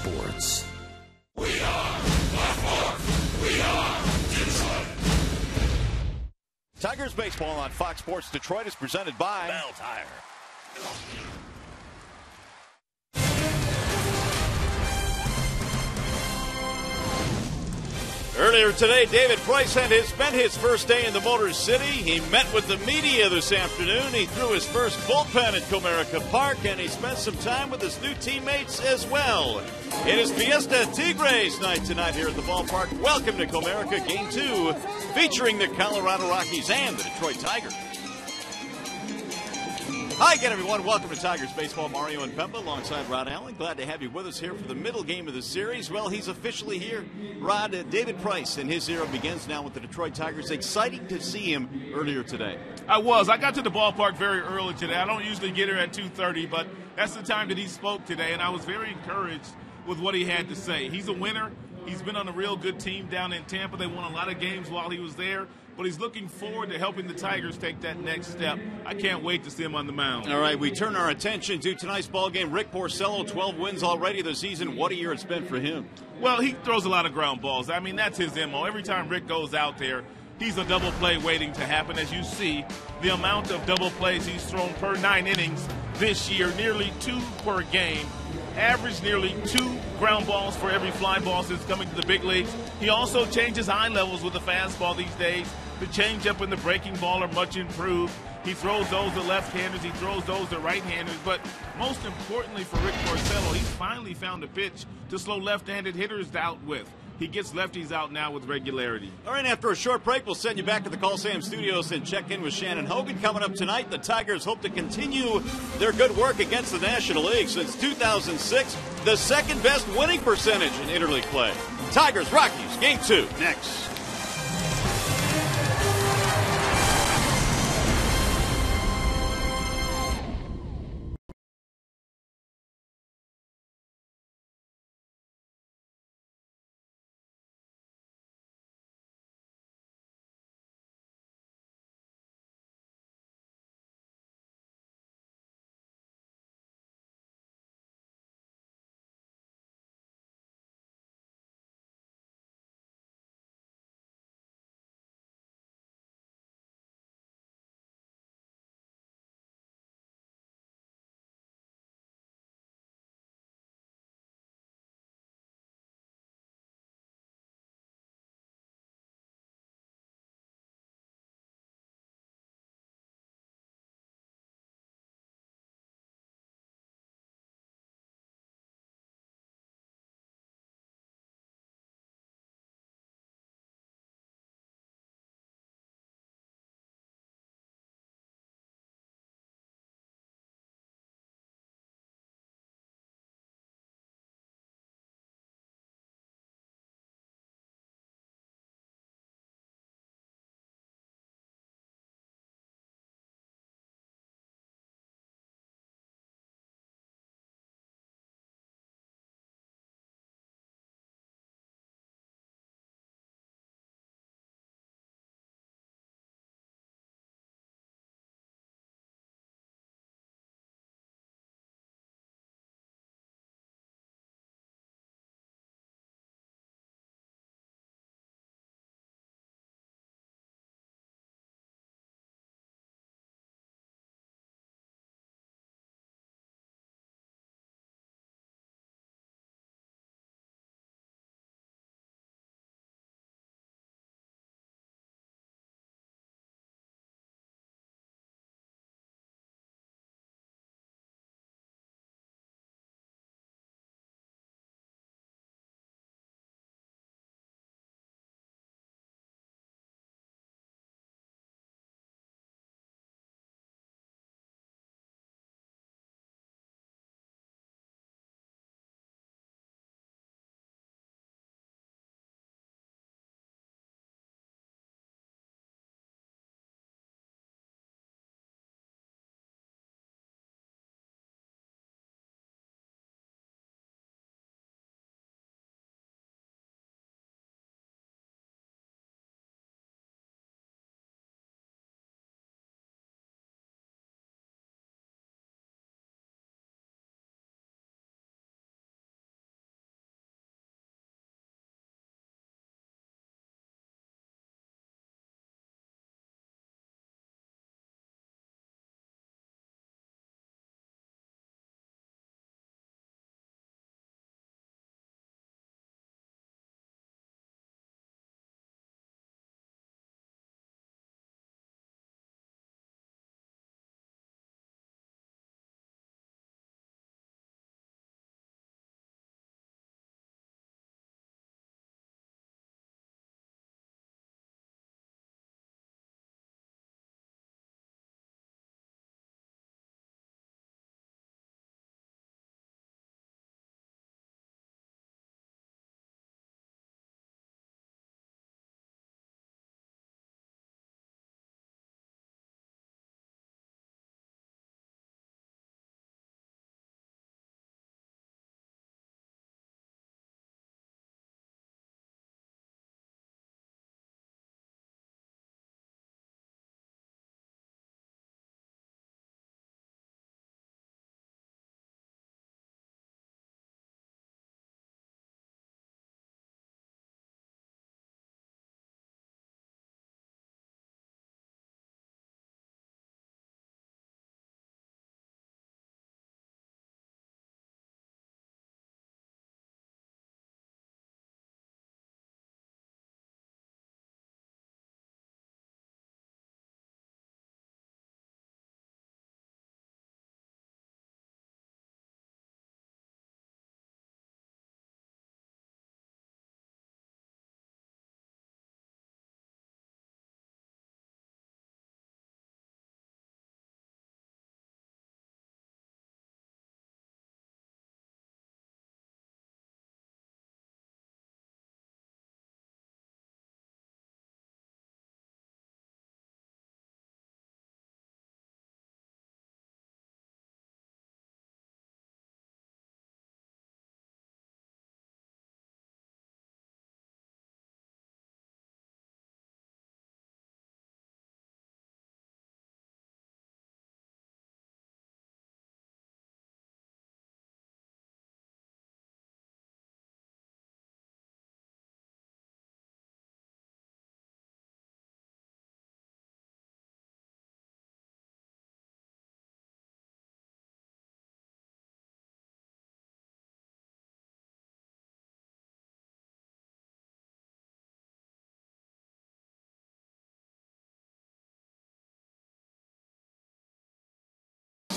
Sports. We are Baltimore. We are Detroit. Tigers baseball on Fox Sports Detroit is presented by Bell Tire. Earlier today, David Price had spent his first day in the Motor City. He met with the media this afternoon. He threw his first bullpen at Comerica Park, and he spent some time with his new teammates as well. It is Fiesta Tigres night tonight here at the ballpark. Welcome to Comerica Game 2, featuring the Colorado Rockies and the Detroit Tigers. Hi again, everyone. Welcome to Tigers Baseball. Mario and Pemba alongside Rod Allen. Glad to have you with us here for the middle game of the series. Well, he's officially here. Rod, David Price and his era begins now with the Detroit Tigers. Exciting to see him earlier today. I got to the ballpark very early today. I don't usually get here at 2:30, but that's the time that he spoke today, and I was very encouraged with what he had to say. He's a winner. He's been on a real good team down in Tampa. They won a lot of games while he was there. But he's looking forward to helping the Tigers take that next step. I can't wait to see him on the mound. All right, we turn our attention to tonight's ball game. Rick Porcello, 12 wins already this season. What a year it's been for him. Well, he throws a lot of ground balls. I mean, that's his MO. Every time Rick goes out there, he's a double play waiting to happen. As you see, the amount of double plays he's thrown per 9 innings this year, nearly 2 per game. Average nearly 2 ground balls for every fly ball since coming to the big leagues. He also changes eye levels with the fastball these days. The changeup and the breaking ball are much improved. He throws those to left-handers. He throws those to right-handers. But most importantly for Rick Porcello, he's finally found a pitch to slow left-handed hitters out with. He gets lefties out now with regularity. All right, after a short break, we'll send you back to the Coliseum Studios and check in with Shannon Hogan. Coming up tonight, the Tigers hope to continue their good work against the National League. Since 2006, the second-best winning percentage in interleague play. Tigers, Rockies, Game 2, next.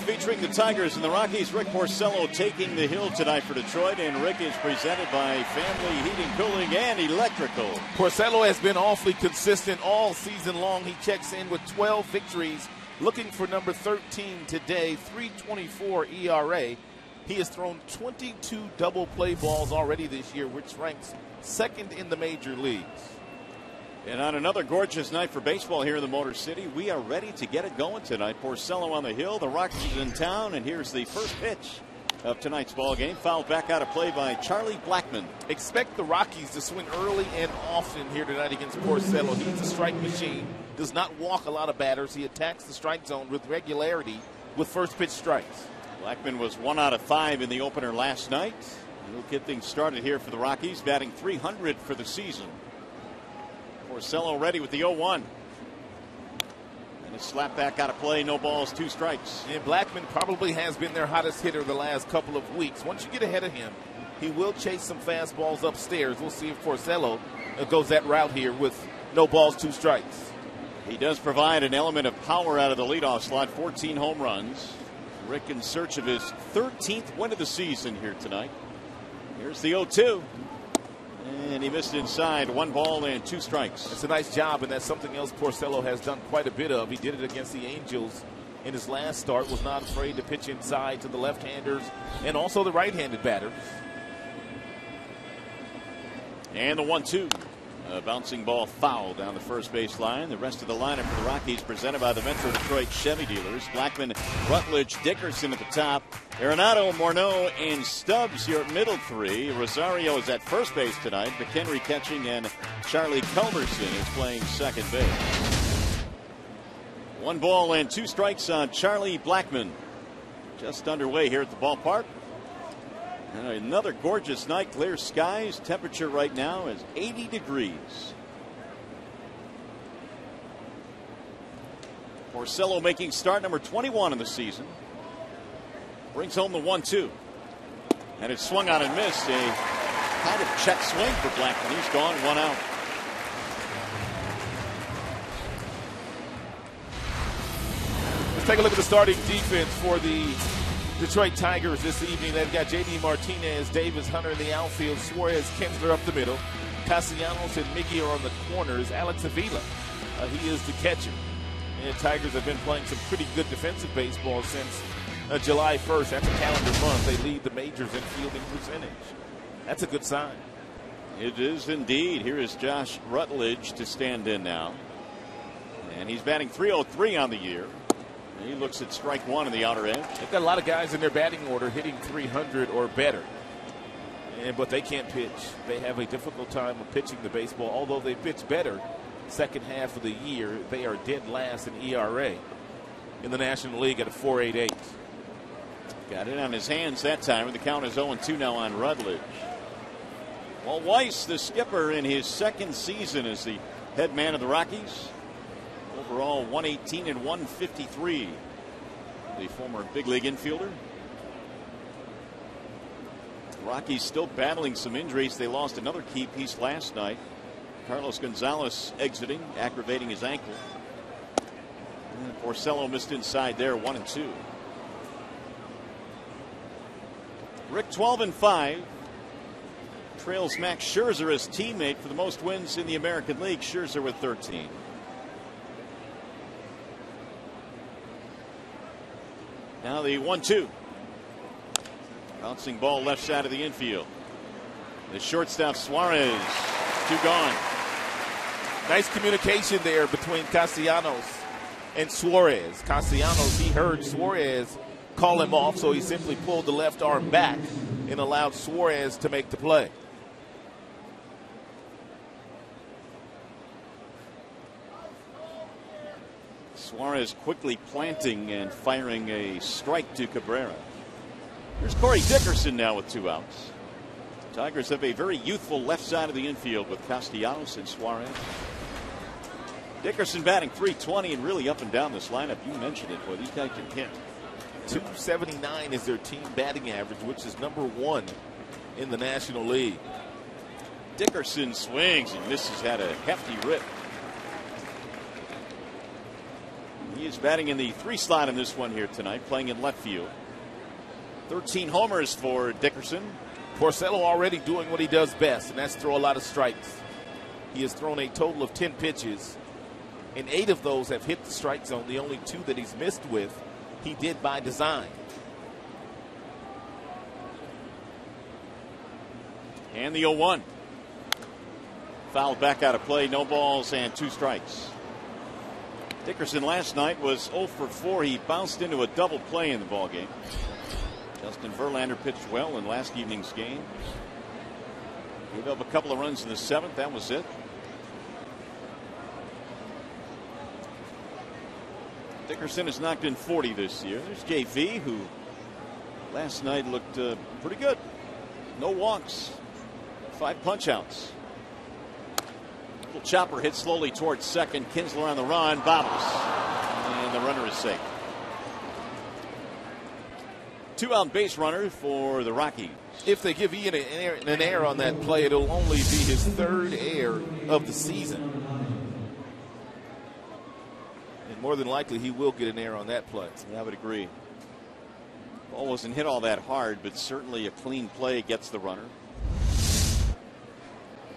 featuring the Tigers and the Rockies. Rick Porcello taking the hill tonight for Detroit, and Rick is presented by Family Heating, Cooling, and Electrical. Porcello has been awfully consistent all season long. He checks in with 12 victories, looking for number 13 today, 3.24 ERA. He has thrown 22 double play balls already this year, which ranks second in the major leagues. And on another gorgeous night for baseball here in the Motor City, we are ready to get it going tonight. Porcello on the hill, the Rockies in town, and here's the first pitch of tonight's ball game. Fouled back out of play by Charlie Blackmon. Expect the Rockies to swing early and often here tonight against Porcello. He's a strike machine, does not walk a lot of batters. He attacks the strike zone with regularity with first pitch strikes. Blackmon was 1 out of 5 in the opener last night. He'll get things started here for the Rockies, batting .300 for the season. Porcello ready with the 0-1. And a slap back out of play, no balls, 2 strikes. And Blackmon probably has been their hottest hitter the last couple of weeks. Once you get ahead of him, he will chase some fastballs upstairs. We'll see if Porcello goes that route here with no balls, 2 strikes. He does provide an element of power out of the leadoff slot, 14 home runs. Rick in search of his 13th win of the season here tonight. Here's the 0-2. And he missed inside. 1 ball and 2 strikes. It's a nice job, and that's something else Porcello has done quite a bit of. He did it against the Angels in his last start, was not afraid to pitch inside to the left-handers and also the right-handed batters. And the 1-2. A bouncing ball foul down the first base line. The rest of the lineup for the Rockies presented by the Metro Detroit Chevy dealers. Blackmon, Rutledge, Dickerson at the top. Arenado, Morneau, and Stubbs here at middle 3. Rosario is at first base tonight. McHenry catching, and Charlie Culberson is playing second base. 1 ball and 2 strikes on Charlie Blackmon. Just underway here at the ballpark. And another gorgeous night, clear skies. Temperature right now is 80 degrees. Porcello making start number 21 in the season. Brings home the 1-2. And it's swung on and missed. A kind of check swing for Blackmon. He's gone, 1 out. Let's take a look at the starting defense for the Detroit Tigers this evening. They've got J.D. Martinez, Davis, Hunter in the outfield, Suarez, Kinsler up the middle, Castellanos and Miggy are on the corners, Alex Avila, he is the catcher. And Tigers have been playing some pretty good defensive baseball since July 1st. That's a calendar month. They lead the majors in fielding percentage. That's a good sign. It is indeed. Here is Josh Rutledge to stand in now. And he's batting .303 on the year. He looks at strike 1 in the outer edge. They've got a lot of guys in their batting order hitting .300 or better. But they can't pitch. They have a difficult time of pitching the baseball. Although they pitch better second half of the year, they are dead last in ERA in the National League at a .488. Got it on his hands that time, and the count is 0-2 now on Rutledge. Well, Weiss, the skipper, in his second season as the head man of the Rockies. Overall, 118 and 153. The former big league infielder. Rockies still battling some injuries. They lost another key piece last night. Carlos Gonzalez exiting, aggravating his ankle. And Porcello missed inside there, 1-2. Rick 12-5. Trails Max Scherzer as teammate for the most wins in the American League. Scherzer with 13. Now the 1-2. Bouncing ball left side of the infield. The shortstop Suarez, 2 gone. Nice communication there between Castellanos and Suarez. Castellanos, he heard Suarez call him off, so he simply pulled the left arm back and allowed Suarez to make the play. Suarez quickly planting and firing a strike to Cabrera. Here's Corey Dickerson now with 2 outs. Tigers have a very youthful left side of the infield with Castellanos and Suarez. Dickerson batting .320 and really up and down this lineup. You mentioned it, boy, these guys can hit. .279 is their team batting average, which is number 1 in the National League. Dickerson swings and misses, had a hefty rip. He is batting in the 3 slot in this one here tonight, playing in left field. 13 homers for Dickerson. Porcello already doing what he does best, and that's throw a lot of strikes. He has thrown a total of 10 pitches, and 8 of those have hit the strike zone. The only 2 that he's missed with, he did by design. And the 0-1. Fouled back out of play, no balls and 2 strikes. Dickerson last night was 0 for 4. He bounced into a double play in the ballgame. Justin Verlander pitched well in last evening's game. Gave up a couple of runs in the 7th. That was it. Dickerson has knocked in 40 this year. There's JV, who last night looked pretty good. No walks, 5 punch-outs. Little chopper hit slowly towards second. Kinsler on the run, bobbles, and the runner is safe. 2-out base runner for the Rockies. If they give Ian an error on that play, it'll only be his 3rd error of the season. And more than likely, he will get an error on that play. Yeah, I would agree. Ball wasn't hit all that hard, but certainly a clean play gets the runner.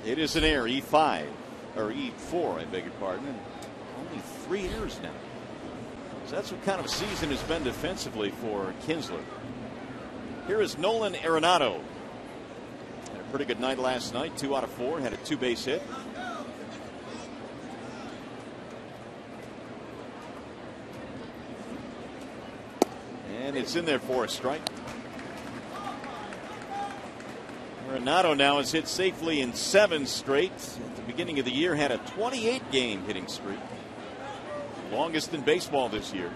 It is an error, E5, or E4, I beg your pardon, and only 3 errors now. So that's what kind of season has been defensively for Kinsler. Here is Nolan Arenado. Had a pretty good night last night, 2 out of 4, had a 2-base hit. And it's in there for a strike. Arenado now has hit safely in 7 straight. At the beginning of the year, had a 28-game hitting streak. Longest in baseball this year.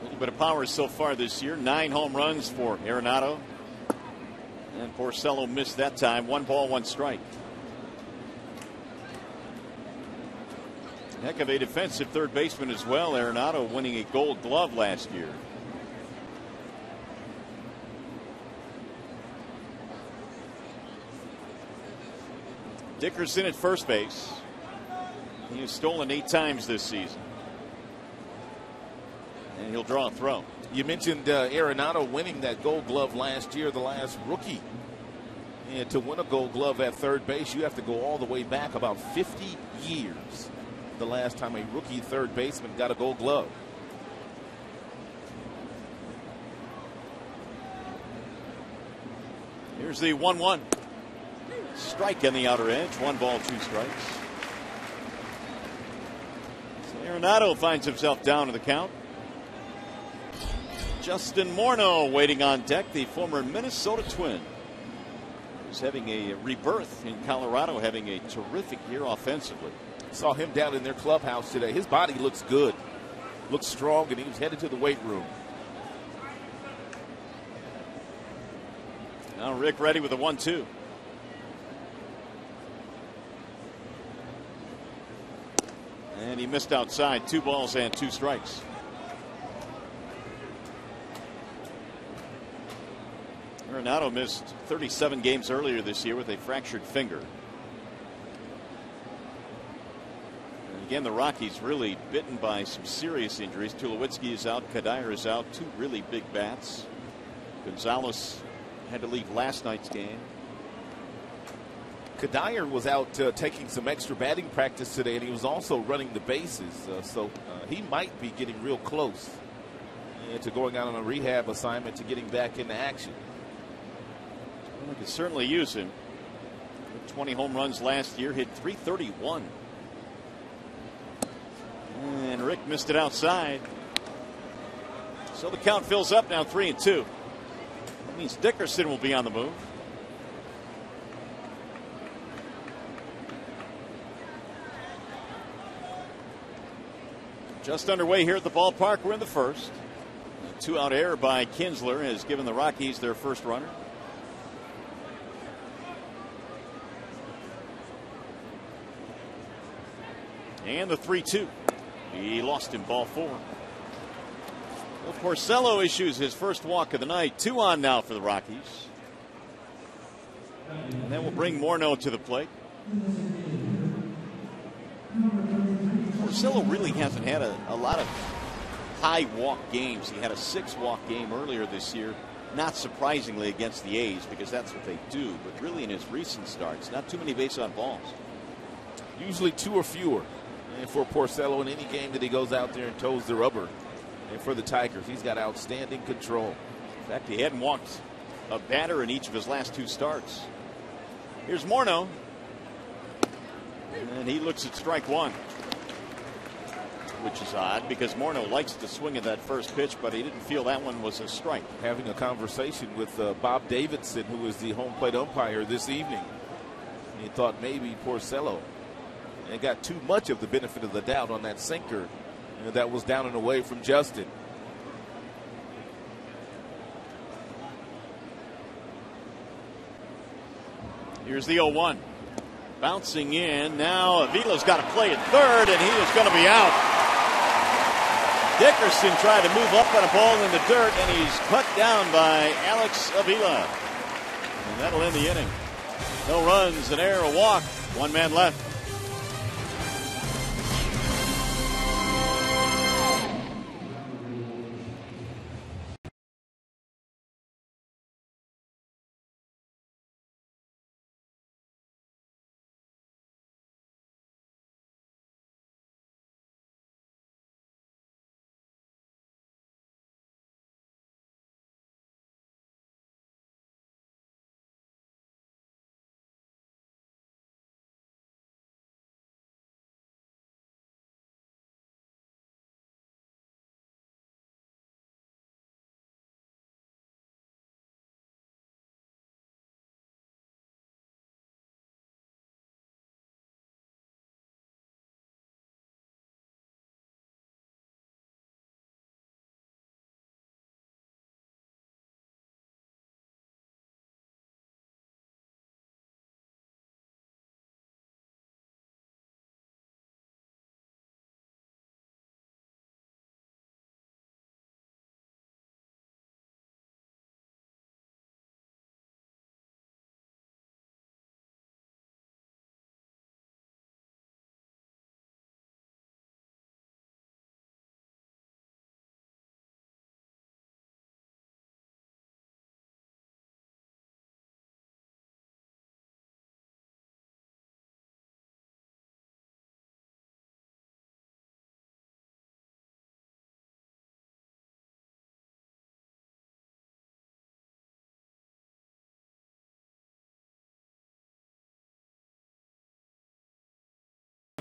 A little bit of power so far this year. 9 home runs for Arenado. And Porcello missed that time. 1 ball, 1 strike. Heck of a defensive third baseman as well. Arenado winning a Gold Glove last year. Dickerson at first base. He has stolen 8 times this season. And he'll draw a throw. You mentioned Arenado winning that Gold Glove last year, the last rookie. And to win a Gold Glove at third base, you have to go all the way back about 50 years. The last time a rookie third baseman got a Gold Glove. Here's the 1-1. Strike on the outer edge. 1 ball, 2 strikes. So Arenado finds himself down to the count. Justin Morneau waiting on deck, the former Minnesota Twin. He's having a rebirth in Colorado, having a terrific year offensively. Saw him down in their clubhouse today. His body looks good, looks strong, and he was headed to the weight room. Now Rick ready with a 1-2. And he missed outside. 2 balls and 2 strikes. Arenado missed 37 games earlier this year with a fractured finger. Again, the Rockies really bitten by some serious injuries. Tulowitzki is out. Kadire is out. 2 really big bats. Gonzalez had to leave last night's game. Kadire was out taking some extra batting practice today, and he was also running the bases. So he might be getting real close to going out on a rehab assignment to getting back into action. Well, they could certainly use him. 20 home runs last year, hit .331. And Rick missed it outside. So the count fills up now, 3-2. That means Dickerson will be on the move. Just underway here at the ballpark. We're in the first. A 2-out error by Kinsler has given the Rockies their first runner. And the 3-2. He lost him, ball 4. Well, Porcello issues his first walk of the night. 2 on now for the Rockies. And then we'll bring Morneau to the plate. Porcello really hasn't had a lot of high walk games. He had a 6-walk game earlier this year, not surprisingly against the A's because that's what they do. But really in his recent starts, not too many base on balls. Usually 2 or fewer. And for Porcello in any game that he goes out there and toes the rubber. And for the Tigers, he's got outstanding control. In fact, he hadn't walked a batter in each of his last 2 starts. Here's Morneau. And he looks at strike 1. Which is odd because Morneau likes to swing at that first pitch, but he didn't feel that one was a strike. Having a conversation with Bob Davidson, who is the home plate umpire this evening. He thought maybe Porcello and got too much of the benefit of the doubt on that sinker that was down and away from Justin. Here's the 0-1. Bouncing in. Now Avila's got to play at third, and he is going to be out. Dickerson tried to move up on a ball in the dirt, and he's cut down by Alex Avila. And that'll end the inning. No runs, an error, a walk. 1 man left.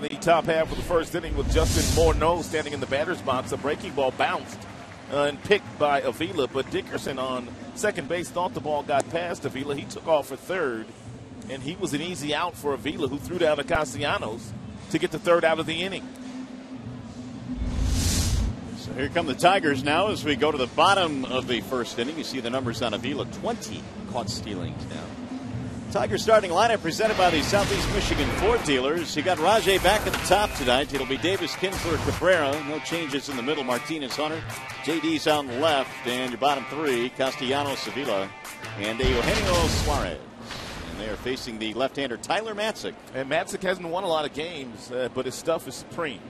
The top half of the first inning with Justin Morneau standing in the batter's box. A breaking ball bounced and picked by Avila, but Dickerson on second base thought the ball got past Avila. He took off for third, and he was an easy out for Avila, who threw down to Castellanos to get the third out of the inning. So here come the Tigers now as we go to the bottom of the first inning. You see the numbers on Avila, 20 caught stealings now. Tigers starting lineup presented by the Southeast Michigan Ford dealers. You got Rajay back at the top tonight. It'll be Davis, Kinsler, Cabrera. No changes in the middle. Martinez, Hunter. JD's out on the left. And your bottom 3, Castellanos, Avila, and Eugenio Suarez. And they are facing the left-hander Tyler Matzik. And Matzik hasn't won a lot of games, but his stuff is supreme.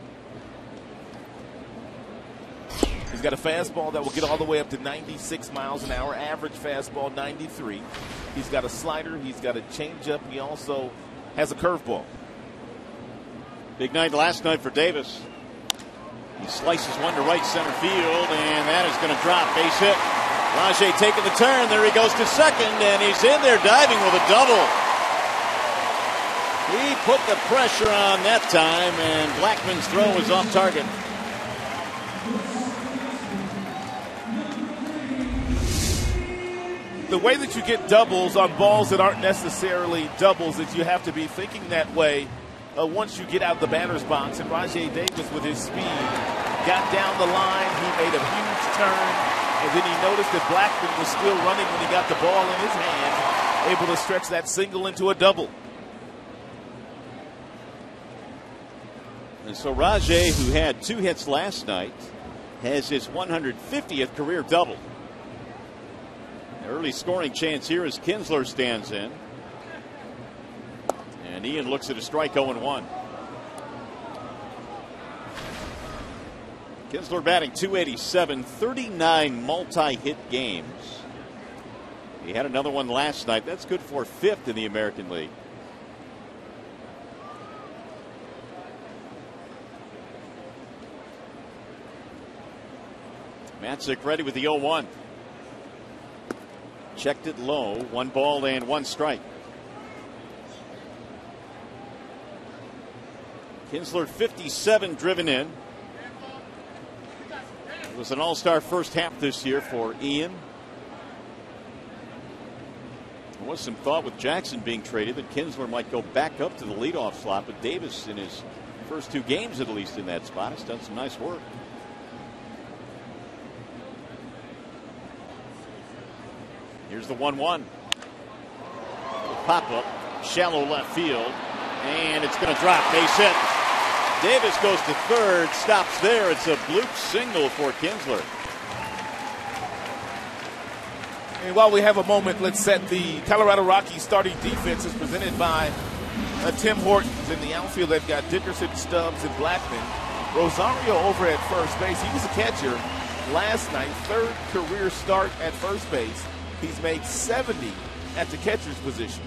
He's got a fastball that will get all the way up to 96 miles an hour. Average fastball, 93. He's got a slider. He's got a changeup. He also has a curveball. Big night last night for Davis. He slices one to right center field, and that is going to drop. Base hit. Rajay taking the turn. There he goes to second, and he's in there diving with a double. He put the pressure on that time, and Blackman's throw was off target. The way that you get doubles on balls that aren't necessarily doubles is you have to be thinking that way once you get out of the batter's box. And Rajay Davis, with his speed, got down the line. He made a huge turn, and then he noticed that Blackman was still running when he got the ball in his hand, able to stretch that single into a double. And so Rajay, who had 2 hits last night, has his 150th career double. Early scoring chance here as Kinsler stands in. And Ian looks at a strike, 0-1. Kinsler batting .287, 39 multi-hit games. He had another one last night. That's good for 5th in the American League. Matzik ready with the 0-1. Checked it low. 1 ball and 1 strike. Kinsler 57 driven in. It was an all-star first half this year for Ian. There was some thought with Jackson being traded that Kinsler might go back up to the leadoff slot, but Davis in his first 2 games at least in that spot has done some nice work. Here's the 1-1. Pop up, shallow left field, and it's going to drop. Base hit. Davis goes to third, stops there. It's a bloop single for Kinsler. And while we have a moment, let's set the Colorado Rockies starting defense is presented by Tim Hortons. In the outfield, they've got Dickerson, Stubbs, and Blackman. Rosario over at first base. He was a catcher last night, 3rd career start at first base. He's made 70 at the catcher's position.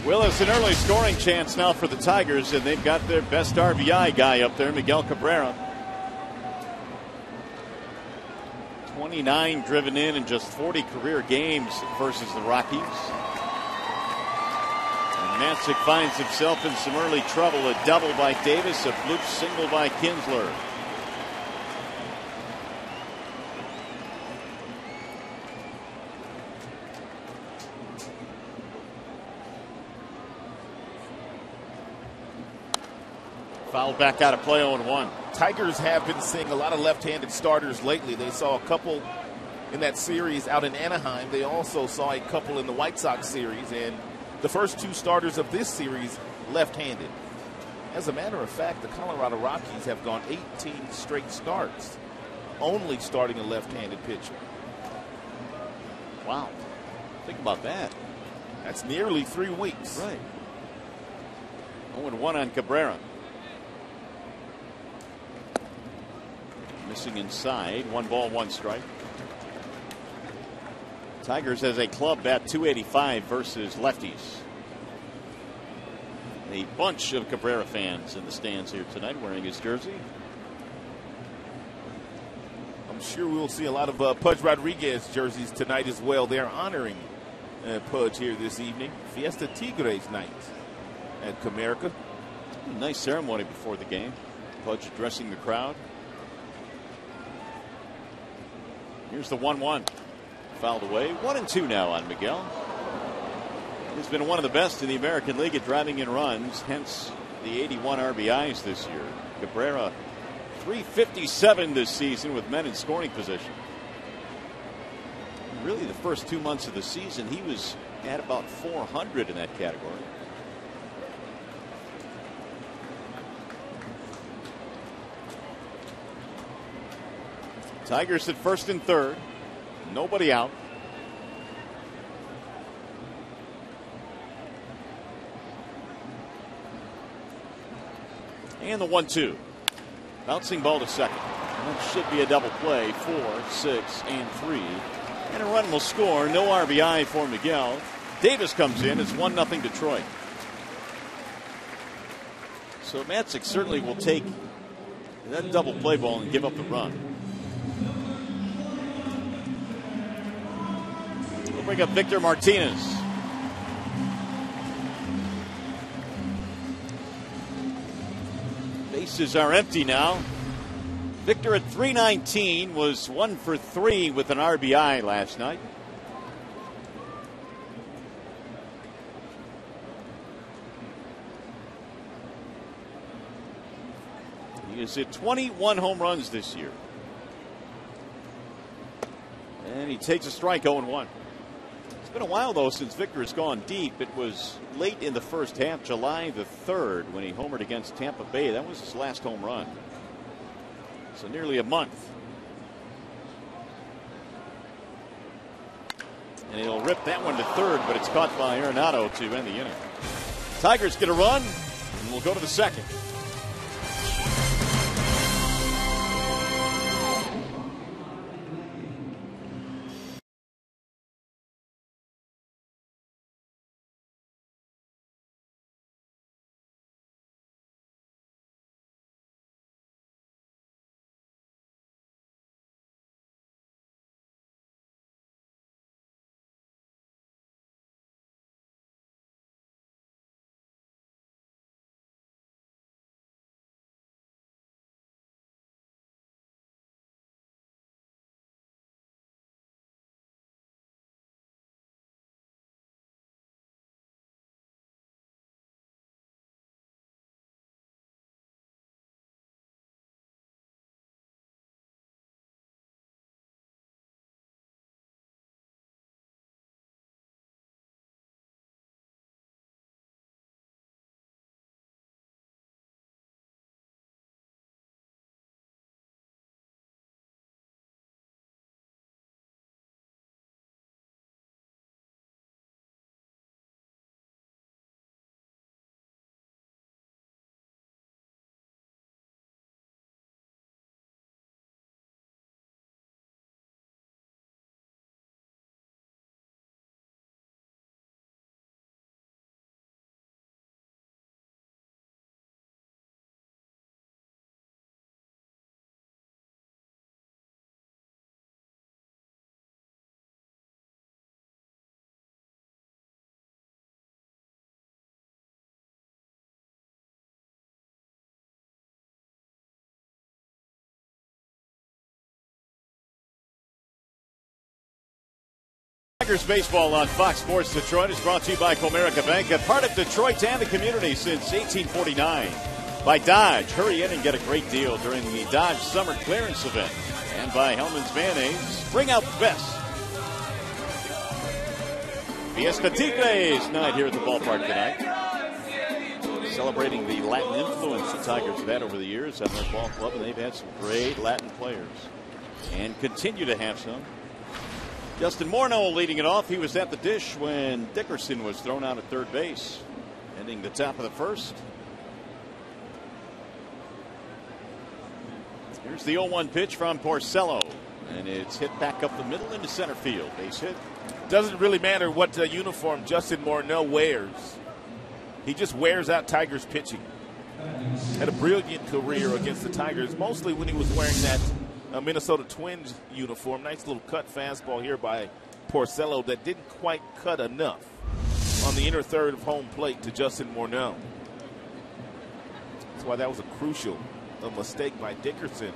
Well, it's an early scoring chance now for the Tigers, and they've got their best RBI guy up there, Miguel Cabrera. 29 driven in just 40 career games versus the Rockies. And Matzik finds himself in some early trouble. A double by Davis, a bloop single by Kinsler. Fouled back out of play, 0-1. Tigers have been seeing a lot of left-handed starters lately. They saw a couple in that series out in Anaheim. They also saw a couple in the White Sox series, and the first 2 starters of this series left-handed. As a matter of fact, the Colorado Rockies have gone 18 straight starts, only starting a left-handed pitcher. Wow. Think about that. That's nearly 3 weeks. Right. 0-1 on Cabrera. Missing inside. 1 ball, 1 strike. Tigers as a club bat .285 versus lefties. A bunch of Cabrera fans in the stands here tonight wearing his jersey. I'm sure we'll see a lot of Pudge Rodriguez jerseys tonight as well. They're honoring Pudge here this evening. Fiesta Tigres night at Comerica. Nice ceremony before the game. Pudge addressing the crowd. Here's the 1-1. Fouled away. 1-2 now on Miguel. He's been one of the best in the American League at driving in runs, hence the 81 RBIs this year. Cabrera, 357 this season with men in scoring position. Really, the first 2 months of the season, he was at about 400 in that category. Tigers at first and third. Nobody out. And the 1-2. Bouncing ball to second. That should be a double play. 4, 6, and 3. And a run will score. No RBI for Miguel. Davis comes in. It's 1-0 Detroit. So Matzik certainly will take that double play ball and give up the run. We'll bring up Victor Martinez. Bases are empty now. Victor at .319 was 1 for 3 with an RBI last night. He has hit 21 home runs this year. And he takes a strike, 0-1. It's been a while, though, since Victor has gone deep. It was late in the first half, July the 3rd, when he homered against Tampa Bay. That was his last home run. So nearly a month. And he'll rip that one to third, but it's caught by Arenado to end the inning. Tigers get a run, and we'll go to the second. Tigers baseball on Fox Sports Detroit is brought to you by Comerica Bank, a part of Detroit and the community since 1849. By Dodge, hurry in and get a great deal during the Dodge Summer Clearance Event. And by Hellman's Mayonnaise, bring out the best. Fiesta Tigres night here at the ballpark tonight. Celebrating the Latin influence the Tigers have had over the years at their ball club, and they've had some great Latin players and continue to have some. Justin Morneau leading it off. He was at the dish when Dickerson was thrown out at third base, ending the top of the first. Here's the 0-1 pitch from Porcello, and it's hit back up the middle into center field. Base hit. Doesn't really matter what uniform Justin Morneau wears. He just wears out Tigers pitching. Had a brilliant career against the Tigers, mostly when he was wearing that Minnesota Twins uniform. Nice little cut fastball here by Porcello that didn't quite cut enough on the inner third of home plate to Justin Morneau. That's why that was a crucial mistake by Dickerson,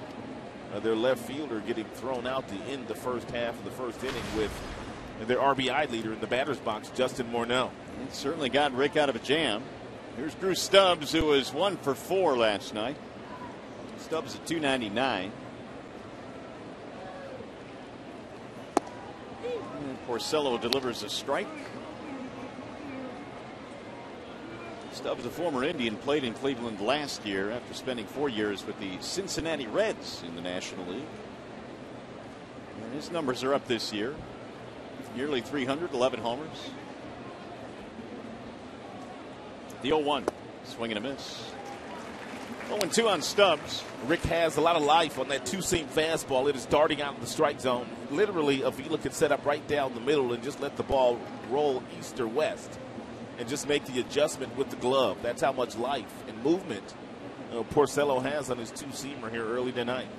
their left fielder, getting thrown out to end the first half of the first inning with their RBI leader in the batter's box, Justin Morneau. It certainly got Rick out of a jam. Here's Drew Stubbs, who was 1 for 4 last night. Stubbs at .299. And Porcello delivers a strike. Stubbs, a former Indian, played in Cleveland last year after spending 4 years with the Cincinnati Reds in the National League. And his numbers are up this year. Nearly 300, 11 homers. The 0-1, swing and a miss. 0-2 on Stubbs. Rick has a lot of life on that two-seam fastball. It is darting out of the strike zone. Literally, Avila could set up right down the middle and just let the ball roll east or west and just make the adjustment with the glove. That's how much life and movement Porcello has on his two-seamer here early tonight.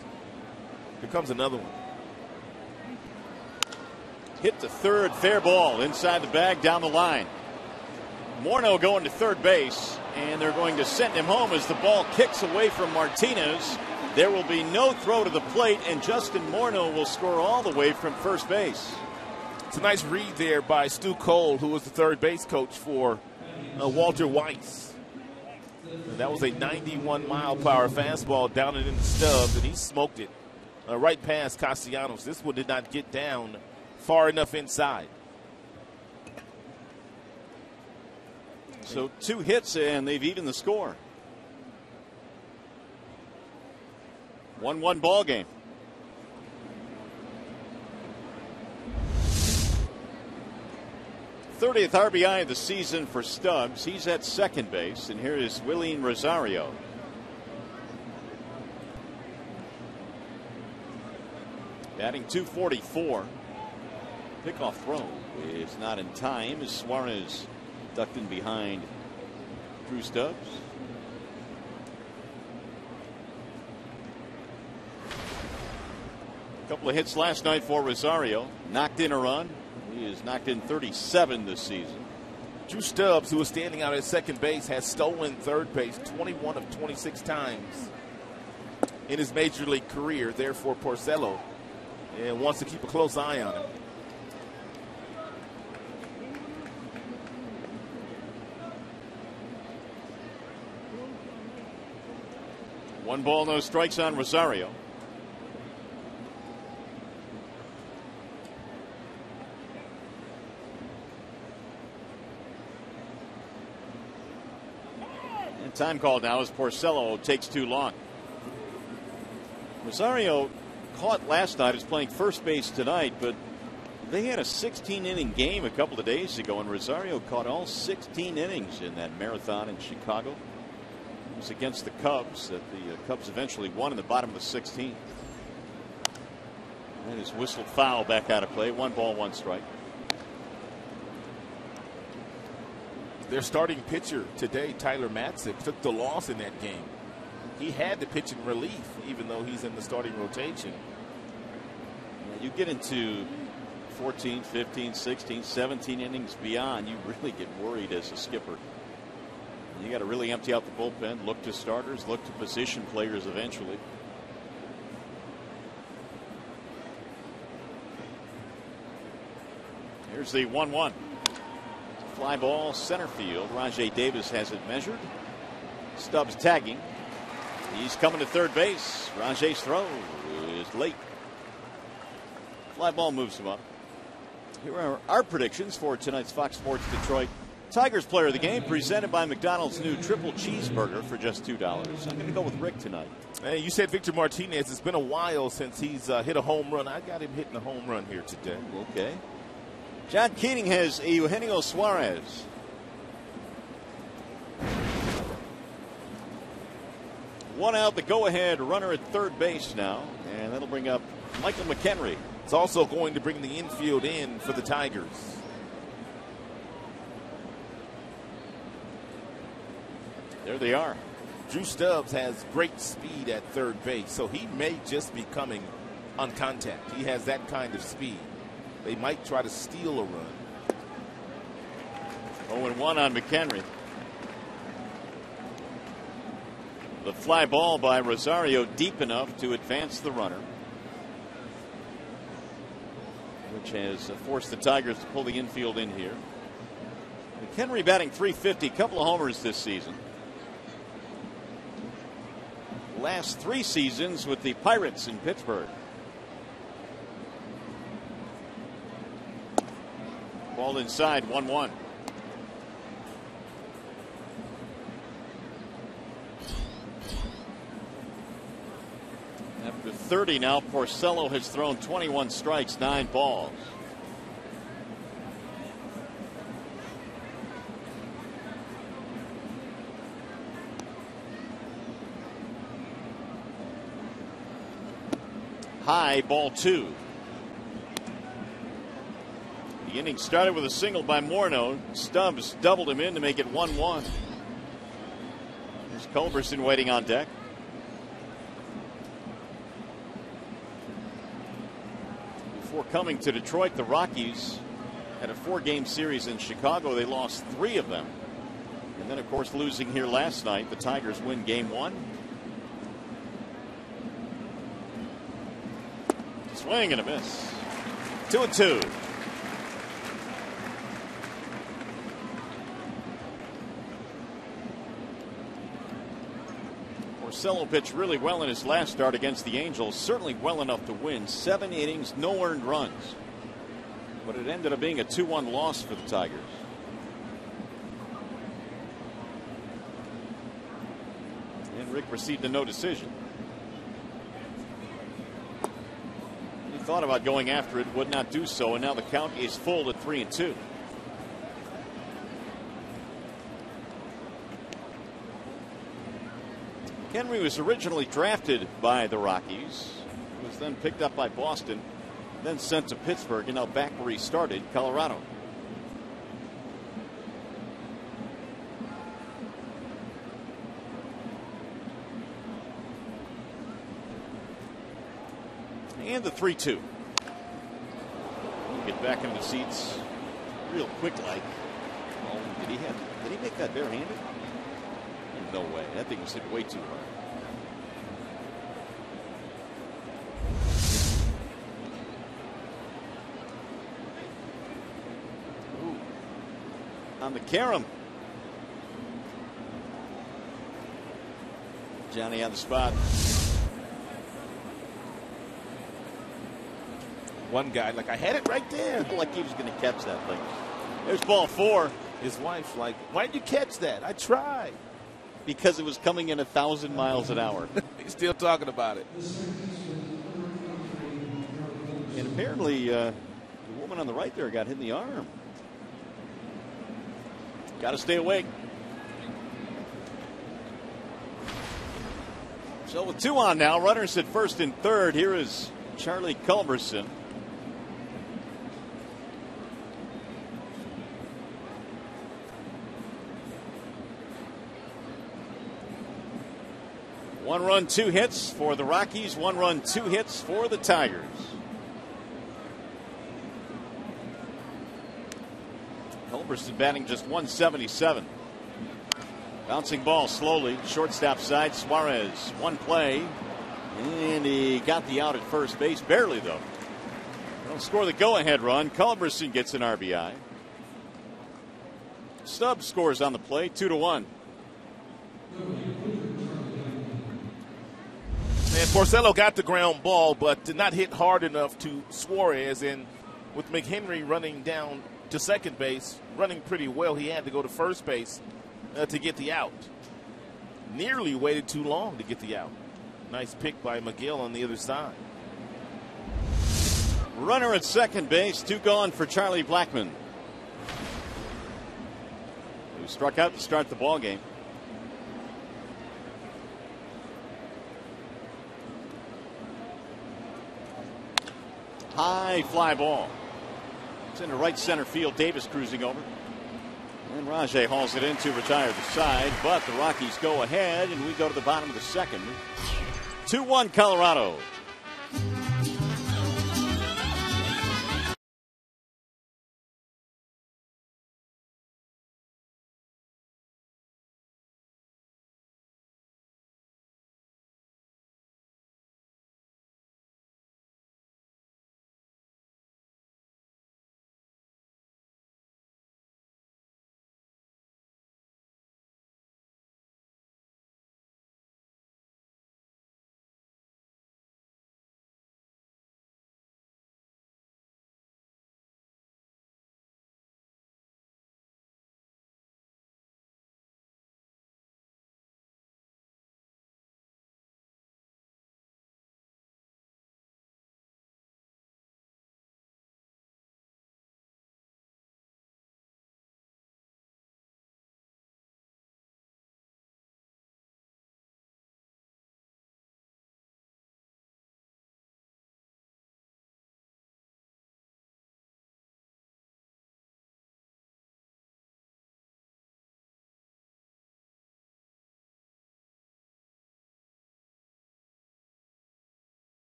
Here comes another one. Hit the third, fair ball inside the bag, down the line. Morneau going to third base, and they're going to send him home as the ball kicks away from Martinez. There will be no throw to the plate, and Justin Morneau will score all the way from first base. It's a nice read there by Stu Cole, who was the third base coach for Walter Weiss. And that was a 91-mile-per-hour fastball down and into Stubbs, and he smoked it right past Castellanos. This one did not get down far enough inside. So 2 hits, and they've evened the score. 1-1 ball game. 30th RBI of the season for Stubbs. He's at second base, and here is Willeen Rosario. Batting .244. Pickoff throw is not in time as Suarez ducked in behind Drew Stubbs. A couple of hits last night for Rosario. Knocked in a run. He has knocked in 37 this season. Drew Stubbs, who is standing out at second base, has stolen third base 21 of 26 times in his major league career. Therefore, Porcello wants to keep a close eye on him. One ball, no strikes on Rosario. And time called now as Porcello takes too long. Rosario caught last night, is playing first base tonight, but they had a 16-inning game a couple of days ago, and Rosario caught all 16 innings in that marathon in Chicago. It was against the Cubs that the Cubs eventually won in the bottom of the 16th. And his whistled foul back out of play. 1 ball, 1 strike. Their starting pitcher today, Tyler Matzik, took the loss in that game. He had to pitch in relief, even though he's in the starting rotation. You get into 14, 15, 16, 17 innings beyond, you really get worried as a skipper. You got to really empty out the bullpen, look to starters, look to position players eventually. Here's the 1-1. Fly ball, center field. Rajay Davis has it measured. Stubbs tagging. He's coming to third base. Rajay's throw is late. Fly ball moves him up. Here are our predictions for tonight's Fox Sports Detroit Tigers player of the game, presented by McDonald's new triple cheeseburger for just $2. I'm going to go with Rick tonight. Hey, you said Victor Martinez. It's been a while since he's hit a home run. I got him hitting a home run here today. Okay. John Keating has Eugenio Suarez. One out, the go-ahead runner at third base now, and that'll bring up Michael McHenry. It's also going to bring the infield in for the Tigers. There they are. Drew Stubbs has great speed at third base, so he may just be coming on contact. He has that kind of speed. They might try to steal a run. 0-1 on McHenry. The fly ball by Rosario deep enough to advance the runner, which has forced the Tigers to pull the infield in here. McHenry batting .350, couple of homers this season. Last 3 seasons with the Pirates in Pittsburgh. Ball inside, 1-1. After 30 now, Porcello has thrown 21 strikes, 9 balls. High, ball 2. The inning started with a single by Morneau. Stubbs doubled him in to make it 1-1. There's Culberson waiting on deck. Before coming to Detroit, the Rockies had a 4-game series in Chicago. They lost 3 of them. And then, of course, losing here last night, the Tigers win game 1. Swing and a miss. 2-2. Porcello pitched really well in his last start against the Angels. Certainly well enough to win. 7 innings, no earned runs. But it ended up being a 2-1 loss for the Tigers. And Rick received a no decision. He thought about going after it, would not do so, and now the count is full at 3-2. Henry was originally drafted by the Rockies, was then picked up by Boston, then sent to Pittsburgh, and now back where he started, Colorado. And the 3-2. Get back into the seats real quick like. Oh, did he make that barehanded? No way. That thing was hit way too hard. Ooh. On the carom. Johnny on the spot. One guy, like, I had it right there. Like he was going to catch that thing. There's ball 4. His wife's like, why'd you catch that? I tried. Because it was coming in 1,000 miles an hour. He's still talking about it. And apparently, the woman on the right there got hit in the arm. Got to stay awake. So with 2 on now, runners at first and third. Here is Charlie Culberson. One run, 2 hits for the Rockies. 1 run, 2 hits for the Tigers. Culberson batting just 177. Bouncing ball slowly. Shortstop side. Suarez. One play. And he got the out at first base. Barely, though. Don't score the go-ahead run. Culberson gets an RBI. Stubbs scores on the play. 2-1. And Porcello got the ground ball, but did not hit hard enough to Suarez. And with McHenry running down to second base, running pretty well, he had to go to first base to get the out. Nearly waited too long to get the out. Nice pick by McGill on the other side. Runner at second base, 2 gone for Charlie Blackmon, who struck out to start the ball game. High fly ball. It's into right center field. Davis cruising over. And Rajay hauls it in to retire the side. But the Rockies go ahead, and we go to the bottom of the second. 2-1 Colorado.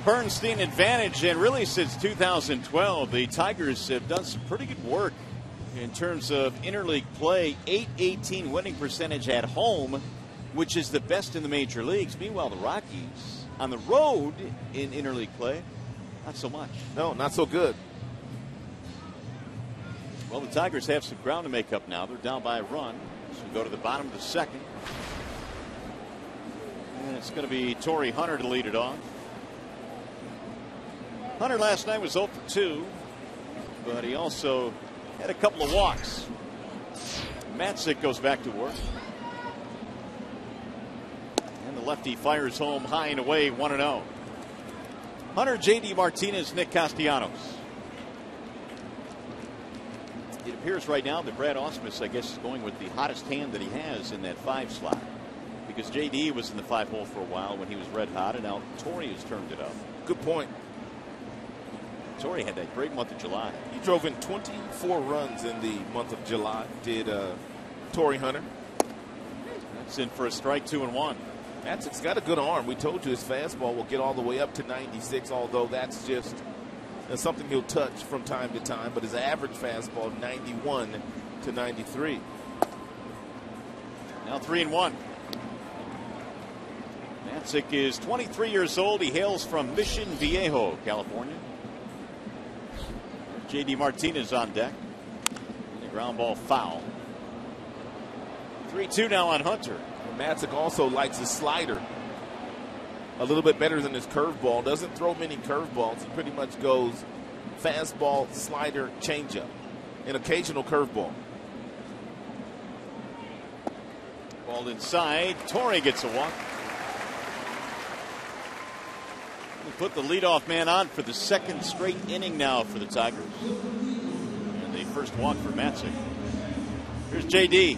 Bernstein advantage, and really since 2012 the Tigers have done some pretty good work in terms of interleague play. .818 winning percentage at home, which is the best in the major leagues. Meanwhile, the Rockies on the road in interleague play, not so much. No, not so good. Well, the Tigers have some ground to make up now. They're down by a run. So we go to the bottom of the second. And it's going to be Torrey Hunter to lead it off. Hunter last night was 0 for 2, but he also had a couple of walks. Matzik goes back to work. And the lefty fires home high and away, 1-0. Hunter, J.D. Martinez, Nick Castellanos. It appears right now that Brad Ausmus, I guess, is going with the hottest hand that he has in that 5 slot. Because J.D. was in the 5 hole for a while when he was red hot, and now Torrey has turned it up. Good point. Torrey had that great month of July. He drove in 24 runs in the month of July, did Torrey Hunter. That's in for a strike, 2-1. Matzik's got a good arm. We told you his fastball will get all the way up to 96, although that's just something he'll touch from time to time. But his average fastball, 91 to 93. Now 3-1. Matzik is 23 years old. He hails from Mission Viejo, California. J.D. Martinez on deck. And the ground ball foul. 3-2 now on Hunter. Matzik also likes his slider a little bit better than his curveball. Doesn't throw many curveballs. He pretty much goes fastball, slider, changeup, and occasional curveball. Ball inside. Torrey gets a walk. We put the leadoff man on for the second straight inning now for the Tigers. And the first walk for Matzik. Here's J.D.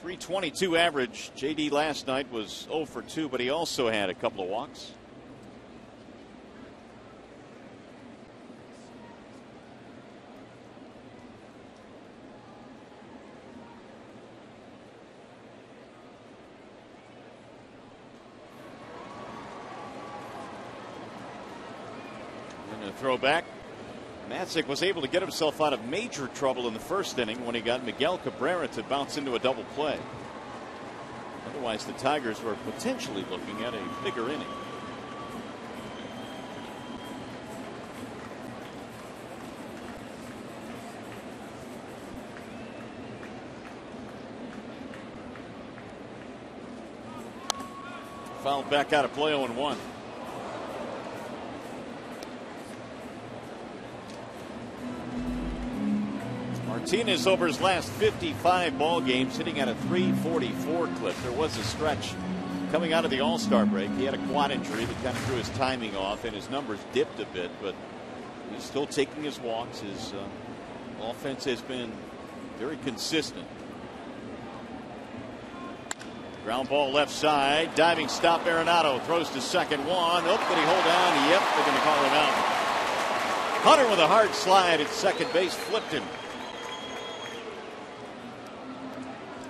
.322 average. J.D. last night was 0 for 2, but he also had a couple of walks. And a throw back. Matzik was able to get himself out of major trouble in the first inning when he got Miguel Cabrera to bounce into a double play. Otherwise, the Tigers were potentially looking at a bigger inning. Fouled back out of play, 0-1. Martinez over his last 55 ball games hitting at a .344 clip. There was a stretch coming out of the All-Star break. He had a quad injury that kind of threw his timing off, and his numbers dipped a bit, but he's still taking his walks. His offense has been very consistent. Ground ball left side. Diving stop. Arenado throws to second. One. Oh, did he hold on? Yep, they're going to call him out. Hunter with a hard slide at second base. Flipped him.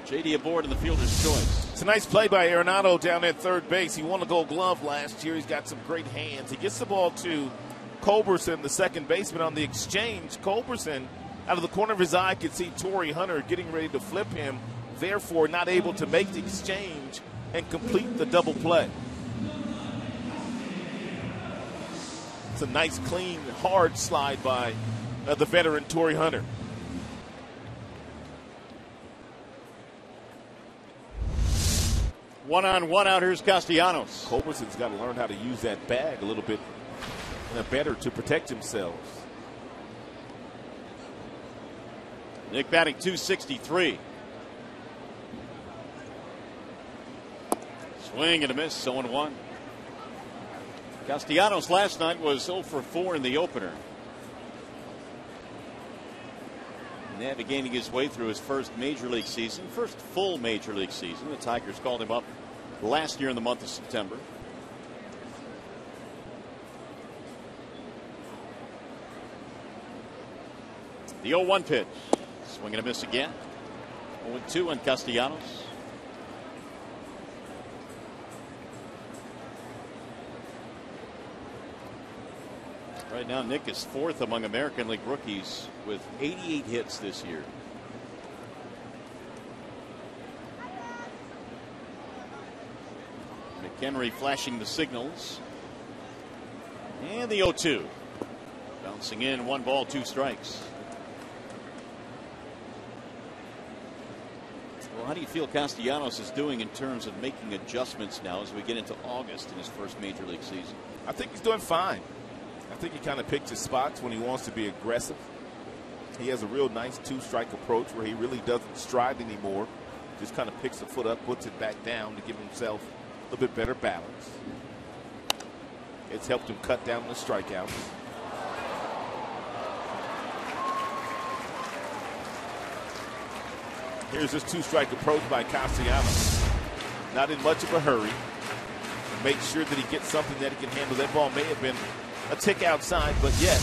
J.D. aboard in the fielder's choice. It's a nice play by Arenado down at third base. He won a Gold Glove last year. He's got some great hands. He gets the ball to Culberson, the second baseman. On the exchange, Culberson, out of the corner of his eye, could see Torrey Hunter getting ready to flip him, therefore not able to make the exchange and complete the double play. It's a nice, clean, hard slide by the veteran Torrey Hunter. One-on-one out. Here's Castellanos. Culberson's got to learn how to use that bag a little bit better to protect himself. Nick batting .263. Swing and a miss, 0-1. Castellanos last night was 0 for 4 in the opener. Navigating his way through his first major league season, first full major league season. The Tigers called him up last year in the month of September. The 0-1 pitch. Swing and a miss again. 0-2 on Castellanos. Right now, Nick is fourth among American League rookies with 88 hits this year. McHenry flashing the signals. And the 0-2. Bouncing in, 1 ball, 2 strikes. Well, how do you feel Castellanos is doing in terms of making adjustments now as we get into August in his first major league season? I think he's doing fine. I think he kind of picks his spots when he wants to be aggressive. He has a real nice 2-strike approach where he really doesn't stride anymore. Just kind of picks the foot up, puts it back down to give himself a little bit better balance. It's helped him cut down the strikeouts. Here's this 2-strike approach by Castellanos. Not in much of a hurry. Make sure that he gets something that he can handle. That ball may have been a tick outside, but yet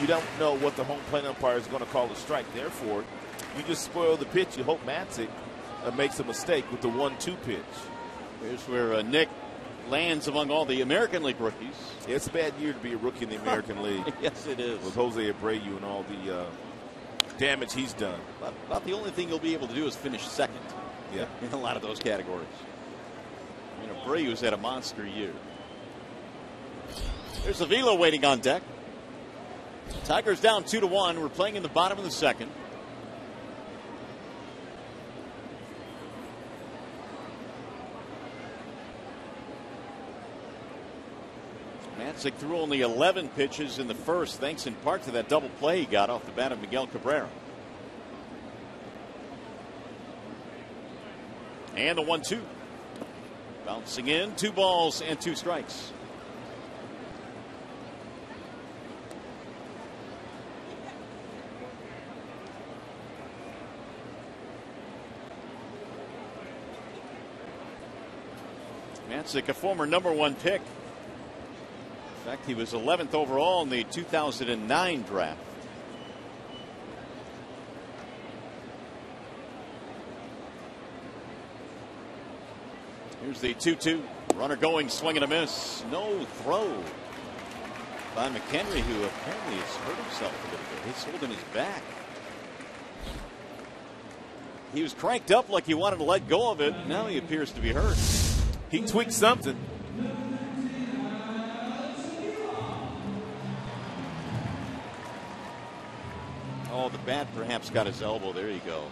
you don't know what the home plate umpire is going to call a strike. Therefore, you just spoil the pitch. You hope Matzik makes a mistake with the 1-2 pitch. Here's where Nick lands among all the American League rookies. Yeah, it's a bad year to be a rookie in the American League. Yes, it is. With Jose Abreu and all the damage he's done. About the only thing you'll be able to do is finish second. Yeah. In a lot of those categories. You know, Abreu's had a monster year. There's Avila waiting on deck. Tigers down 2-1. We're playing in the bottom of the second. Matzik threw only 11 pitches in the first, thanks in part to that double play he got off the bat of Miguel Cabrera. And the 1-2. Bouncing in, 2 balls and 2 strikes. Matzik, a former #1 pick. In fact, he was 11th overall in the 2009 draft. Here's the 2-2. Runner going, swing and a miss. No throw by McHenry, who apparently has hurt himself a little bit. He's holding his back. He was cranked up like he wanted to let go of it. Now he appears to be hurt. He tweaked something. Oh, the bat perhaps got his elbow. There you go.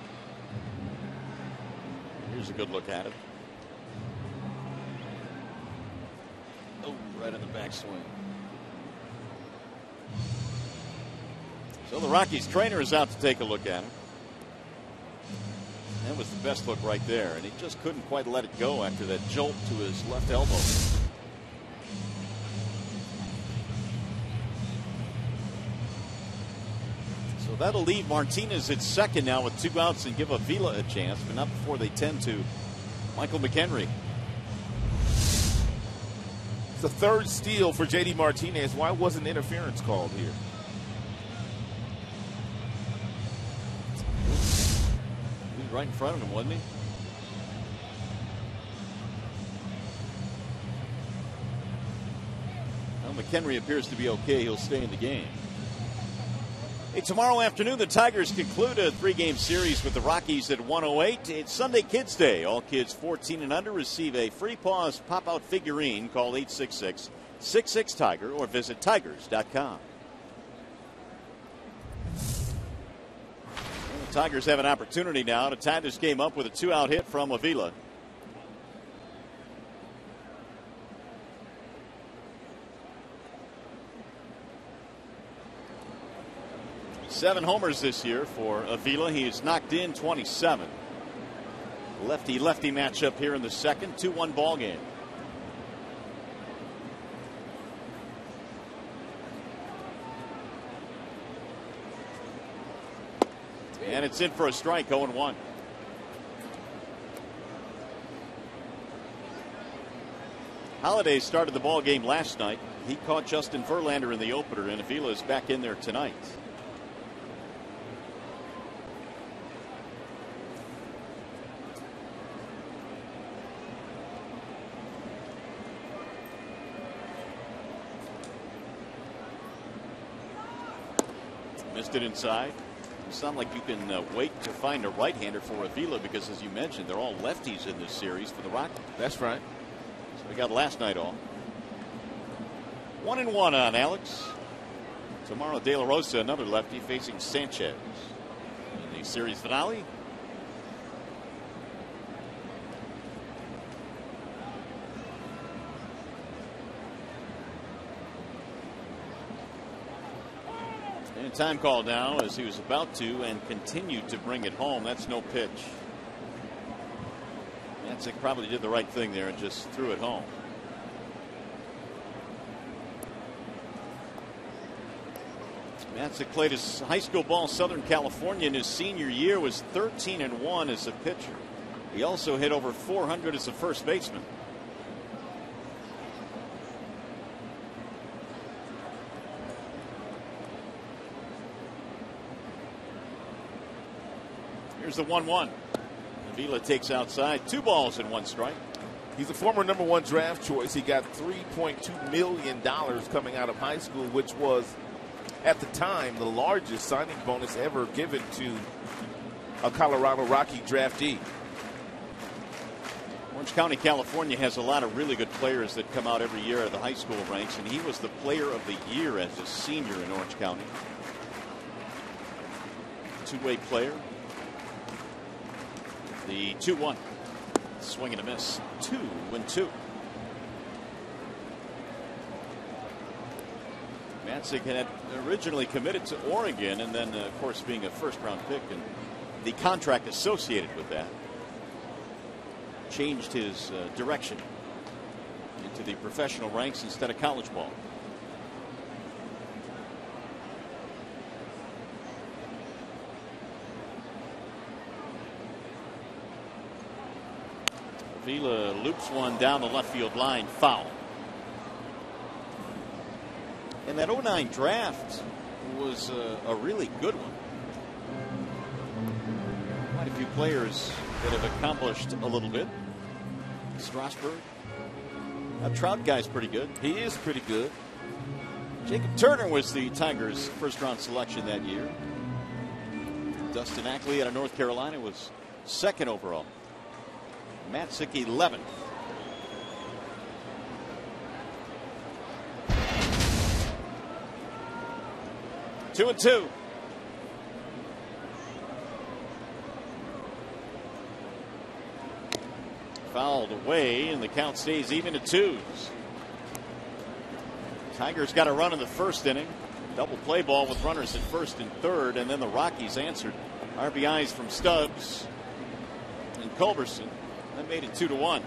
Here's a good look at it. Oh, right in the backswing. So the Rockies trainer is out to take a look at him. That was the best look right there, and he just couldn't quite let it go after that jolt to his left elbow. So that'll leave Martinez at second now with 2 outs and give Avila a chance, but not before they tend to Michael McHenry. It's the 3rd steal for J.D. Martinez. Why wasn't interference called here? He was right in front of him, wasn't he? Well, McHenry appears to be okay. He'll stay in the game. Hey, tomorrow afternoon, the Tigers conclude a 3-game series with the Rockies at 1:08. It's Sunday Kids Day. All kids 14 and under receive a free paws pop-out figurine. Call 866-66-TIGER or visit tigers.com. The Tigers have an opportunity now to tie this game up with a 2-out hit from Avila. Seven homers this year for Avila. He has knocked in 27. Lefty-lefty matchup here in the second. 2-1 ball game. And it's in for a strike, 0-1. Holiday started the ball game last night. He caught Justin Verlander in the opener, and Avila is back in there tonight. Missed it inside. It's not like you can wait to find a right-hander for Avila because, as you mentioned, they're all lefties in this series for the Rockies. That's right. So we got last night off. 1-1 on Alex. Tomorrow, De La Rosa, another lefty, facing Sanchez in the series finale. And time call now as he was about to and continued to bring it home. That's no pitch. Matzik probably did the right thing there and just threw it home. Matzik played his high school ball in Southern California in his senior year, was 13-1 as a pitcher. He also hit over 400 as a first baseman. Here's the 1-1. Avila takes outside. 2 balls and 1 strike. He's a former #1 draft choice. He got $3.2 million coming out of high school, which was, at the time, the largest signing bonus ever given to a Colorado Rocky draftee. Orange County, California has a lot of really good players that come out every year at the high school ranks, and he was the player of the year as a senior in Orange County. Two-way player. The 2-1. Swing and a miss. 2-2. Matzik had originally committed to Oregon, and then, of course, being a first-round pick and the contract associated with that, changed his direction into the professional ranks instead of college ball. Avila loops one down the left field line, foul. And that 09 draft was a really good one. Quite a few players that have accomplished a little bit. Strasburg. That Trout guy's pretty good. He is pretty good. Jacob Turner was the Tigers' first-round selection that year. Dustin Ackley out of North Carolina was 2nd overall. Matzik 11th. Two and two. Fouled away, and the count stays even at 2s. Tigers got a run in the first inning. Double play ball with runners at first and third, and then the Rockies answered. RBIs from Stubbs and Culberson. That made it 2-1.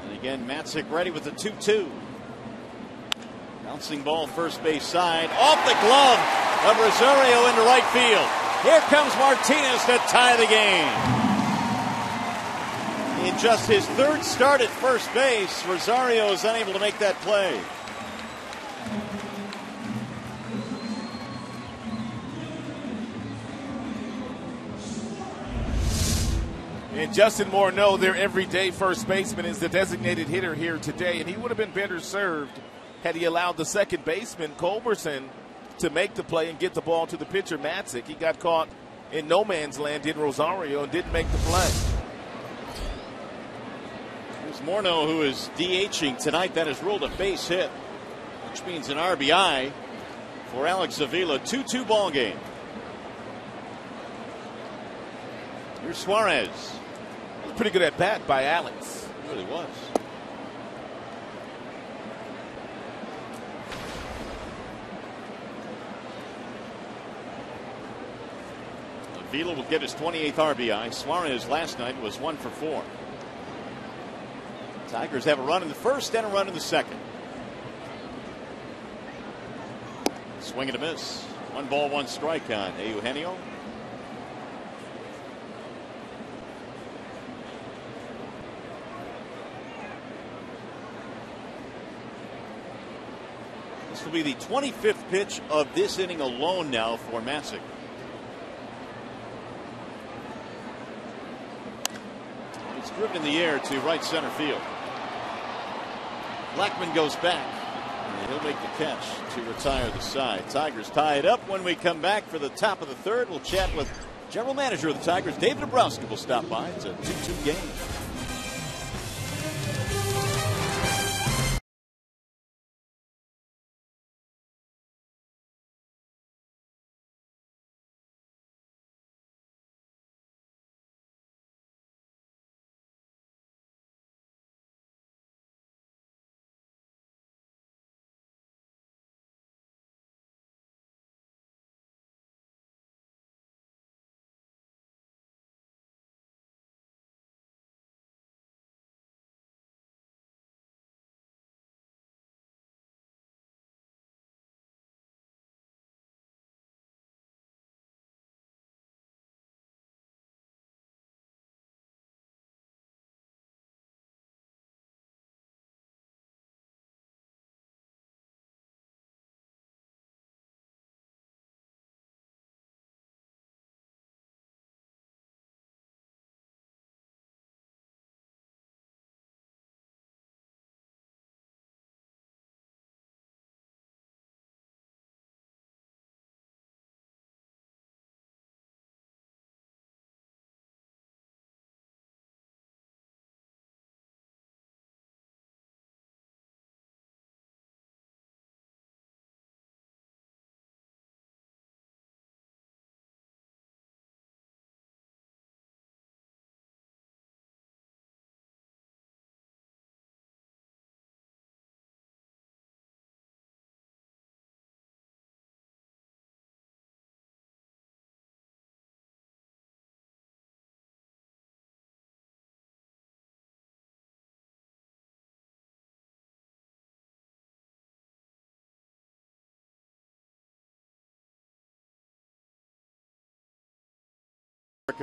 And again, Matzik ready with the 2-2. Bouncing ball first base side. Off the glove of Rosario into right field. Here comes Martinez to tie the game. In just his 3rd start at first base, Rosario is unable to make that play. And Justin Morneau, their everyday first baseman, is the designated hitter here today, and he would have been better served had he allowed the second baseman, Culberson, to make the play and get the ball to the pitcher, Matzik. He got caught in no man's land in Rosario and didn't make the play. Morneau, who is DHing tonight, that has ruled a base hit, which means an RBI for Alex Avila. 2-2 ball game. Here's Suarez. It was pretty good at bat by Alex. It really was. Avila will get his 28th RBI. Suarez last night was 1 for 4. Tigers have a run in the first and a run in the second. Swing and a miss. 1 ball, 1 strike on Eugenio. This will be the 25th pitch of this inning alone now for Matzik. It's driven in the air to right center field. Blackman goes back. And he'll make the catch to retire the side. Tigers tie it up. When we come back for the top of the third, we'll chat with General Manager of the Tigers, David Dombrowski, will stop by. It's a 2-2 game.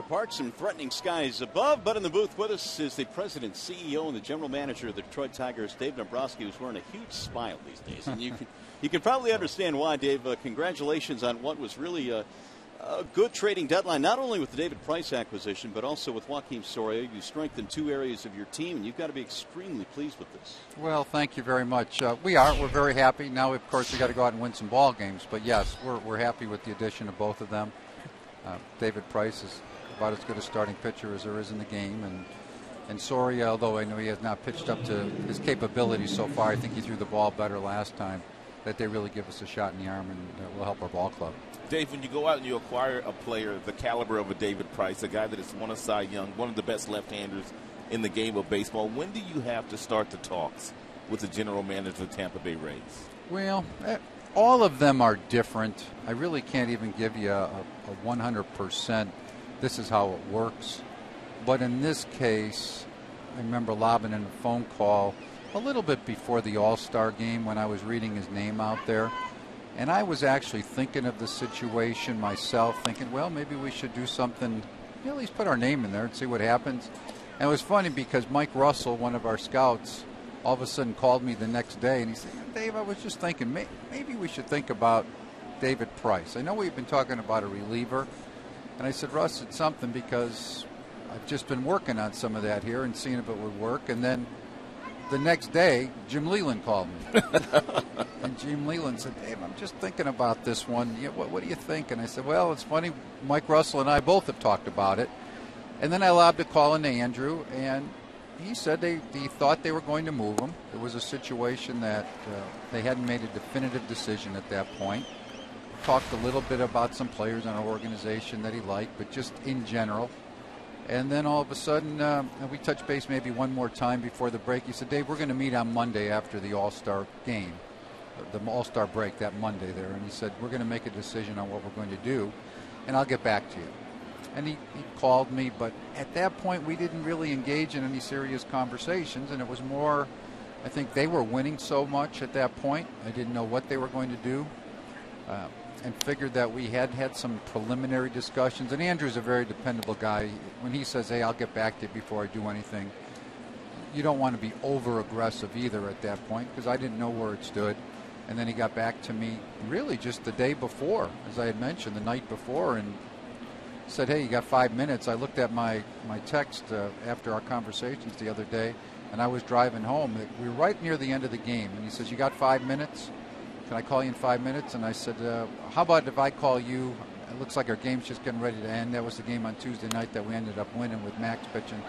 Park, some threatening skies above, but in the booth with us is the president, CEO, and the general manager of the Detroit Tigers, Dave Dombrowski, who's wearing a huge smile these days. And you can probably understand why, Dave. Congratulations on what was really a good trading deadline, not only with the David Price acquisition, but also with Joakim Soria. You strengthened two areas of your team, and you've got to be extremely pleased with this. Well, thank you very much. We're very happy. Now, of course, we got to go out and win some ball games. But yes, we're happy with the addition of both of them. David Price is about as good a starting pitcher as there is in the game, and Soria, although I know he has not pitched up to his capabilities so far, I think he threw the ball better last time, that they really give us a shot in the arm and will help our ball club. Dave, when you go out and you acquire a player the caliber of a David Price, a guy that has won a Cy Young, one of the best left-handers in the game of baseball, when do you have to start the talks with the general manager of the Tampa Bay Rays? Well, all of them are different. I really can't even give you a 100%. This is how it works. But in this case, I remember lobbing in a phone call a little bit before the All-Star game when I was reading his name out there. And I was actually thinking of the situation myself, thinking, well, maybe we should do something, at least put our name in there and see what happens. And it was funny because Mike Russell, one of our scouts, all of a sudden called me the next day and he said, Dave, I was just thinking maybe we should think about David Price. I know we've been talking about a reliever. And I said, Russ, it's something because I've just been working on some of that here and seeing if it would work. And then the next day, Jim Leyland called me. And Jim Leyland said, Dave, I'm just thinking about this one. What do you think? And I said, well, it's funny. Mike Russell and I both have talked about it. And then I lobbed a call into Andrew, and he said they thought they were going to move him. It was a situation that they hadn't made a definitive decision at that point. Talked a little bit about some players in our organization that he liked, but just in general. And then all of a sudden, we touched base maybe one more time before the break. He said, Dave, we're going to meet on Monday after the All-Star game, the All-Star break that Monday there. And he said, we're going to make a decision on what we're going to do, and I'll get back to you. And he called me, but at that point, we didn't really engage in any serious conversations, and it was more, I think they were winning so much at that point. I didn't know what they were going to do. And figured that we had some preliminary discussions. And Andrew's a very dependable guy. When he says, hey, I'll get back to you before I do anything, you don't want to be over-aggressive either at that point, because I didn't know where it stood. And then he got back to me really just the day before, as I had mentioned, the night before, and said, hey, you got 5 minutes. I looked at my text after our conversations the other day, And I was driving home. We were right near the end of the game. And he says, "You got 5 minutes? Can I call you in 5 minutes?" And I said, "How about if I call you? It looks like our game's just getting ready to end." That was the game on Tuesday night that we ended up winning with Max pitching.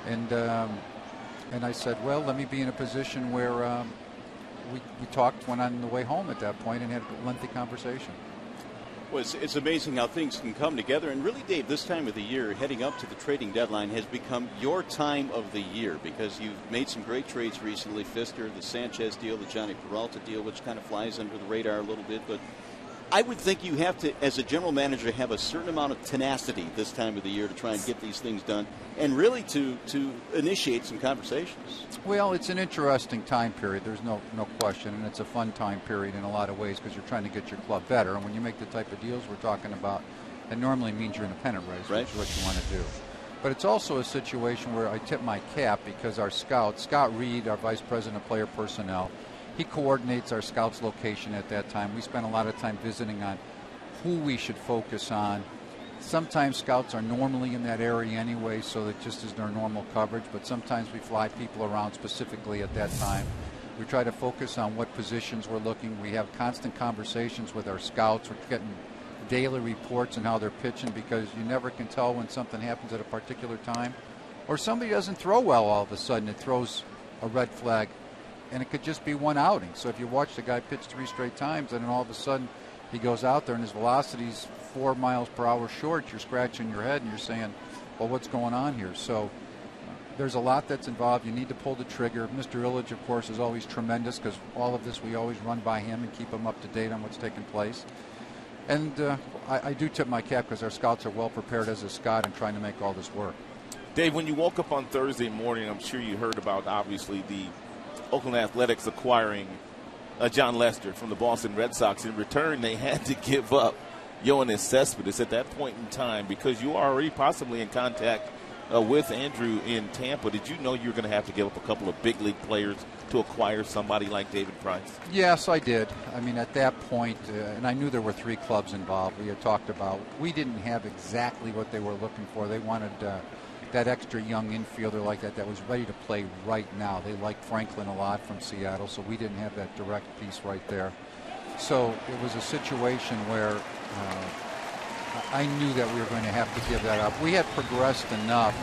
And I said, "Well, let me be in a position where we talked, went on the way home at that point, and had a lengthy conversation." Well, it's amazing how things can come together. And really, Dave, this time of the year, heading up to the trading deadline, has become your time of the year because you've made some great trades recently. Fister, the Sanchez deal, the Johnny Peralta deal, which kind of flies under the radar a little bit. But I would think you have to, as a general manager, have a certain amount of tenacity this time of the year to try and get these things done and really to initiate some conversations. Well, it's an interesting time period. There's no question. And it's a fun time period in a lot of ways because you're trying to get your club better. And when you make the type of deals we're talking about, it normally means you're in a pennant race, right, which is what you want to do. But it's also a situation where I tip my cap because our scout, Scott Reed, our vice president of player personnel, he coordinates our scouts' location at that time. We spend a lot of time visiting on who we should focus on. Sometimes scouts are normally in that area anyway, so that just is their normal coverage. But sometimes we fly people around specifically at that time. We try to focus on what positions we're looking. We have constant conversations with our scouts. We're getting daily reports on how they're pitching because you never can tell when something happens at a particular time. Or somebody doesn't throw well all of a sudden. It throws a red flag. And it could just be one outing. So if you watch the guy pitch 3 straight times and then all of a sudden he goes out there and his velocity's 4 miles per hour short, you're scratching your head and you're saying, well, what's going on here? So there's a lot that's involved. You need to pull the trigger. Mr. Illich, of course, is always tremendous because all of this we always run by him and keep him up to date on what's taking place. And I do tip my cap because our scouts are well prepared as a scout and trying to make all this work. Dave, when you woke up on Thursday morning, I'm sure you heard about, obviously, the Oakland Athletics acquiring John Lester from the Boston Red Sox. In return, they had to give up Yoenis Cespedes at that point in time because you are already possibly in contact with Andrew in Tampa. Did you know you were going to have to give up a couple of big league players to acquire somebody like David Price? Yes, I did. I mean, at that point, and I knew there were 3 clubs involved. We had talked about, we didn't have exactly what they were looking for. They wanted that extra young infielder like that was ready to play right now. They liked Franklin a lot from Seattle, so we didn't have that direct piece right there. So it was a situation where I knew that we were going to have to give that up. We had progressed enough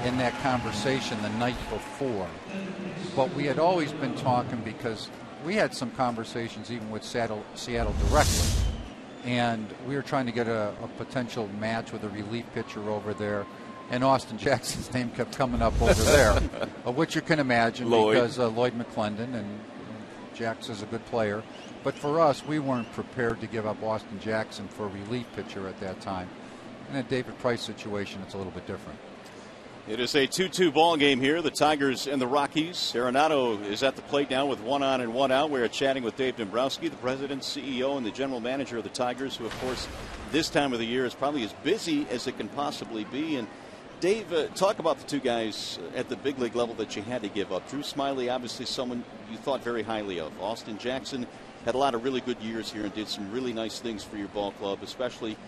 in that conversation the night before, but we had always been talking because we had some conversations even with Seattle directly, and we were trying to get a potential match with a relief pitcher over there. And Austin Jackson's name kept coming up over there, which you can imagine because Lloyd McClendon and Jax is a good player. But for us, we weren't prepared to give up Austin Jackson for a relief pitcher at that time. In a David Price situation, it's a little bit different. It is a 2-2 ball game here. The Tigers and the Rockies. Arenado is at the plate now with 1 on and 1 out. We are chatting with Dave Dombrowski, the president, CEO, and the general manager of the Tigers, who, of course, this time of the year is probably as busy as it can possibly be. And Dave, talk about the 2 guys at the big league level that you had to give up. Drew Smyly, obviously someone you thought very highly of. Austin Jackson had a lot of really good years here and did some really nice things for your ball club, especially,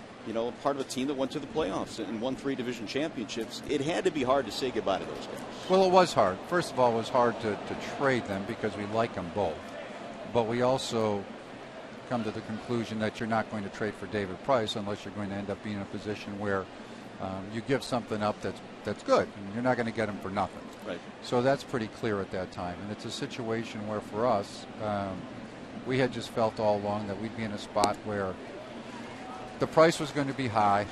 part of a team that went to the playoffs and won 3 division championships. It had to be hard to say goodbye to those guys. Well, it was hard. First of all, it was hard to trade them because we like them both. But we also come to the conclusion that you're not going to trade for David Price unless you're going to end up being in a position where you give something up that's good, and you're not going to get him for nothing. Right. So that's pretty clear at that time. And it's a situation where, for us, we had just felt all along that we'd be in a spot where the price was going to be high.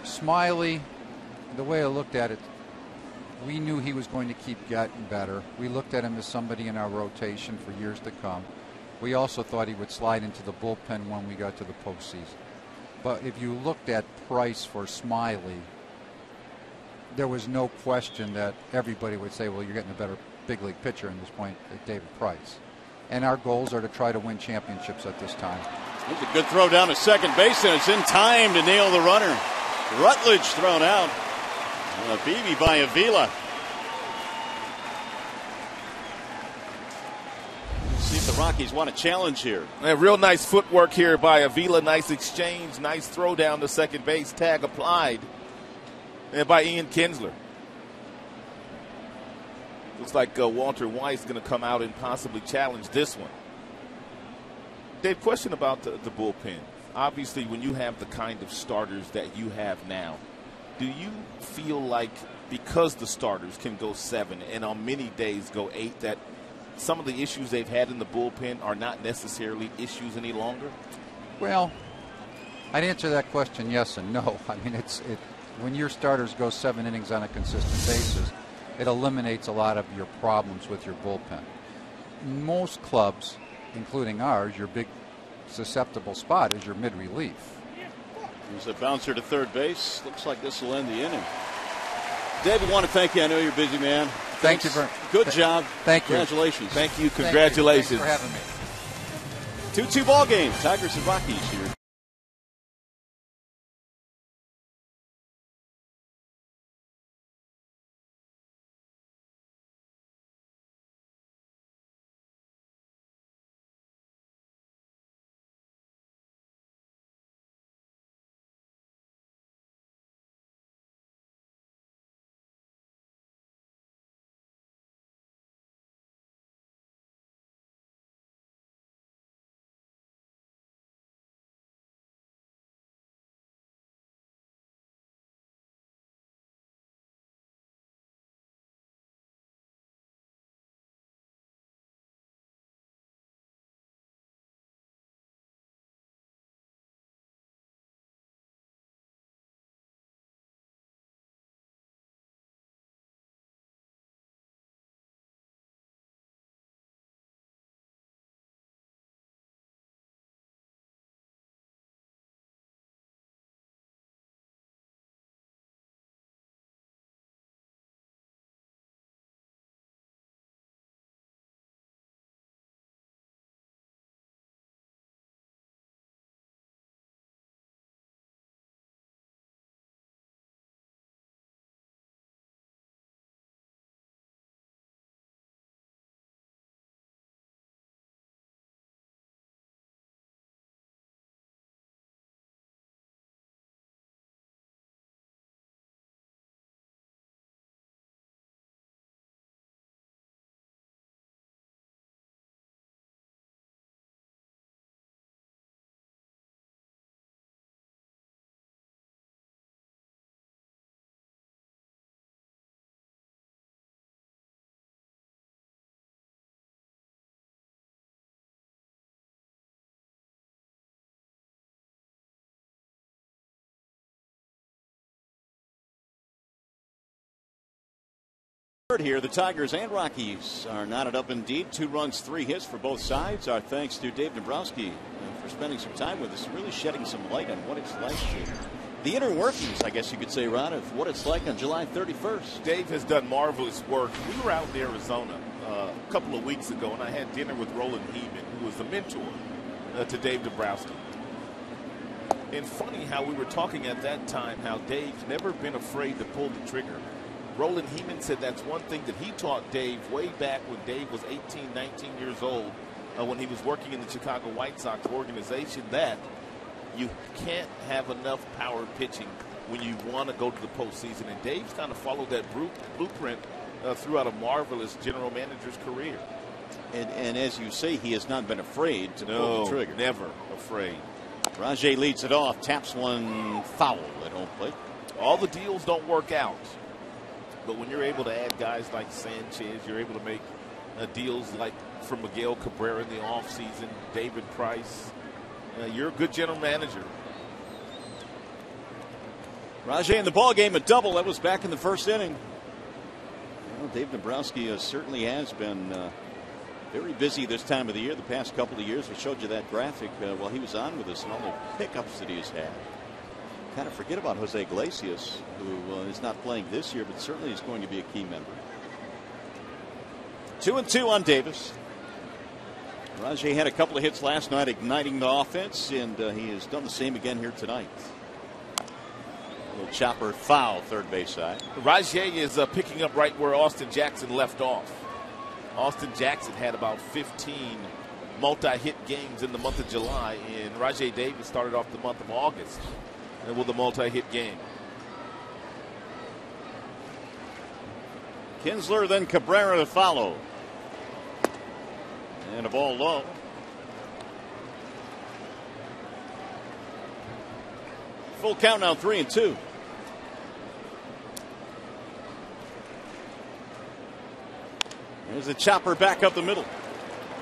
Smyly, the way I looked at it, we knew he was going to keep getting better. We looked at him as somebody in our rotation for years to come. We also thought he would slide into the bullpen when we got to the postseason. But if you looked at Price for Smyly, there was no question that everybody would say, well, you're getting a better big league pitcher in this point at David Price. And our goals are to try to win championships at this time. It's a good throw down to second base, and it's in time to nail the runner. Rutledge thrown out. A BB by Avila. See if the Rockies want a challenge here. A real nice footwork here by Avila. Nice exchange. Nice throw down to second base. Tag applied. And by Ian Kinsler. Looks like Walter White's going to come out and possibly challenge this one. Dave, question about the bullpen. Obviously, when you have the kind of starters that you have now, do you feel like because the starters can go 7 and on many days go 8, that some of the issues they've had in the bullpen are not necessarily issues any longer? Well, I'd answer that question yes and no. I mean, when your starters go 7 innings on a consistent basis, it eliminates a lot of your problems with your bullpen. Most clubs, including ours, your big susceptible spot is your mid-relief. There's a bouncer to third base. Looks like this will end the inning. Dave, I want to thank you. I know you're a busy man. Thank you very much. Good job. Thank you. Congratulations. Thank you. Congratulations. Thanks for having me. 2-2 ball game. Tigers and Rockies here. Here, the Tigers and Rockies are knotted up indeed. 2 runs, 3 hits for both sides. Our thanks to Dave Dombrowski for spending some time with us, really shedding some light on what it's like the inner workings, I guess you could say, Ron, of what it's like on July 31st. Dave has done marvelous work. We were out in Arizona a couple of weeks ago, and I had dinner with Roland Heeman, who was the mentor to Dave Dombrowski. And funny how we were talking at that time, how Dave's never been afraid to pull the trigger. Roland Heeman said that's one thing that he taught Dave way back when Dave was 18, 19 years old, when he was working in the Chicago White Sox organization, that you can't have enough power pitching when you want to go to the postseason. And Dave's kind of followed that blueprint throughout a marvelous general manager's career. And as you say, he has not been afraid to pull the trigger. Never afraid. Rajay leads it off, taps one foul at home plate. All the deals don't work out. But when you're able to add guys like Sanchez, you're able to make deals like for Miguel Cabrera in the offseason, David Price. You're a good general manager. Rajay in the ball game, a double. That was back in the first inning. Well, Dave Dombrowski certainly has been very busy this time of the year. The past couple of years, we showed you that graphic while he was on with us and all the pickups that he has had. Kind of forget about Jose Iglesias, who is not playing this year, but certainly is going to be a key member. 2-2 on Davis. Rajay had a couple of hits last night, igniting the offense, and he has done the same again here tonight. A little chopper foul, third base side. Rajay is picking up right where Austin Jackson left off. Austin Jackson had about 15 multi-hit games in the month of July, and Rajay Davis started off the month of August with a multi-hit game. Kinsler, then Cabrera to follow. And a ball low. Full count now, 3-2. There's the chopper back up the middle.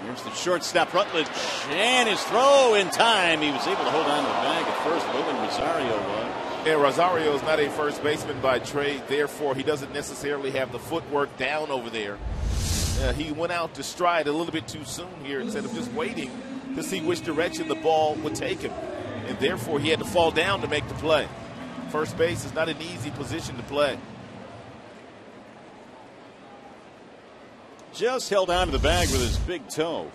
Here's the shortstop Rutledge, and his throw in time. He was able to hold on to the bag at first. William Rosario was. Yeah, Rosario is not a first baseman by trade. Therefore, he doesn't necessarily have the footwork down over there. He went out to stride a little bit too soon here instead of just waiting to see which direction the ball would take him. And therefore, he had to fall down to make the play. First base is not an easy position to play. Just held on to the bag with his big toe.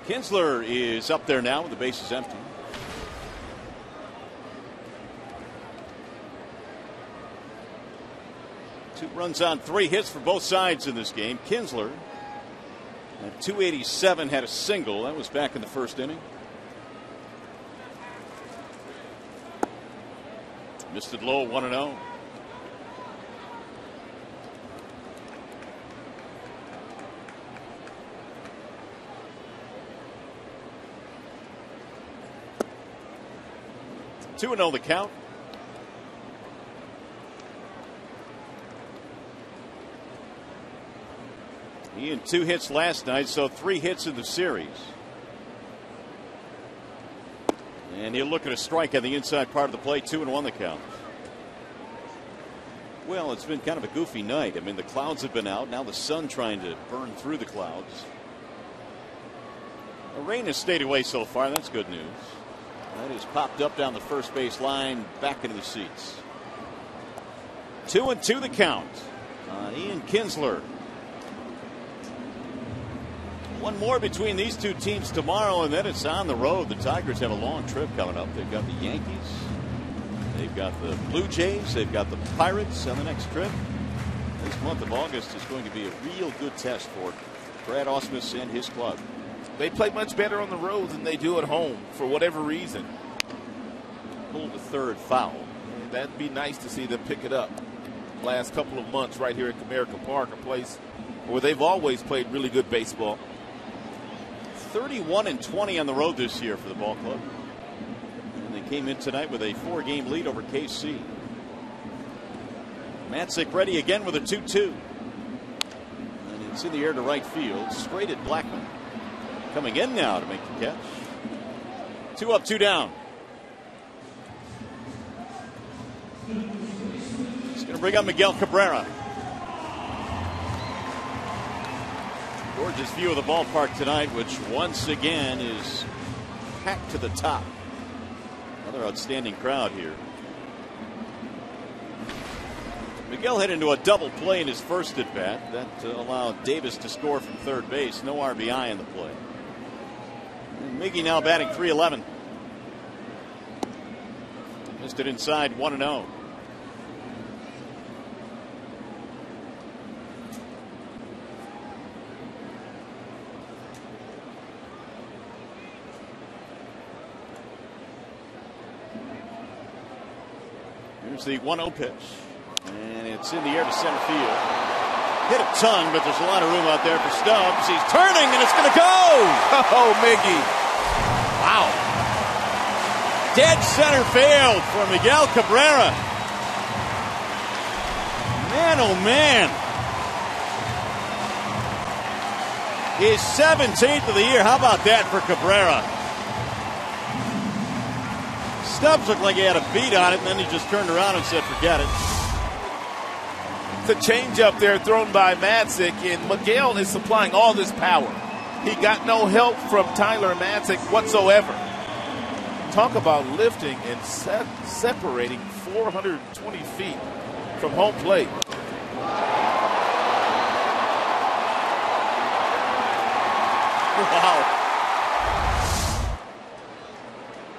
Kinsler is up there now with the bases empty. Two runs on 3 hits for both sides in this game. Kinsler at 287 had a single. That was back in the first inning. Missed it low, 1-0. Two and 0 the count. He had 2 hits last night, so 3 hits in the series. And he'll look at a strike on the inside part of the plate. 2-1 the count. Well, it's been kind of a goofy night. I mean, the clouds have been out. Now the sun trying to burn through the clouds. The rain has stayed away so far. That's good news. That has popped up down the first base line, back into the seats. 2-2 the count. Ian Kinsler. One more between these two teams tomorrow, and then it's on the road. The Tigers have a long trip coming up. They've got the Yankees. They've got the Blue Jays. They've got the Pirates on the next trip. This month of August is going to be a real good test for Brad Ausmus and his club. They play much better on the road than they do at home for whatever reason. Pulled the third foul. And that'd be nice to see them pick it up. Last couple of months right here at Comerica Park, a place where they've always played really good baseball. 31-20 on the road this year for the ball club. And they came in tonight with a 4-game lead over KC. Matzik ready again with a 2-2. And it's in the air to right field. Straight at Blackman. Coming in now to make the catch. 2 up, 2 down. He's going to bring up Miguel Cabrera. Gorgeous view of the ballpark tonight, which once again is packed to the top. Another outstanding crowd here. Miguel hit into a double play in his first at bat. That allowed Davis to score from third base. No RBI in the play. And Miggy now batting .311. Missed it inside, 1-0. Here's the 1-0 pitch. And it's in the air to center field. Hit a ton, but there's a lot of room out there for Stubbs. He's turning, and it's going to go! Oh, Miggy. Wow. Dead center field for Miguel Cabrera. Man, oh, man. His 17th of the year. How about that for Cabrera? Stubbs looked like he had a beat on it, and then he just turned around and said, forget it. The changeup there thrown by Matzik, and Miguel is supplying all this power. He got no help from Tyler Matzik whatsoever. Talk about lifting and separating 420 feet from home plate. Wow.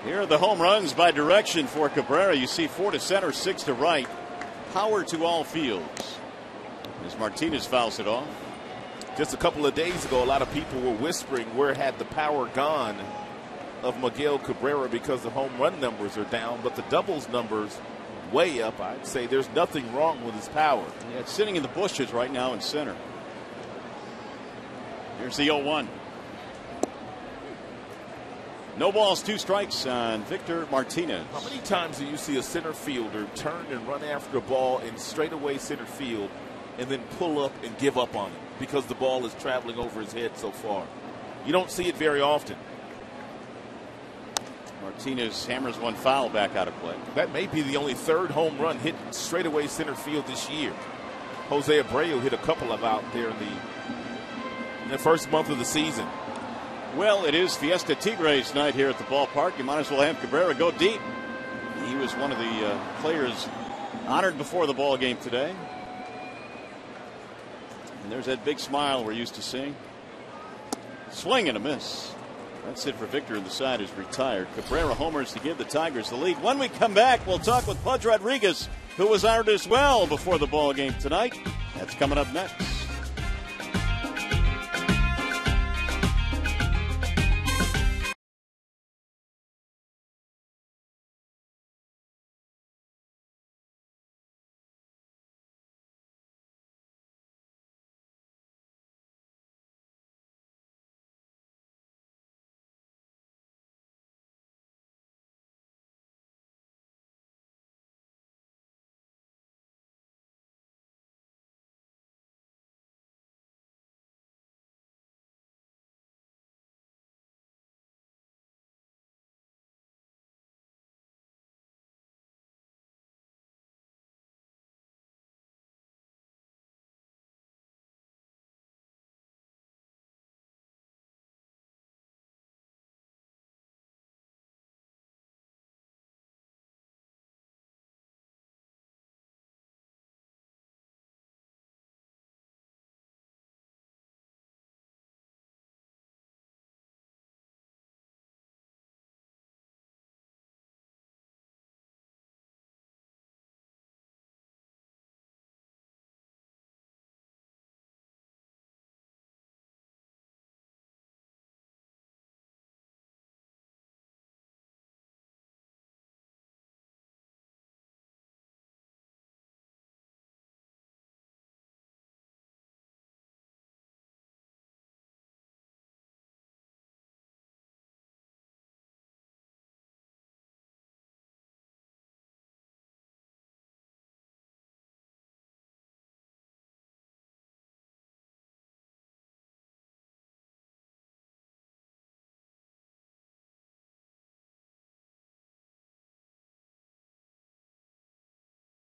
Here are the home runs by direction for Cabrera. You see 4 to center, 6 to right. Power to all fields. As Martinez fouls it off. Just a couple of days ago, a lot of people were whispering where had the power gone of Miguel Cabrera because the home run numbers are down, but the doubles numbers way up, I'd say there's nothing wrong with his power. Yeah, it's sitting in the bushes right now in center. Here's the 0-1. No balls, 2 strikes on Victor Martinez. How many times do you see a center fielder turn and run after a ball in straightaway center field and then pull up and give up on it because the ball is traveling over his head so far? You don't see it very often. Martinez hammers one foul back out of play. That may be the only 3rd home run hit straightaway center field this year. Jose Abreu hit a couple of out there in the first month of the season. Well, it is Fiesta Tigres night here at the ballpark. You might as well have Cabrera go deep. He was one of the players honored before the ball game today. And there's that big smile we're used to seeing. Swing and a miss. That's it for Victor, and the side is retired. Cabrera homers to give the Tigers the lead. When we come back, we'll talk with Pudge Rodriguez, who was honored as well before the ball game tonight. That's coming up next.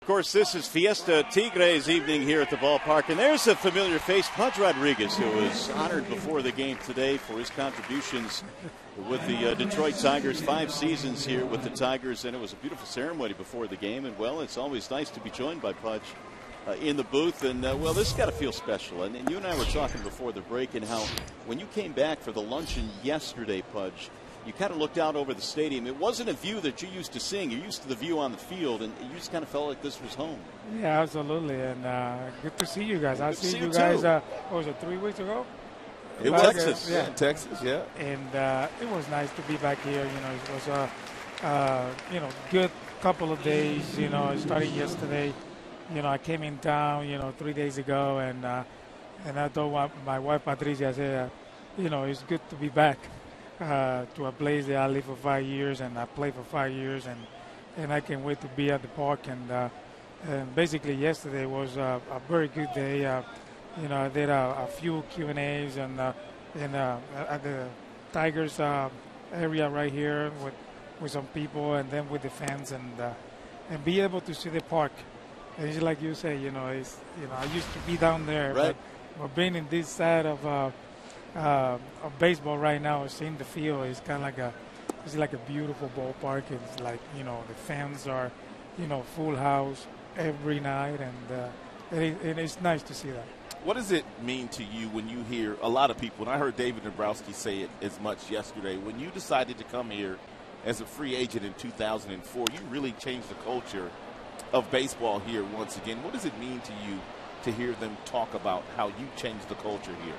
Of course, this is Fiesta Tigres evening here at the ballpark, and there's a familiar face, Pudge Rodriguez, who was honored before the game today for his contributions with the Detroit Tigers. 5 seasons here with the Tigers, and it was a beautiful ceremony before the game. And, well, it's always nice to be joined by Pudge in the booth. And, well, this has got to feel special. And you and I were talking before the break and how when you came back for the luncheon yesterday, Pudge, you kind of looked out over the stadium. It wasn't a view that you're used to seeing. You're used to the view on the field, and you just kind of felt like this was home. Yeah, absolutely. And good to see you guys. I see you guys, what was it, 3 weeks ago? In Texas. Yeah. In Texas, yeah. And it was nice to be back here. You know, it was a good couple of days, starting yesterday. I came in town, 3 days ago, and I told my wife, Patricia, I said, it's good to be back. To a place that I lived for 5 years and I played for 5 years, and I can't wait to be at the park. And basically yesterday was a very good day. I did a few Q&As and at the Tigers area right here with some people, and then with the fans, and be able to see the park. And it's like you say, I used to be down there, right. but being in this side of baseball right now, seeing the field is kind of like a beautiful ballpark. It's like, the fans are, full house every night, and it's nice to see that. What does it mean to you when you hear a lot of people, and I heard David Dombrowski say it as much yesterday, when you decided to come here as a free agent in 2004, you really changed the culture of baseball here once again. What does it mean to you to hear them talk about how you changed the culture here?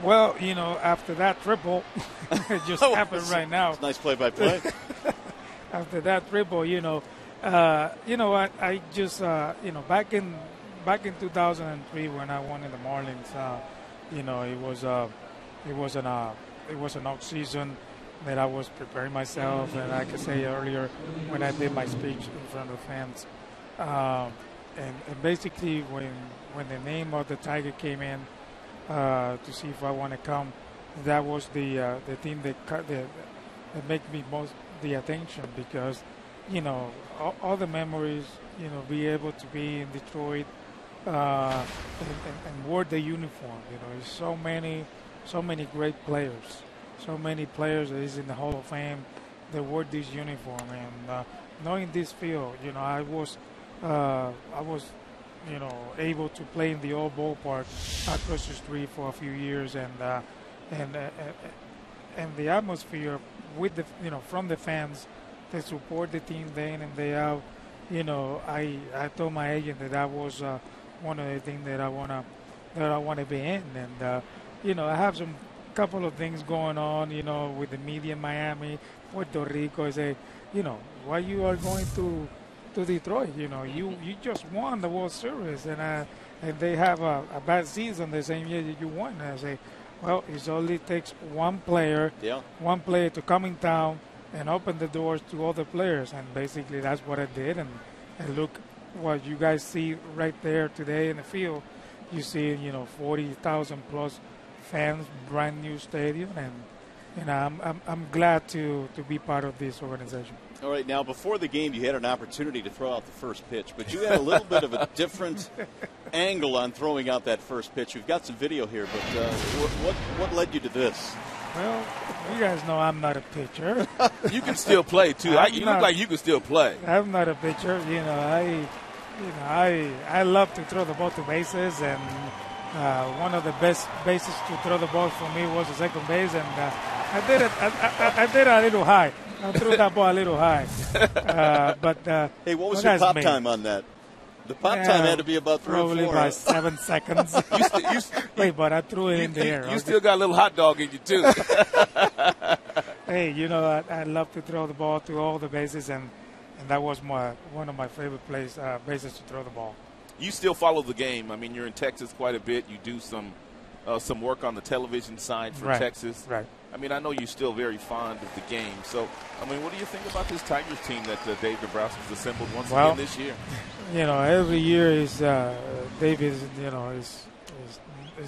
Well, after that triple, it just happened right now. Nice play-by-play. After that triple, You know what? I just back in 2003 when I won in the Marlins, you know, it was an off season that I was preparing myself, and like I say earlier when I did my speech in front of the fans, and basically when the name of the Tiger came in to see if I want to come, that was the thing that made me most the attention, because you know all the memories, you know, be able to be in Detroit and wear the uniform. You know, there's so many great players, so many players that is in the Hall of Fame that wore this uniform, and knowing this field, you know, I was you know, able to play in the old ballpark across the street for a few years, and the atmosphere with the, you know, from the fans that support the team day in and day out. You know, I told my agent that was one of the things that I wanna be in, and you know, I have some couple of things going on, you know, with the media in Miami, Puerto Rico. I say, you know, why you are going to Detroit? You know, you just won the World Series, and they have a bad season the same year that you won. And I say, well, it only takes one player to come in town and open the doors to other players, and basically that's what I did. And look what you guys see right there today in the field. You see, you know, 40,000 plus fans, brand new stadium, and I'm glad to be part of this organization. All right, now before the game, you had an opportunity to throw out the first pitch, but you had a little bit of a different angle on throwing out that first pitch. We've got some video here, but what led you to this? Well, you guys know I'm not a pitcher. You can still play too. You look like you can still play. I'm not a pitcher. You know, I love to throw the ball to bases, and one of the best bases to throw the ball for me was the second base, and I did it. I did it a little high. I threw that ball a little high. But hey, what was your pop time on that? The pop time had to be about 3 or 4. Probably about 7 seconds. Wait, but I threw it in the air. You still got a little hot dog in you too. Hey, you know, I love to throw the ball to all the bases, and that was one of my favorite bases to throw the ball. You still follow the game. I mean, you're in Texas quite a bit. You do some work on the television side for Texas. Right. I mean, I know you're still very fond of the game. So, I mean, what do you think about this Tigers team that Dave Dombrowski's assembled once again this year? You know, every year Dave is, you know, is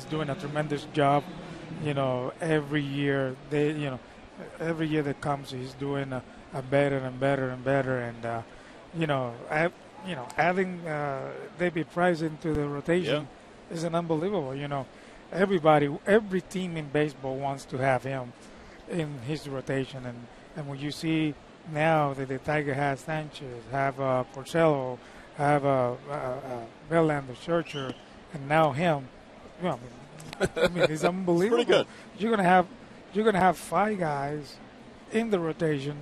doing a tremendous job. You know, every year that comes, he's doing a better and better and better. And you know, adding David Price into the rotation is an unbelievable. You know, every team in baseball wants to have him in his rotation, and when you see now that the Tiger has Sanchez, have Porcello, have Verlander, Scherzer, and now him. You know, I mean, it's unbelievable. Pretty good. You're gonna have 5 guys in the rotation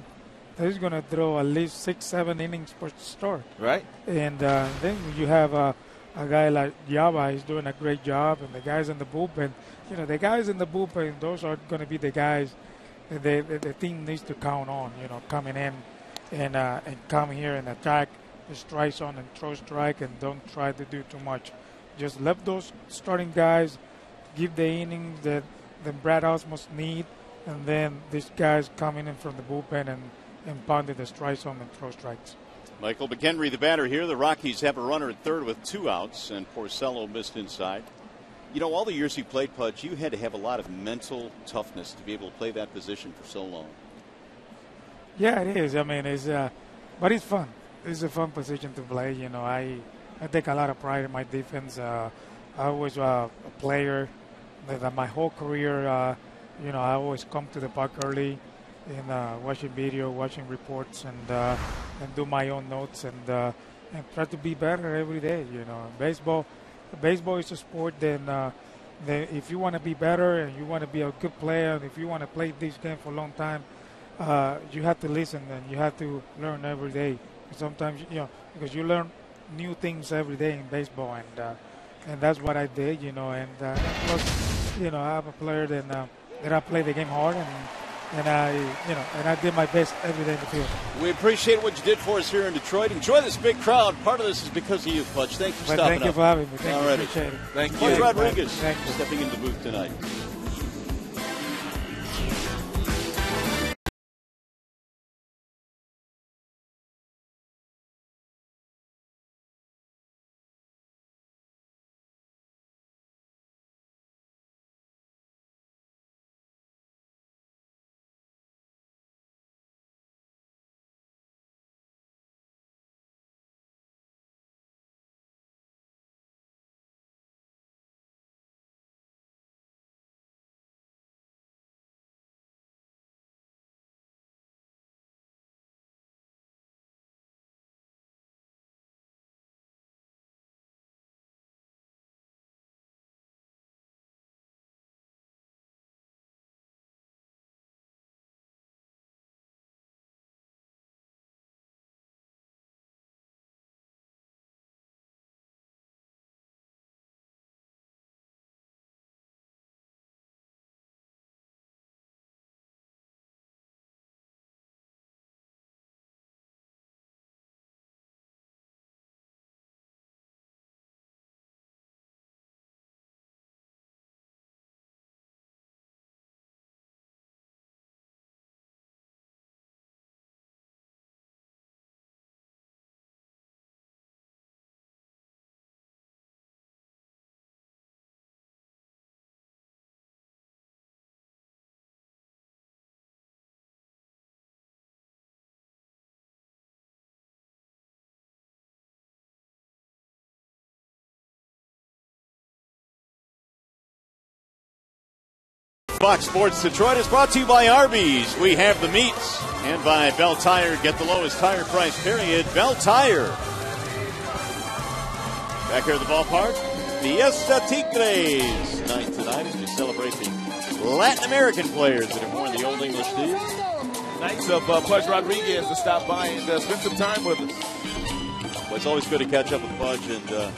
that is gonna throw at least 6-7 innings per start. Right. And then you have a guy like Yaba. He's doing a great job, and the guys in the bullpen. You know, the guys in the bullpen, those are going to be the guys that the team needs to count on. You know, coming in and come here and attack the strike zone and throw strike, and don't try to do too much. Just let those starting guys give the innings that Brad House must need, and then these guys coming in from the bullpen and pounding the strike zone and throw strikes. Michael McHenry, the batter here. The Rockies have a runner at third with 2 outs, and Porcello missed inside. You know, all the years you played, Pudge, you had to have a lot of mental toughness to be able to play that position for so long. Yeah, it is. I mean, but it's fun. It's a fun position to play. You know, I take a lot of pride in my defense. I was a player that my whole career, you know, I always come to the park early and watching video, watching reports, and do my own notes and try to be better every day. You know, baseball is a sport. Then if you want to be better and you want to be a good player, and if you want to play this game for a long time, you have to listen and you have to learn every day. Sometimes, you know, because you learn new things every day in baseball, and that's what I did. You know, and plus, you know, I'm a player that I play the game hard, and I did my best every day in the field. We appreciate what you did for us here in Detroit. Enjoy this big crowd. Part of this is because of you, Pudge. Thank you for stopping Thank you for having me. Thank you. Appreciate it. Thank you. Pudge Rodriguez Thank you. stepping into the booth tonight. Fox Sports Detroit is brought to you by Arby's. We have the meats. And by Bell Tire. Get the lowest tire price, period. Bell Tire. Back here at the ballpark, Fiesta Tigres. Tonight as we celebrate the Latin American players that have worn the Old English League. Nice of Pudge Rodriguez to stop by and spend some time with us. Well, it's always good to catch up with Pudge, and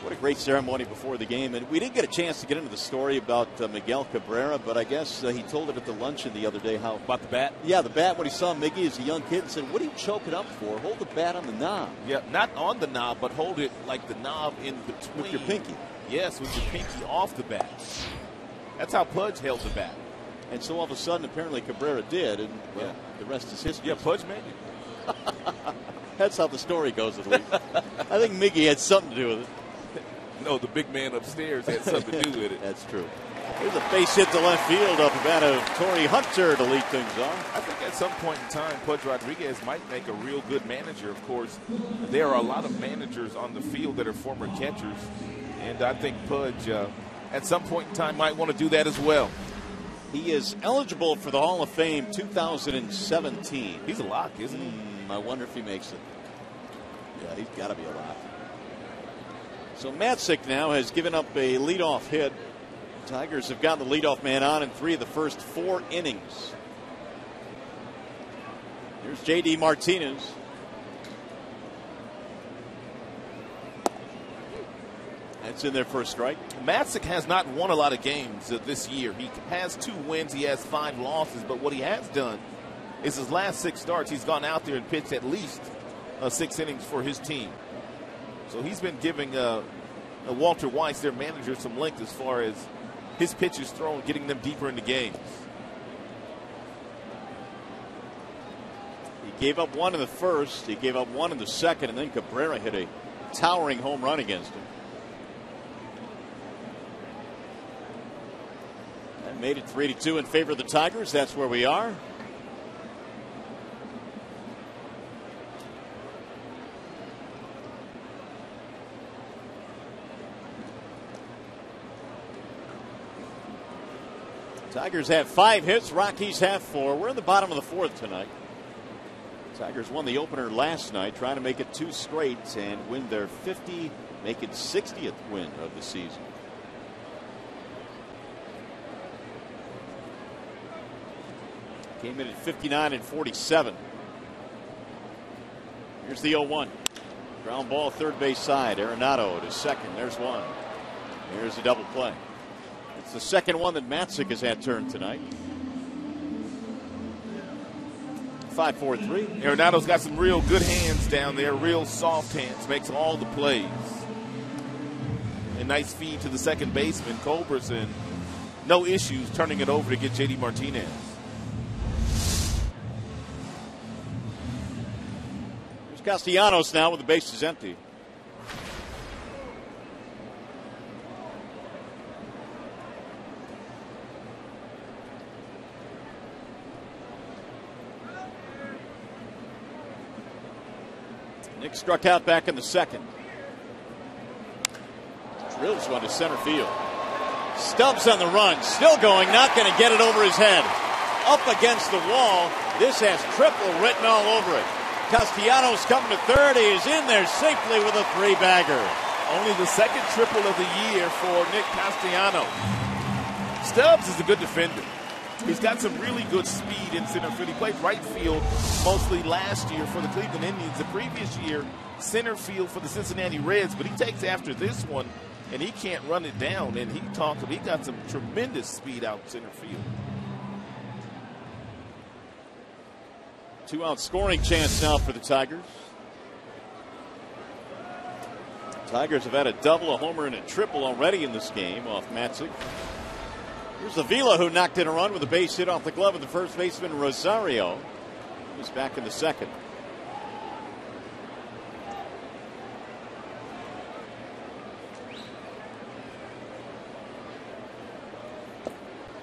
what a great ceremony before the game. And we didn't get a chance to get into the story about Miguel Cabrera, but I guess he told it at the luncheon the other day. How about the bat? Yeah, the bat, when he saw Miggy as a young kid, and said, what do you choke it up for? Hold the bat on the knob. Yeah, not on the knob, but hold it like the knob in between. With your pinky. Yes, with your pinky off the bat. That's how Pudge held the bat. And so all of a sudden, apparently Cabrera did, and well, the rest is history. Yeah, Pudge made it. That's how the story goes, at least. I think Miggy had something to do with it. No, the big man upstairs had something to do with it. That's true. There's a base hit to left field off the bat of Torrey Hunter to lead things off. I think at some point in time, Pudge Rodriguez might make a real good manager. Of course, there are a lot of managers on the field that are former catchers, and I think Pudge, at some point in time, might want to do that as well. He is eligible for the Hall of Fame 2017. He's a lock, isn't he? I wonder if he makes it. Yeah, he's got to be a lock. So Matzik now has given up a leadoff hit. Tigers have gotten the leadoff man on in 3 of the first 4 innings. Here's J.D. Martinez. That's in there for a strike. Matzik has not won a lot of games this year. He has 2 wins. He has 5 losses. But what he has done is his last 6 starts, he's gone out there and pitched at least 6 innings for his team. So he's been giving Walter Weiss, their manager, some length as far as his pitches thrown, getting them deeper into games. He gave up 1 in the first. He gave up 1 in the second. And then Cabrera hit a towering home run against him. And made it 3-2 in favor of the Tigers. That's where we are. Tigers have 5 hits. Rockies have 4. We're in the bottom of the 4th tonight. Tigers won the opener last night, trying to make it 2 straight and win their 50, make it 60th win of the season. Came in at 59 and 47. Here's the 0-1. Ground ball, third base side. Arenado to second. There's one. Here's a double play. It's the second one that Matzik has had turned tonight. 5-4-3. Arenado's got some real good hands down there, real soft hands, makes all the plays. A nice feed to the second baseman, Culberson. No issues turning it over to get J.D. Martinez. Here's Castellanos now with the bases empty. Nick struck out back in the second. Drills one to center field. Stubbs on the run, still going, not going to get it over his head. Up against the wall. This has triple written all over it. Castellanos coming to third. He is in there safely with a 3-bagger. Only the second triple of the year for Nick Castellanos. Stubbs is a good defender. He's got some really good speed in center field. He played right field mostly last year for the Cleveland Indians. The previous year, center field for the Cincinnati Reds. But he takes after this one, and he can't run it down. And he got some tremendous speed out in center field. 2-out scoring chance now for the Tigers. Tigers have had a double, a homer, and a triple already in this game off Matzik. Here's Avila, who knocked in a run with a base hit off the glove of the first baseman Rosario. He's back in the second.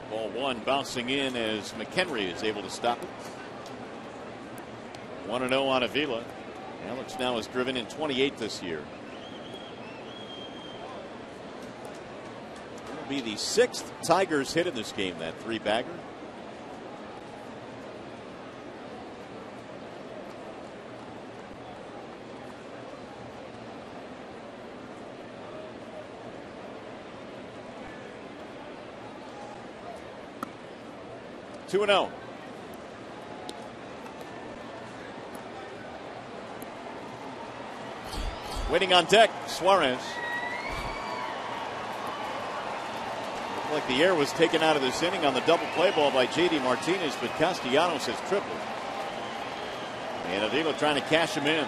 Ball one bouncing in as McHenry is able to stop it. 1-0 on Avila. Alex now has driven in 28 this year. Be the 6th Tigers hit in this game, that 3-bagger. Two and 0. Waiting on deck, Suarez. Like the air was taken out of this inning on the double play ball by J.D. Martinez, but Castellanos has tripled. And Avila trying to cash him in.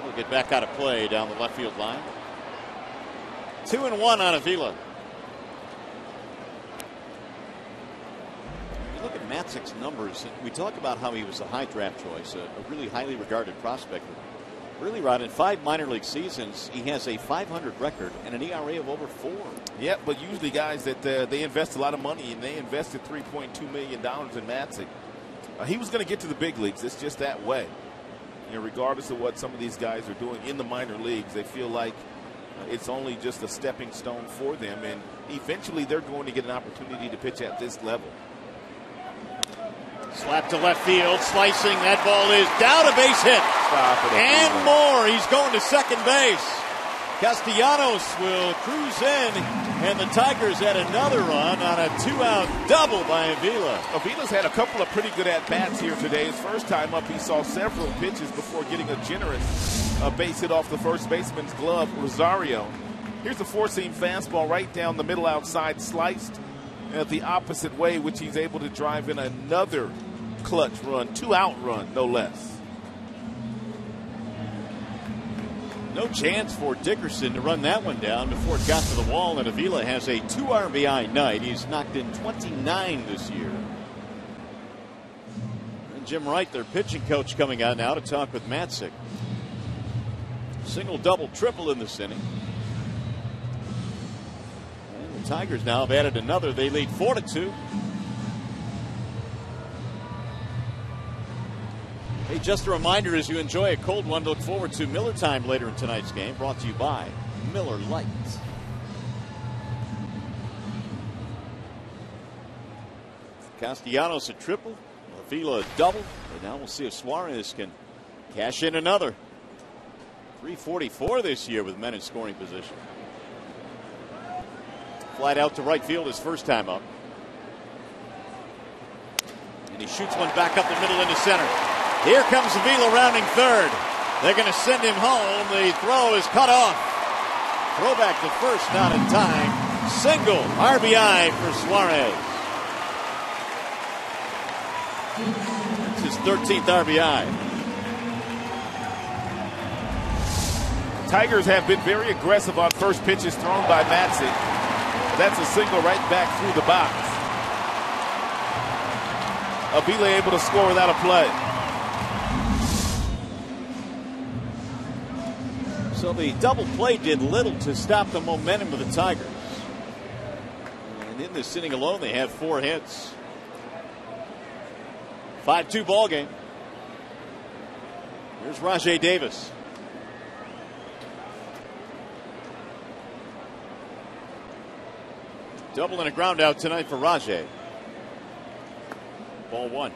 We'll get back out of play down the left field line. 2-1 on Avila. Look at Matzek's numbers. We talk about how he was a high draft choice, a really highly regarded prospect. Really, Rod, in 5 minor league seasons, he has a .500 record and an ERA of over 4. Yeah, but usually guys that they invest a lot of money, and they invested $3.2 million in Matzek. He was going to get to the big leagues. It's just that way. You know, regardless of what some of these guys are doing in the minor leagues, they feel like it's only just a stepping stone for them, and eventually they're going to get an opportunity to pitch at this level. Slap to left field, slicing. That ball is down, a base hit. And more. He's going to second base. Castellanos will cruise in, and the Tigers had another run on a 2-out double by Avila. Avila's had a couple of pretty good at-bats here today. His first time up, he saw several pitches before getting a generous base hit off the first baseman's glove, Rosario. Here's the four-seam fastball right down the middle outside, sliced the opposite way, which he's able to drive in another clutch run, 2-out run, no less. No chance for Dickerson to run that one down before it got to the wall, and Avila has a 2 RBI night. He's knocked in 29 this year. And Jim Wright, their pitching coach, coming out now to talk with Matzik. Single, double, triple in this inning. And the Tigers now have added another. They lead 4-2. Hey, just a reminder, as you enjoy a cold one, look forward to Miller Time later in tonight's game, brought to you by Miller Lite. Castellanos a triple, Avila a double, and now we'll see if Suarez can cash in another. 344 this year with men in scoring position. Flight out to right field his first time up. And he shoots one back up the middle into center. Here comes Avila rounding third. They're going to send him home. The throw is cut off. Throwback to first, not in time. Single RBI for Suarez. That's his 13th RBI. Tigers have been very aggressive on first pitches thrown by Matson. That's a single right back through the box. Avila able to score without a play. So the double play did little to stop the momentum of the Tigers. And in this inning alone, they have 4 hits. 5-2 ball game. Here's Rajai Davis. Double and a ground out tonight for Rajai. Ball 1.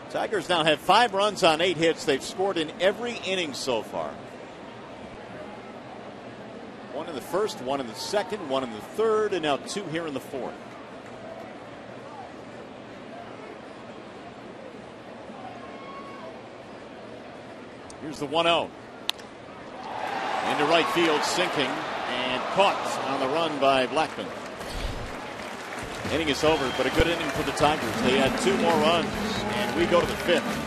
Tigers now have 5 runs on 8 hits. They've scored in every inning so far. 1 in the first, 1 in the second, 1 in the third, and now 2 here in the fourth. Here's the 1-0. Into right field, sinking, and caught on the run by Blackman. Inning is over, but a good inning for the Tigers. They had 2 more runs, and we go to the 5th.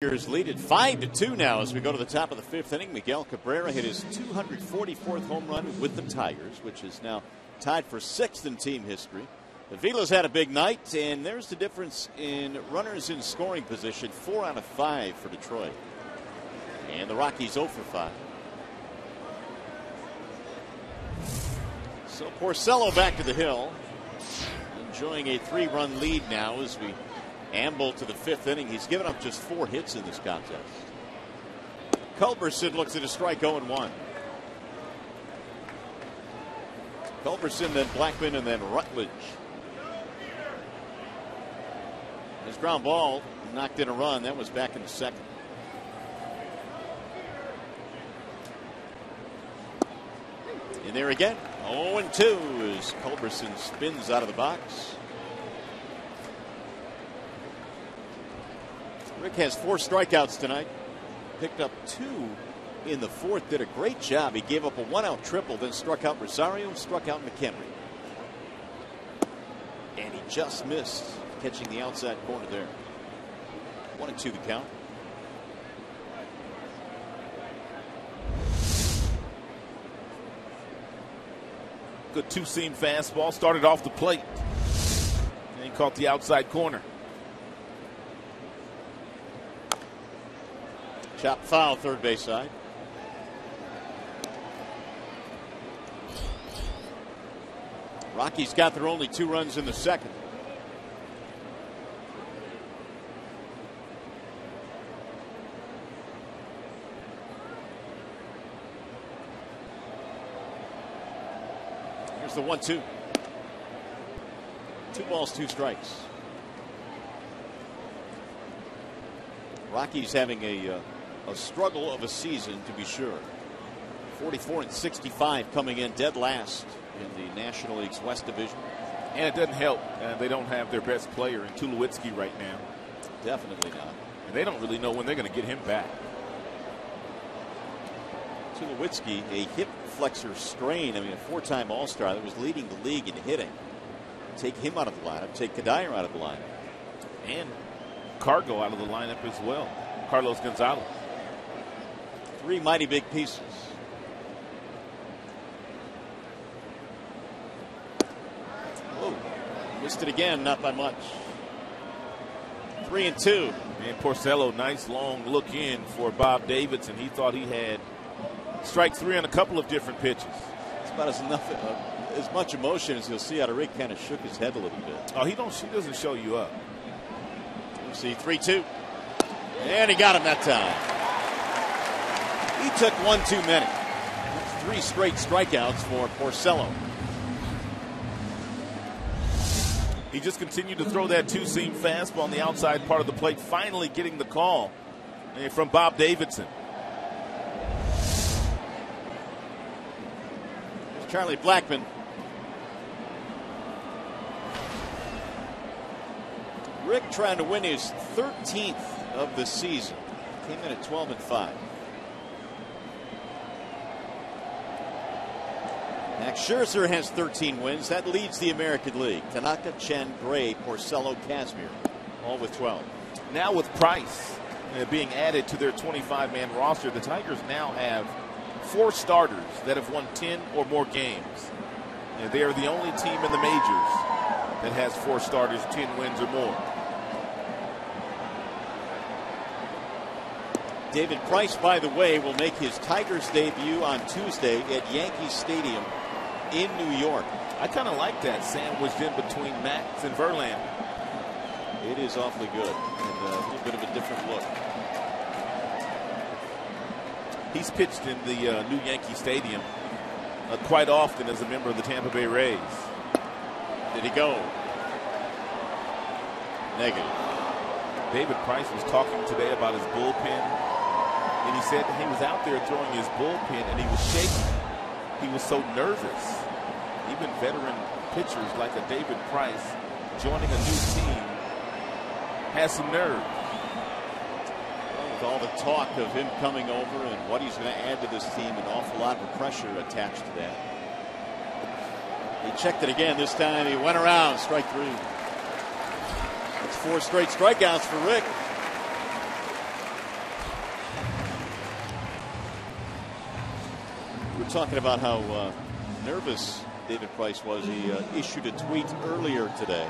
Lead at 5-2 now as we go to the top of the 5th inning. Miguel Cabrera hit his 244th home run with the Tigers, which is now tied for 6th in team history. Avila's had a big night, and there's the difference in runners in scoring position. 4 out of 5 for Detroit. And the Rockies 0 for 5. So Porcello back to the hill, enjoying a 3-run lead now as we amble to the 5th inning. He's given up just 4 hits in this contest. Culberson looks at a strike 0-1. Culberson, then Blackman, and then Rutledge. His ground ball knocked in a run. That was back in the 2nd. In there again. 0-2 as Culberson spins out of the box. Rick has 4 strikeouts tonight. Picked up 2 in the 4th. Did a great job. He gave up a 1-out triple, then struck out Rosario, struck out McHenry. And he just missed catching the outside corner there. 1-2 the count. Good 2-seam fastball. Started off the plate. And he caught the outside corner. Chop foul, third base side. Rockies got their only 2 runs in the 2nd. Here's the 1-2. 2 balls, 2 strikes. Rockies having a struggle of a season, to be sure. 44-65 coming in dead last in the National League's West Division. And it doesn't help. They don't have their best player in Tulowitzki right now. Definitely not. And they don't really know when they're going to get him back. Tulowitzki, a hip flexor strain. I mean, a 4-time All-Star that was leading the league in hitting. Take him out of the lineup. Take Kadire out of the lineup. And Cargo out of the lineup as well. Carlos Gonzalez. 3 mighty big pieces. Whoa. Missed it again, not by much. 3-2. And Porcello, nice long look in for Bob Davidson. He thought he had strike 3 on a couple of different pitches. It's about as much emotion as you'll see out of Rick. Kind of shook his head a little bit. Oh, he doesn't show you up. You see 3-2. And he got him that time. He took 1 too many. That's 3 straight strikeouts for Porcello. He just continued to throw that 2-seam fastball on the outside part of the plate, finally getting the call from Bob Davidson. There's Charlie Blackmon. Rick trying to win his 13th of the season. Came in at 12-5. Max Scherzer has 13 wins. That leads the American League. Tanaka, Chen, Gray, Porcello, Kazmir, all with 12. Now with Price being added to their 25-man roster, the Tigers now have 4 starters that have won 10 or more games. And they are the only team in the majors that has 4 starters, 10 wins or more. David Price, by the way, will make his Tigers debut on Tuesday at Yankee Stadium in New York. I kind of like that sandwiched in between Max and Verlander. It is awfully good and a little bit of a different look. He's pitched in the new Yankee Stadium quite often as a member of the Tampa Bay Rays. Did he go? Negative. David Price was talking today about his bullpen, and he said that he was out there throwing his bullpen and he was shaking. He was so nervous. Even veteran pitchers like a David Price joining a new team has some nerve. With all the talk of him coming over and what he's going to add to this team, an awful lot of pressure attached to that. He checked it again this time. He went around, strike 3. That's 4 straight strikeouts for Rick. We're talking about how nervous David Price was. He issued a tweet earlier today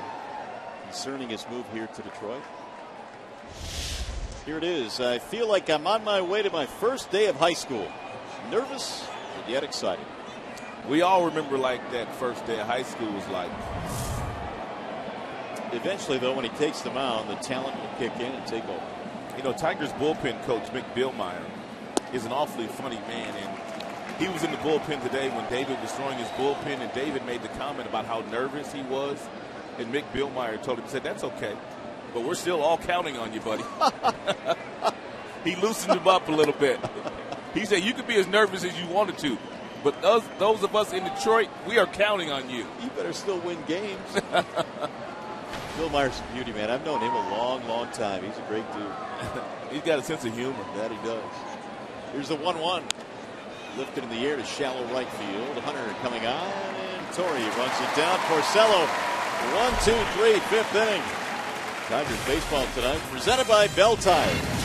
concerning his move here to Detroit. Here it is. I feel like I'm on my way to my first day of high school. Nervous, but yet excited. We all remember like that first day of high school was like. Eventually, though, when he takes the mound, the talent will kick in and take over. You know, Tigers bullpen coach Mick Billmeyer is an awfully funny man, and he was in the bullpen today when David was throwing his bullpen, and David made the comment about how nervous he was, and Mick Billmeyer told him, he said, "That's okay, but we're still all counting on you, buddy." He loosened him up a little bit. He said, "You could be as nervous as you wanted to, but those of us in Detroit, we are counting on you." You better still win games. Bill Meyer's a beauty, man. I've known him a long, long time. He's a great dude. He's got a sense of humor. That he does. Here's the 1-1. Lifted in the air to shallow right field. Hunter coming on, and Torrey runs it down. Porcello, 1-2-3, 5th inning. Tigers baseball tonight, presented by Bell Tire.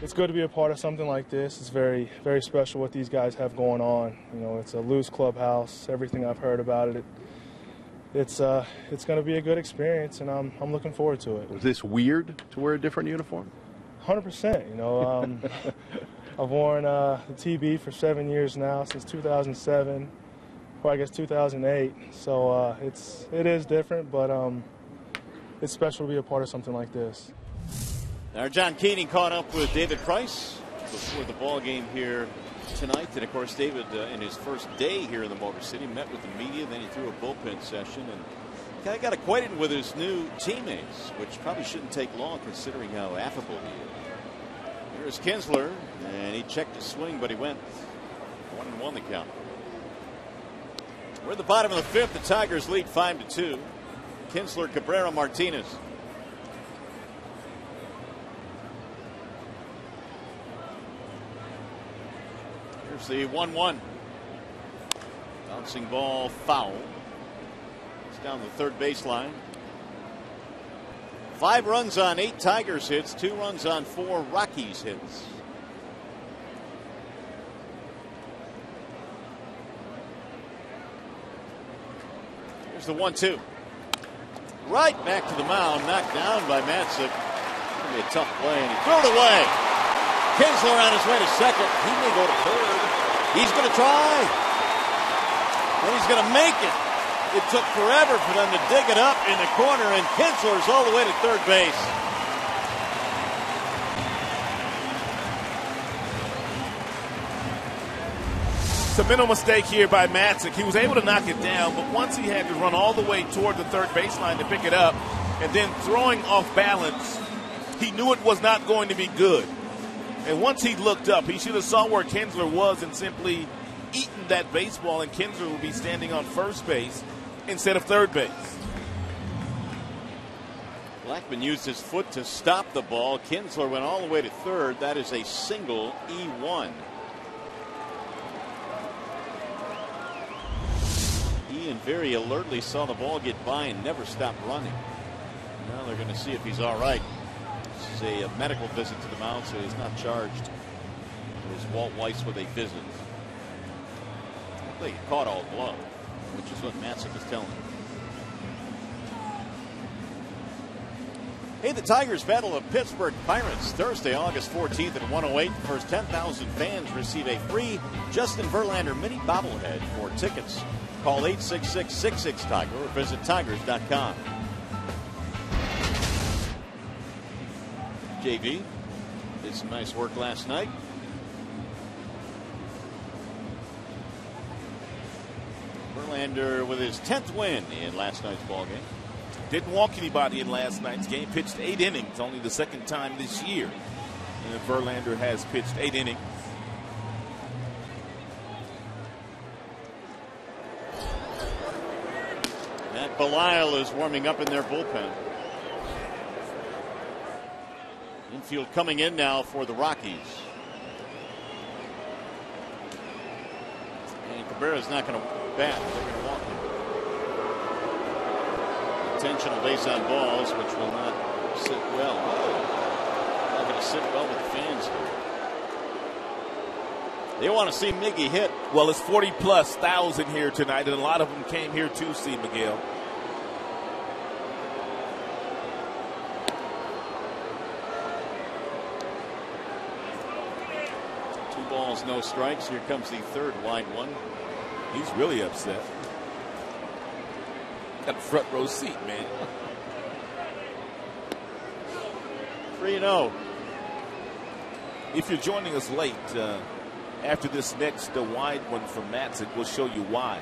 it's good to be a part of something like this. It's very, very special what these guys have going on. You know, it's a loose clubhouse. Everything I've heard about it, it's going to be a good experience, and I'm looking forward to it. Was this weird to wear a different uniform? 100%. You know, I've worn the TB for 7 years now, since 2007, or I guess 2008. So it is different, but it's special to be a part of something like this. Our John Keating caught up with David Price before the ball game here tonight. And, of course, David, in his first day here in the Motor City, met with the media. Then he threw a bullpen session and kind of got acquainted with his new teammates, which probably shouldn't take long considering how affable he is. Here's Kinsler, and he checked his swing, but he went 1-1 the count. We're at the bottom of the fifth. The Tigers lead 5-2. Kinsler, Cabrera, Martinez. Here's the 1-1. Bouncing ball foul. It's down the third baseline. 5 runs on 8 Tigers hits, 2 runs on 4 Rockies hits. Here's the 1-2. Right back to the mound, knocked down by Matzik. It's going to be a tough play, and he threw it away. Kinsler on his way to second. He may go to third. He's going to try. And he's going to make it. It took forever for them to dig it up in the corner, and Kinsler's all the way to third base. It's a mental mistake here by Matzik. He was able to knock it down, but once he had to run all the way toward the third baseline to pick it up, and then throwing off balance, he knew it was not going to be good. And once he looked up, he should have saw where Kinsler was and simply eaten that baseball, and Kinsler would be standing on first base instead of third base. Blackman used his foot to stop the ball. Kinsler went all the way to third. That is a single E1. Ian very alertly saw the ball get by and never stopped running. Now they're going to see if he's all right. This is a medical visit to the mound, so he's not charged. It was Walt Weiss with a visit. He caught all glove, which is what Matzik is telling him. Hey, the Tigers battle the Pittsburgh Pirates Thursday, August 14th at 1:08. First 10,000 fans receive a free Justin Verlander mini bobblehead. For tickets, call 866-66-TIGER or visit tigers.com. JV did some nice work last night. Verlander with his 10th win in last night's ball game. Didn't walk anybody in last night's game. Pitched 8 innings, only the second time this year. And Verlander has pitched 8 innings. Matt Belisle is warming up in their bullpen. Infield coming in now for the Rockies. And Cabrera's not going to bat. They're going to walk him. Intentional base on balls, which will not sit well. Not going to sit well with the fans here. They want to see Miggy hit. Well, it's 40+ thousand here tonight, and a lot of them came here to see Miguel. Balls, no strikes. Here comes the third wide one. He's really upset. Got a front row seat, man. 3-0. If you're joining us late, after this next wide one from Matzik, we'll show you why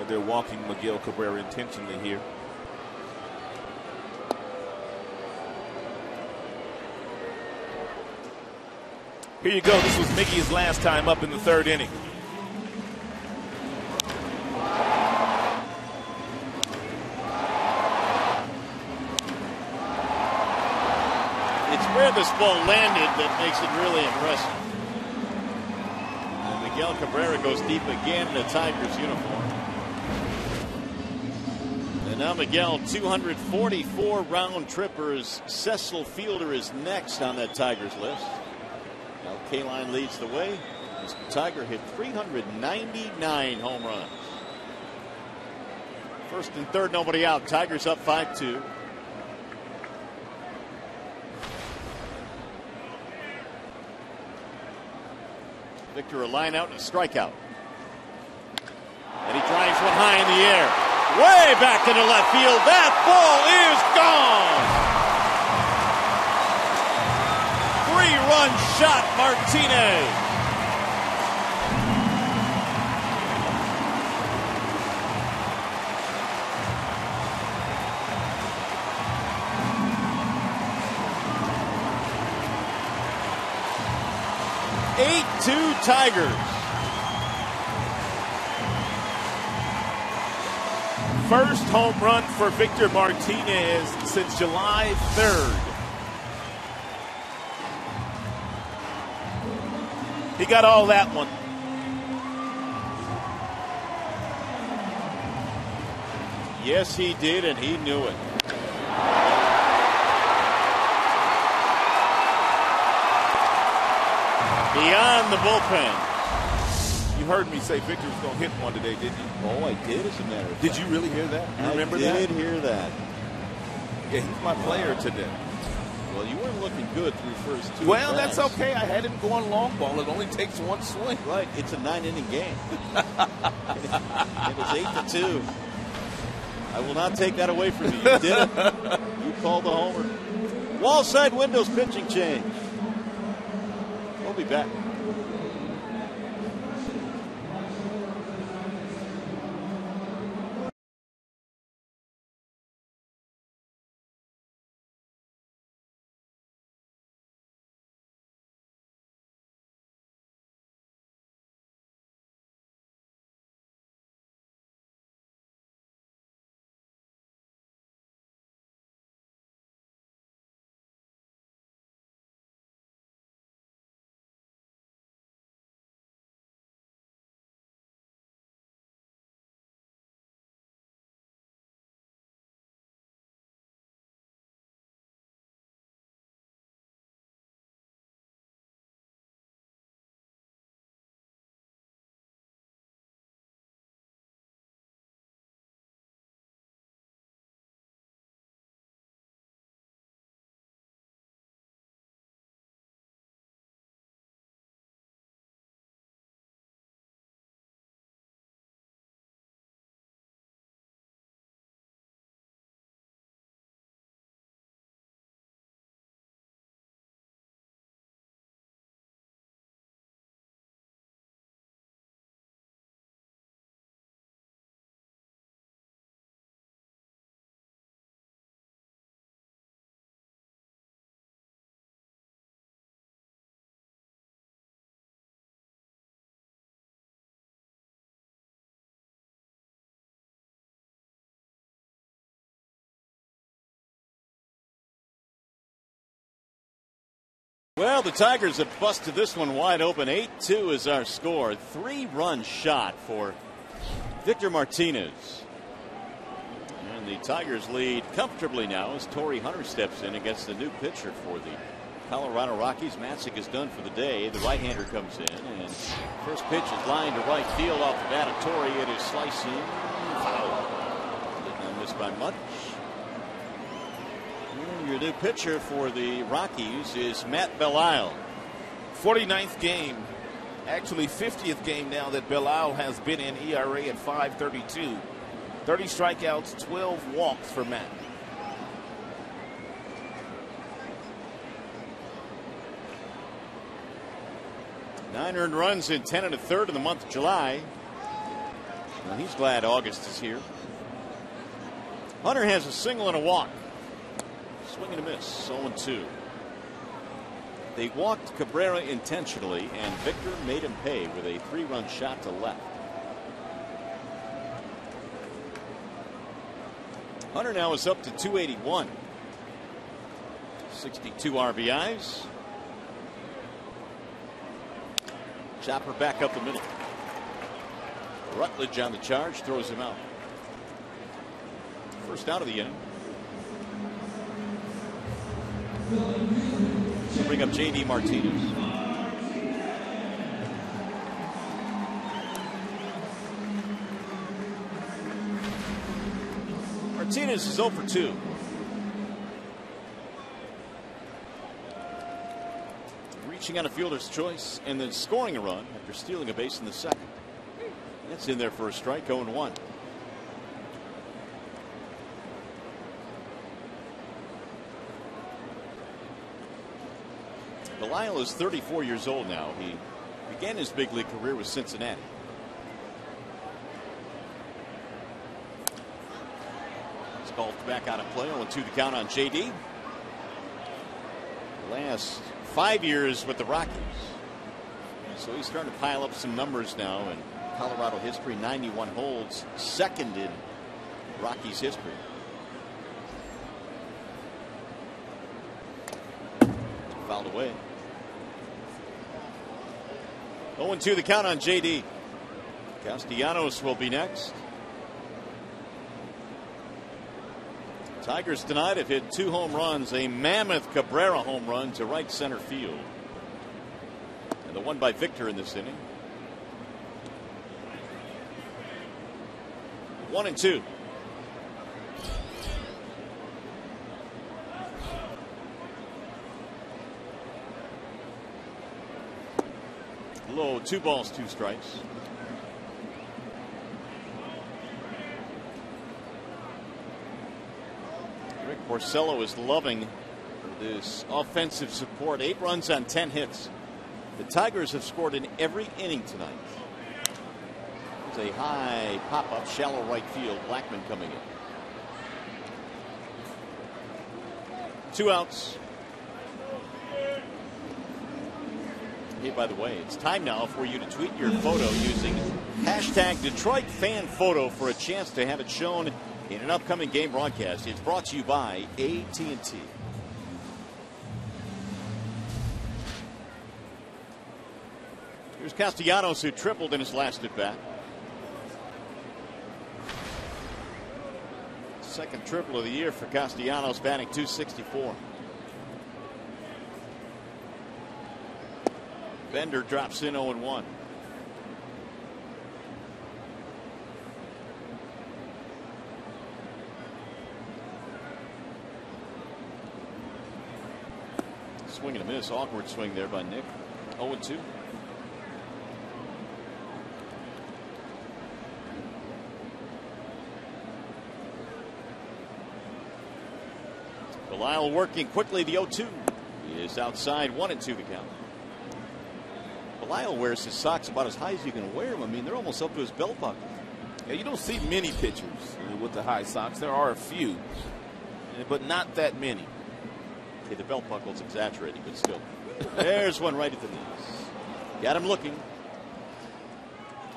they're walking Miguel Cabrera intentionally here. Here you go. This was Miggy's last time up in the third inning. It's where this ball landed that makes it really impressive. And Miguel Cabrera goes deep again in a Tigers uniform. And now Miguel, 244 round trippers. Cecil Fielder is next on that Tigers list. Kaline leads the way. Mr. Tiger hit 399 home runs. First and third, nobody out. Tigers up 5-2. Victor a line out and a strikeout. And he drives one high in the air. Way back into left field. That ball is gone. 3-run shot, Martinez. Tigers. First home run for Victor Martinez since July 3rd. He got all that one. Yes, he did, and he knew it. Beyond the bullpen. You heard me say Victor was going to hit one today, didn't you? Oh, I did, as a matter of fact. Did you really hear that? You remember that? I did hear that. Yeah, he's my player today. Well, you weren't looking good through first two. Well, that's okay. I had him going long ball. It only takes one swing. Right. It's a 9-inning game. It was 8-2. I will not take that away from you. You did it. You called the homer. Wall side windows pitching change. We'll be back. Well, the Tigers have busted this one wide open. 8-2 is our score. 3-run shot for Victor Martinez. And the Tigers lead comfortably now as Torrey Hunter steps in against the new pitcher for the Colorado Rockies. Matzik is done for the day. The right-hander comes in, and first pitch is lined to right field off the bat of Torrey. It is slicing foul. Did not miss by much. Your new pitcher for the Rockies is Matt Belisle. 49th game, actually 50th game now that Belisle has been in. ERA at 5.32. 30 strikeouts, 12 walks for Matt. Nine earned runs in 10 1/3 in the month of July. Well, he's glad August is here. Hunter has a single and a walk. Swing and a miss, 0-2. They walked Cabrera intentionally, and Victor made him pay with a 3-run shot to left. Hunter now is up to 281. 62 RBIs. Chopper back up the middle. Rutledge on the charge, throws him out. First out of the inning. Bring up J.D. Martinez. Martinez is 0 for 2. Reaching on a fielder's choice and then scoring a run after stealing a base in the second. That's in there for a strike, 0-1. Belisle is 34 years old now. He began his big league career with Cincinnati. It's golfed back out of play. 0-2 the count on JD. Last 5 years with the Rockies. So he's starting to pile up some numbers now in Colorado history. 91 holds, second in Rockies history. Fouled away. 0-2 the count on JD. Castellanos will be next. Tigers tonight have hit 2 home runs, a mammoth Cabrera home run to right center field. And the one by Victor in this inning. 1-2. Low, 2 balls, 2 strikes. Rick Porcello is loving this offensive support. 8 runs on 10 hits. The Tigers have scored in every inning tonight. It's a high pop-up, shallow right field. Blackman coming in. 2 outs. Hey, by the way, it's time now for you to tweet your photo using hashtag Detroit Fan Photo for a chance to have it shown in an upcoming game broadcast. It's brought to you by AT&T. Here's Castellanos, who tripled in his last at bat. Second triple of the year for Castellanos, batting .264. Bender drops in 0-1. Swing and a miss. Awkward swing there by Nick. 0-2. Belisle working quickly. The 0-2 he is outside. 1-2 the count. Belisle wears his socks about as high as you can wear them. I mean, they're almost up to his belt buckle. Yeah, you don't see many pitchers with the high socks. There are a few, but not that many. Okay, the belt buckle's exaggerating, but still. There's one right at the knees. Got him looking.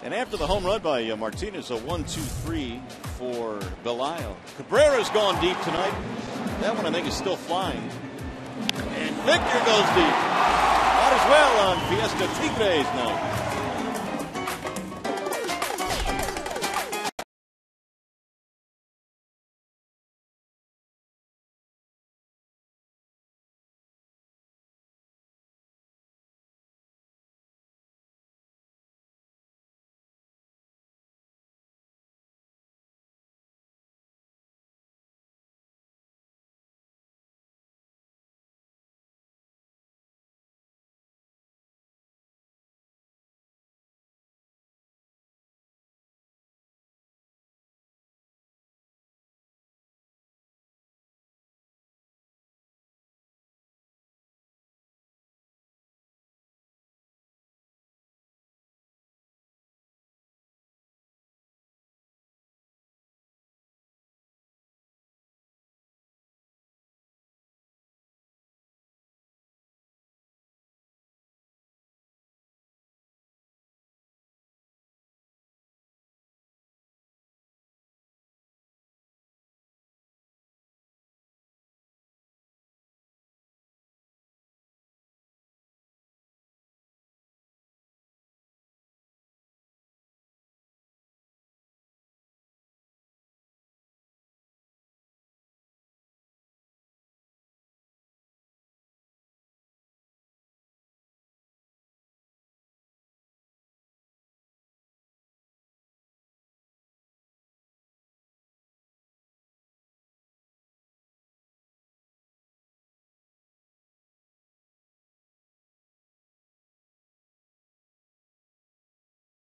And after the home run by Martinez, a 1-2-3 for Belisle. Cabrera's gone deep tonight. That one I think is still flying. And Victor goes deep. Might as well on Fiesta Tigres night.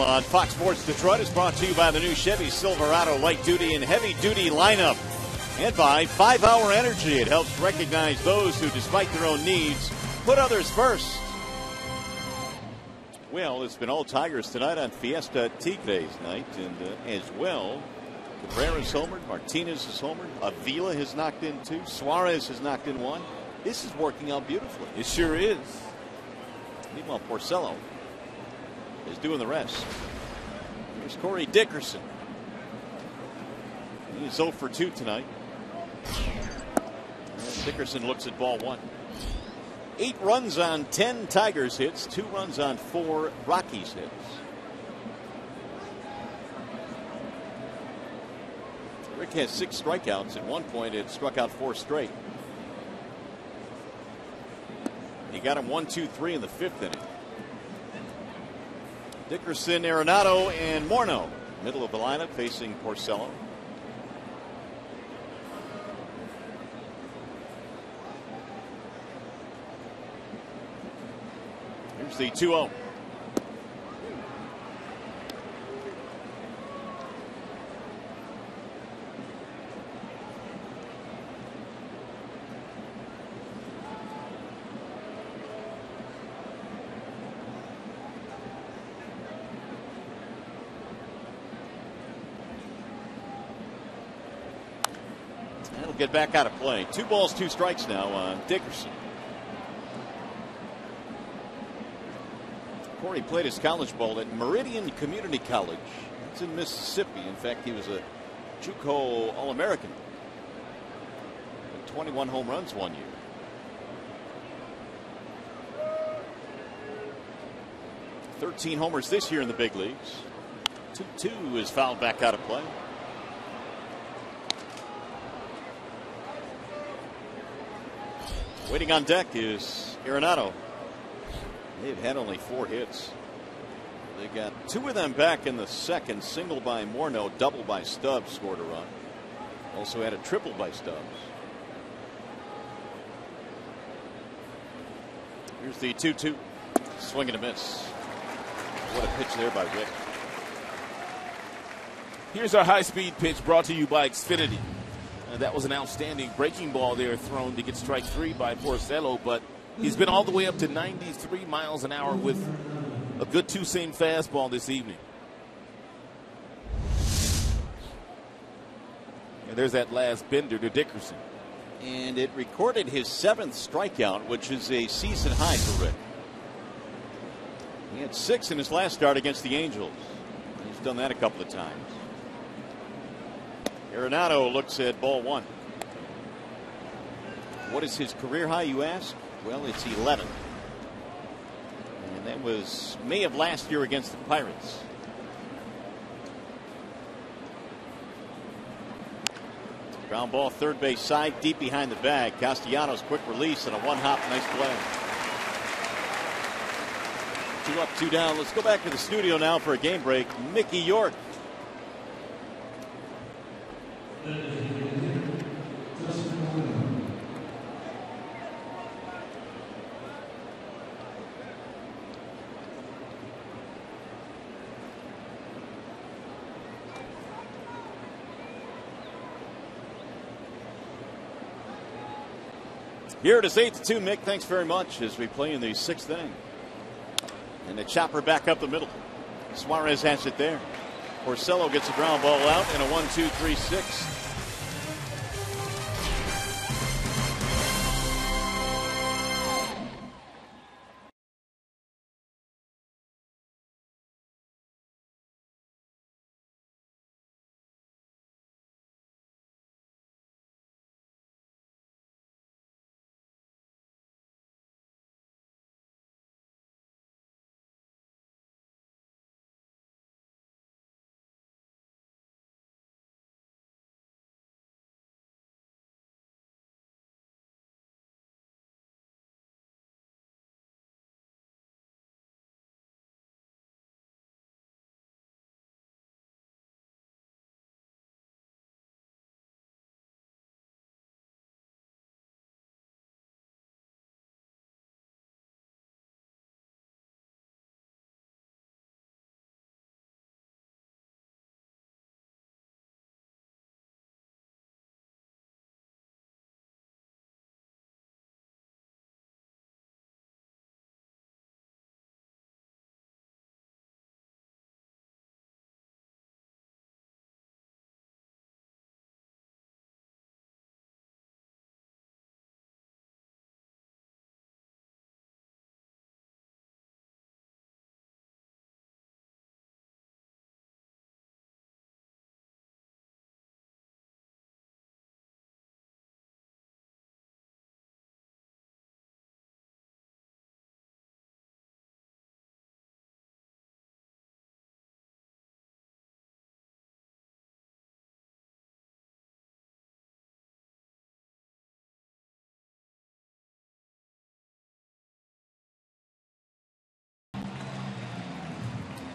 On Fox Sports Detroit is brought to you by the new Chevy Silverado light duty and heavy duty lineup, and by 5 Hour Energy. It helps recognize those who, despite their own needs, put others first. Well, it's been all Tigers tonight on Fiesta Tigres night, and as well, Cabrera's homered, Martinez is homered, Avila has knocked in 2, Suarez has knocked in 1. This is working out beautifully. It sure is. Meanwhile, Porcello is doing the rest. Here's Corey Dickerson. He's 0 for 2 tonight. And Dickerson looks at ball 1. 8 runs on 10 Tigers hits, 2 runs on 4 Rockies hits. Rick has 6 strikeouts. At one point, it struck out 4 straight. He got him 1, 2, 3 in the 5th inning. Dickerson, Arenado, and Morneau, middle of the lineup, facing Porcello. Here's the 2-0. Get back out of play. 2 balls, 2 strikes now on Dickerson. Corey played his college ball at Meridian Community College. It's in Mississippi. In fact, he was a JUCO All-American. 21 home runs one year. "13 homers this year in the big leagues. 2-2 is fouled back out of play. Waiting on deck is Arenado. They've had only 4 hits. They got 2 of them back in the second. Single by Morneau, double by Stubbs scored a run. Also had a triple by Stubbs. Here's the 2-2. Swing and a miss. What a pitch there by Rick. Here's our high-speed pitch brought to you by Xfinity. That was an outstanding breaking ball there thrown to get strike 3 by Porcello, but he's been all the way up to 93 miles an hour with a good 2-seam fastball this evening. And there's that last bender to Dickerson. And it recorded his 7th strikeout, which is a season high for Rick. He had 6 in his last start against the Angels. He's done that a couple of times. Arenado looks at ball 1. What is his career high, you ask? Well, it's 11. And that was May of last year against the Pirates. Ground ball, third base side, deep behind the bag. Castellanos quick release and a 1-hop, nice play. 2 up, 2 down. Let's go back to the studio now for a game break. Mickey York. Here it is 8-2. Mick, thanks very much as we play in the 6th inning. And the chopper back up the middle. Suarez has it there. Porcello gets a ground ball out and a 1-2-3-6.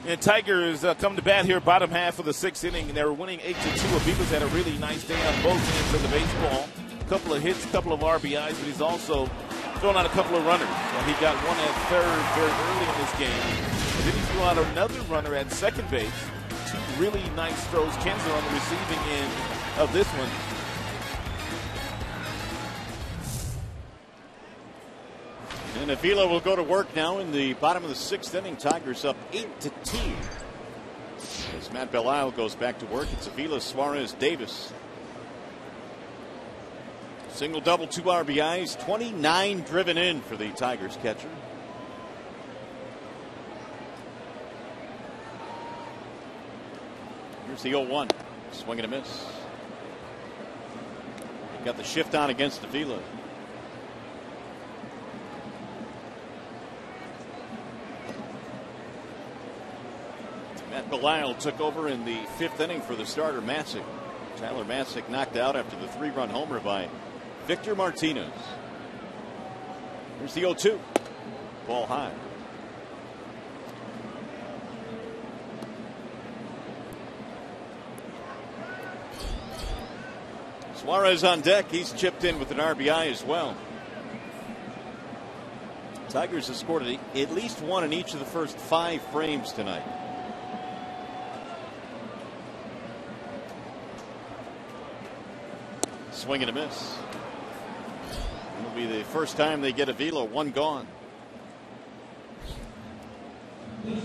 And Tigers come to bat here, bottom half of the 6th inning, and they were winning 8-2. Avila's had a really nice day on both ends of the baseball. A couple of hits, a couple of RBIs, but he's also thrown out a couple of runners. He got one at third very early in this game, and then he threw out another runner at second base. 2 really nice throws. Kinsler on the receiving end of this one. And Avila will go to work now in the bottom of the 6th inning. Tigers up 8-2. As Matt Belisle goes back to work, it's Avila, Suarez, Davis. Single, double, 2 RBIs, 29 driven in for the Tigers catcher. Here's the 0-1. Swing and a miss. Got the shift on against Avila. Matt Belisle took over in the 5th inning for the starter, Masick. Tyler Masick knocked out after the 3-run homer by Victor Martinez. Here's the 0-2. Ball high. Suarez on deck. He's chipped in with an RBI as well. Tigers have scored at least one in each of the first 5 frames tonight. Swing and a miss. It'll be the first time they get Avila. 1 gone. And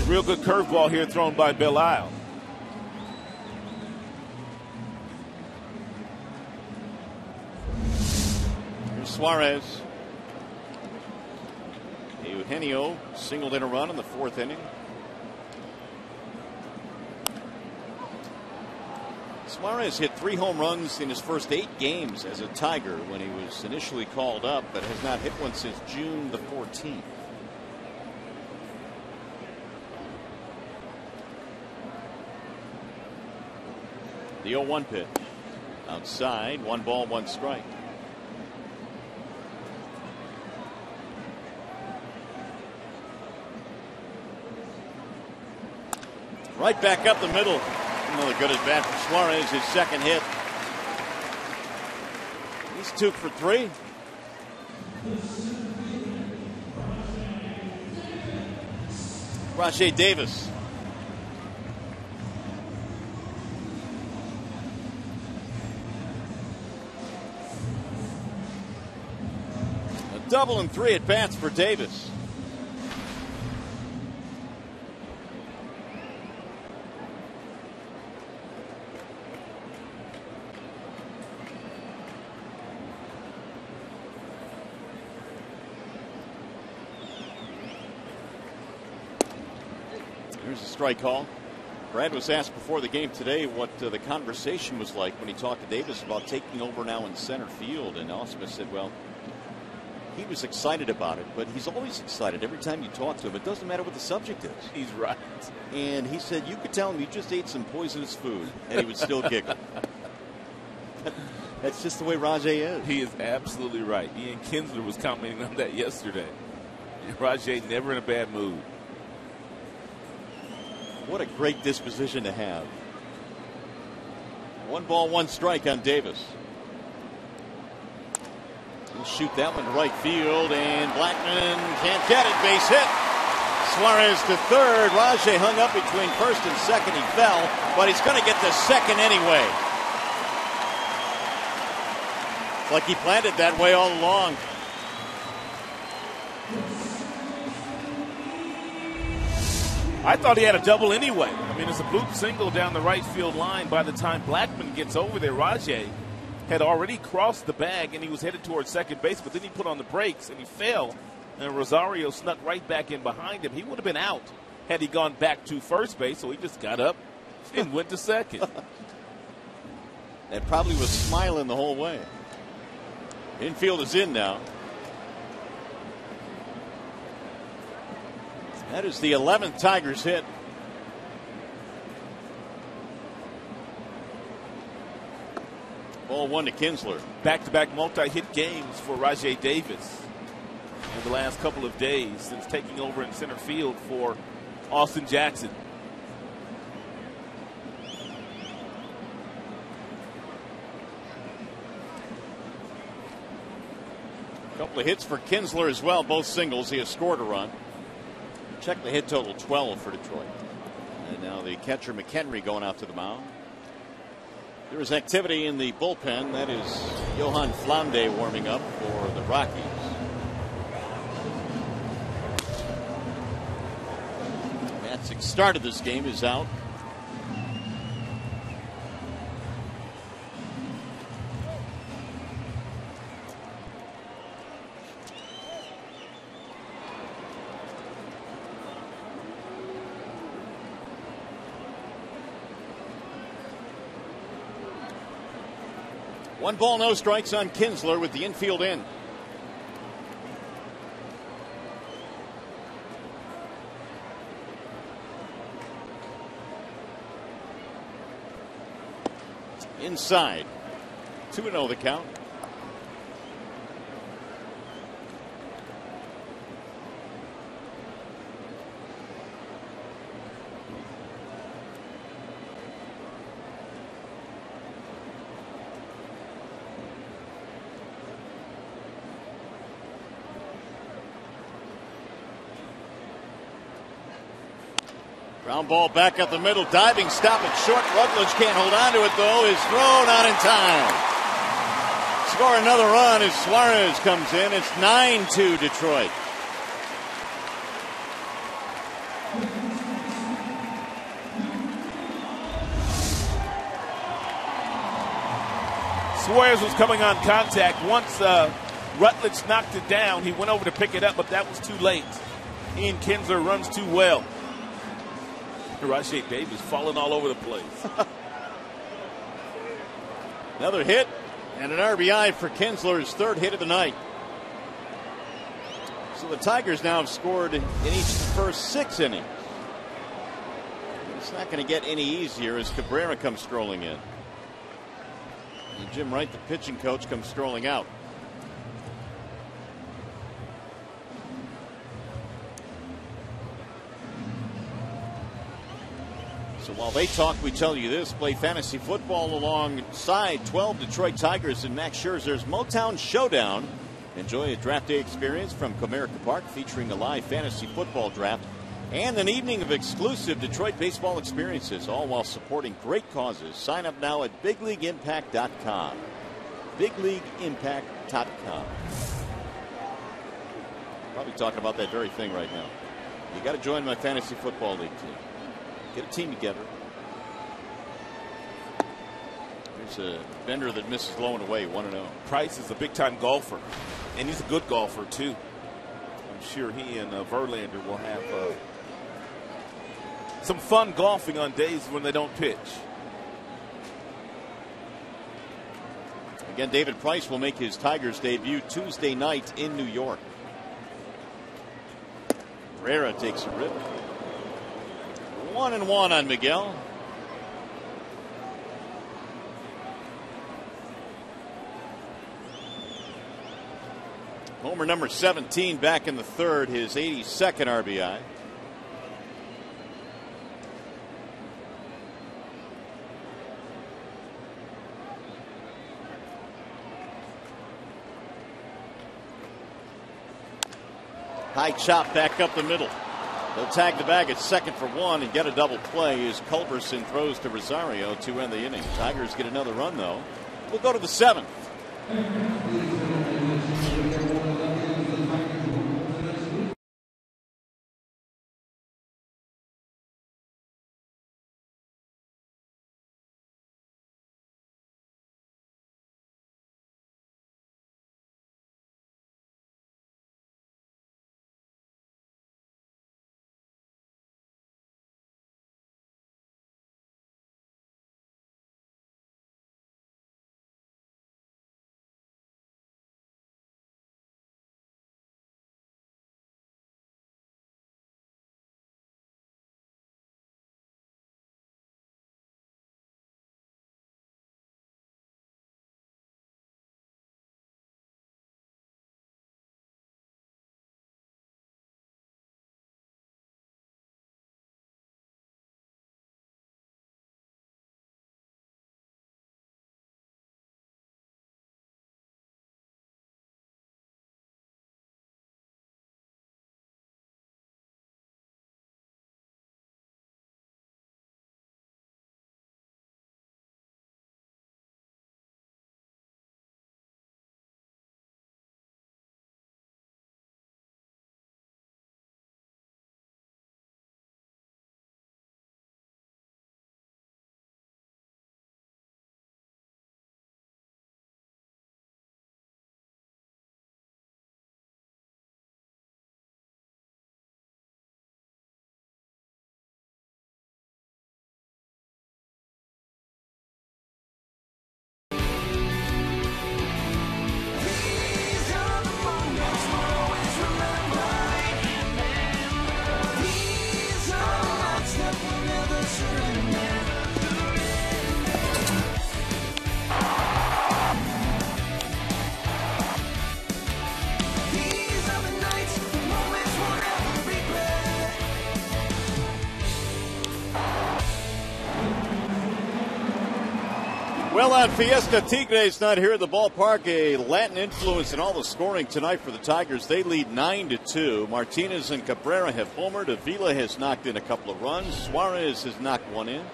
real good curveball here thrown by Belisle. Here's Suarez. Eugenio singled in a run in the 4th inning. Suarez hit 3 home runs in his first 8 games as a Tiger when he was initially called up, but has not hit one since June the 14th. The 0-1 pitch. Outside, 1 ball, 1 strike. Right back up the middle. Another good at bat for Suarez, his 2nd hit. He's 2 for 3. Rajai Davis. A double and 3 at bats for Davis. Here's a strike call. Brad was asked before the game today what the conversation was like when he talked to Davis about taking over now in center field. And Ausmus said, well, he was excited about it, but he's always excited every time you talk to him. It doesn't matter what the subject is. He's right. And he said you could tell him you just ate some poisonous food and he would still giggle. That's just the way Rajai is. He is absolutely right. Ian Kinsler was commenting on that yesterday. Rajai never in a bad mood. What a great disposition to have. 1 ball, 1 strike on Davis. He'll shoot that one to right field, and Blackman can't get it. Base hit. Suarez to 3rd. Rajai hung up between 1st and 2nd. He fell, but he's going to get to 2nd anyway. Like he planned it that way all along. I thought he had a double anyway. I mean, it's a bloop single down the right field line. By the time Blackman gets over there, Rajai had already crossed the bag and he was headed towards second base, but then he put on the brakes and he fell, and Rosario snuck right back in behind him. He would have been out had he gone back to first base, so he just got up and went to second. And probably was smiling the whole way. Infield is in now. That is the 11th Tigers hit. Ball 1 to Kinsler. Back-to-back multi-hit games for Rajai Davis. in the last couple of days since taking over in center field for Austin Jackson. A couple of hits for Kinsler as well, both singles. He has scored a run. Check the hit total, 12 for Detroit. And now the catcher McHenry going out to the mound. There is activity in the bullpen. That is Johan Flande warming up for the Rockies. Matzik started this game, is out. One ball, no strikes on Kinsler with the infield in. Inside. 2-0 the count. Ground ball back up the middle. Diving stop at short. Rutledge can't hold on to it, though. Is thrown out in time. Score another run as Suarez comes in. It's 9-2 Detroit. Suarez was coming on contact. Once Rutledge knocked it down, he went over to pick it up, but that was too late. Ian Kinsler runs too well. Rajay Davis falling all over the place. Another hit and an RBI for Kinsler's third hit of the night. So the Tigers now have scored in each of the first 6 innings. It's not going to get any easier as Cabrera comes strolling in. And Jim Wright, the pitching coach, comes strolling out. So while they talk, we tell you this. Play fantasy football alongside 12 Detroit Tigers and Max Scherzer's Motown Showdown. Enjoy a draft day experience from Comerica Park featuring a live fantasy football draft and an evening of exclusive Detroit baseball experiences, all while supporting great causes. Sign up now at bigleagueimpact.com. bigleagueimpact.com. Probably talking about that very thing right now. You got to join my fantasy football league team. Get a team together. There's a vendor that misses low and away, 1-0. Price is a big-time golfer, and he's a good golfer, too. I'm sure he and Verlander will have some fun golfing on days when they don't pitch. Again, David Price will make his Tigers debut Tuesday night in New York. Herrera takes a rip. 1-1 on Miguel. Homer number 17 back in the third, his 82nd RBI. High chop back up the middle. They'll tag the bag at second for 1 and get a double play as Culberson throws to Rosario to end the inning. Tigers get another run, though. We'll go to the 7th. Well, on Fiesta Tigres night here at the ballpark, a Latin influence in all the scoring tonight for the Tigers. They lead 9-2. Martinez and Cabrera have homered. Avila has knocked in a couple of runs. Suarez has knocked one in.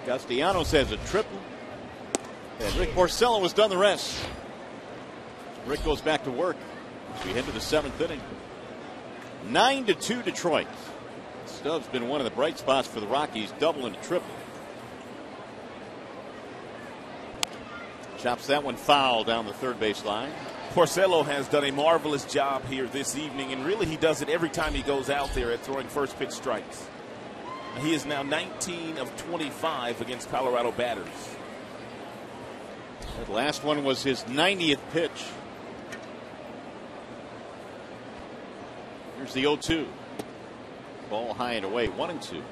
Castellanos has a triple. And Rick Porcello has done the rest. Rick goes back to work as we head to the 7th inning. 9-2 Detroit. Stubbs been one of the bright spots for the Rockies, double and a triple. Chops that one foul down the third base line. Porcello has done a marvelous job here this evening, and really he does it every time he goes out there at throwing first pitch strikes. He is now 19 of 25 against Colorado batters. That last one was his 90th pitch. Here's the 0-2. Ball high and away, 1-2.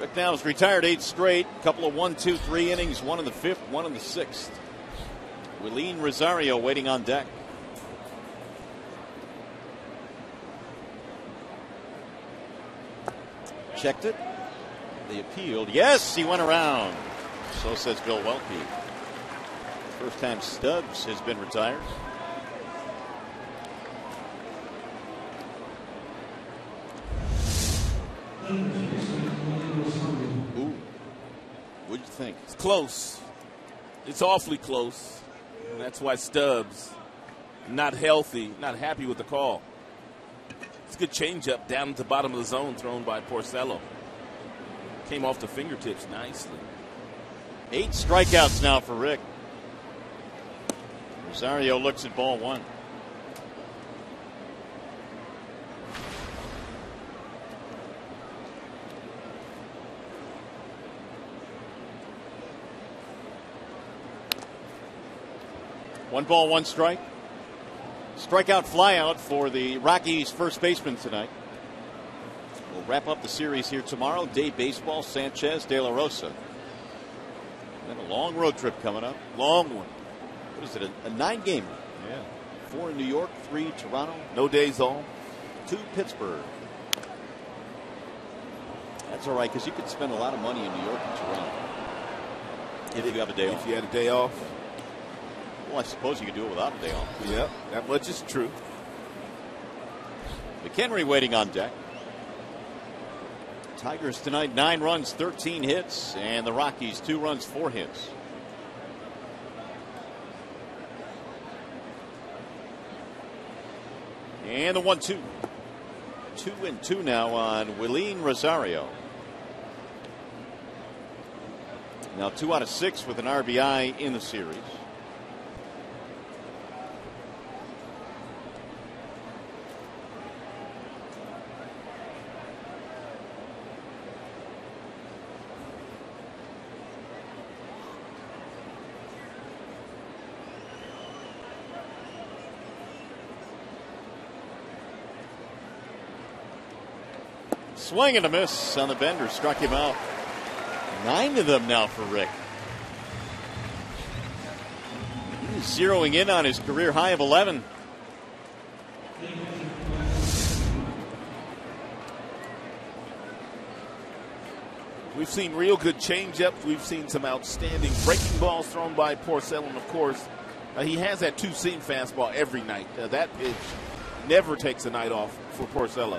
Rick now has retired 8 straight. A couple of 1, 2, 3 innings, one in the 5th, one in the 6th. Willeen Rosario waiting on deck. Checked it. They appealed. Yes, he went around. So says Bill Welke. First time Stubbs has been retired. Ooh. What'd you think? It's close. It's awfully close. And that's why Stubbs, not healthy, not happy with the call. It's a good changeup down at the bottom of the zone thrown by Porcello. Came off the fingertips nicely. 8 strikeouts now for Rick. Rosario looks at ball 1. One ball, one strike. Strikeout flyout for the Rockies first baseman tonight. We'll wrap up the series here tomorrow. Day baseball, Sanchez, De La Rosa. Then a long road trip coming up. Long one. What is it, a 9-gamer? Yeah. 4 in New York, 3 Toronto. No days off. 2 Pittsburgh. That's all right, because you could spend a lot of money in New York and Toronto if you have a day off. If you had a day off. Well, I suppose you could do it without a day off. Yep, that much is true. McHenry waiting on deck. Tigers tonight, 9 runs, 13 hits, and the Rockies 2 runs, 4 hits. And the 1-2. 2-2 now on Willeen Rosario. Now 2 out of 6 with an RBI in the series. Swing and a miss on the bender, struck him out. 9 of them now for Rick. He's zeroing in on his career high of 11. We've seen real good changeups. We've seen some outstanding breaking balls thrown by Porcello. And, of course, he has that 2-seam fastball every night. That pitch never takes a night off for Porcello.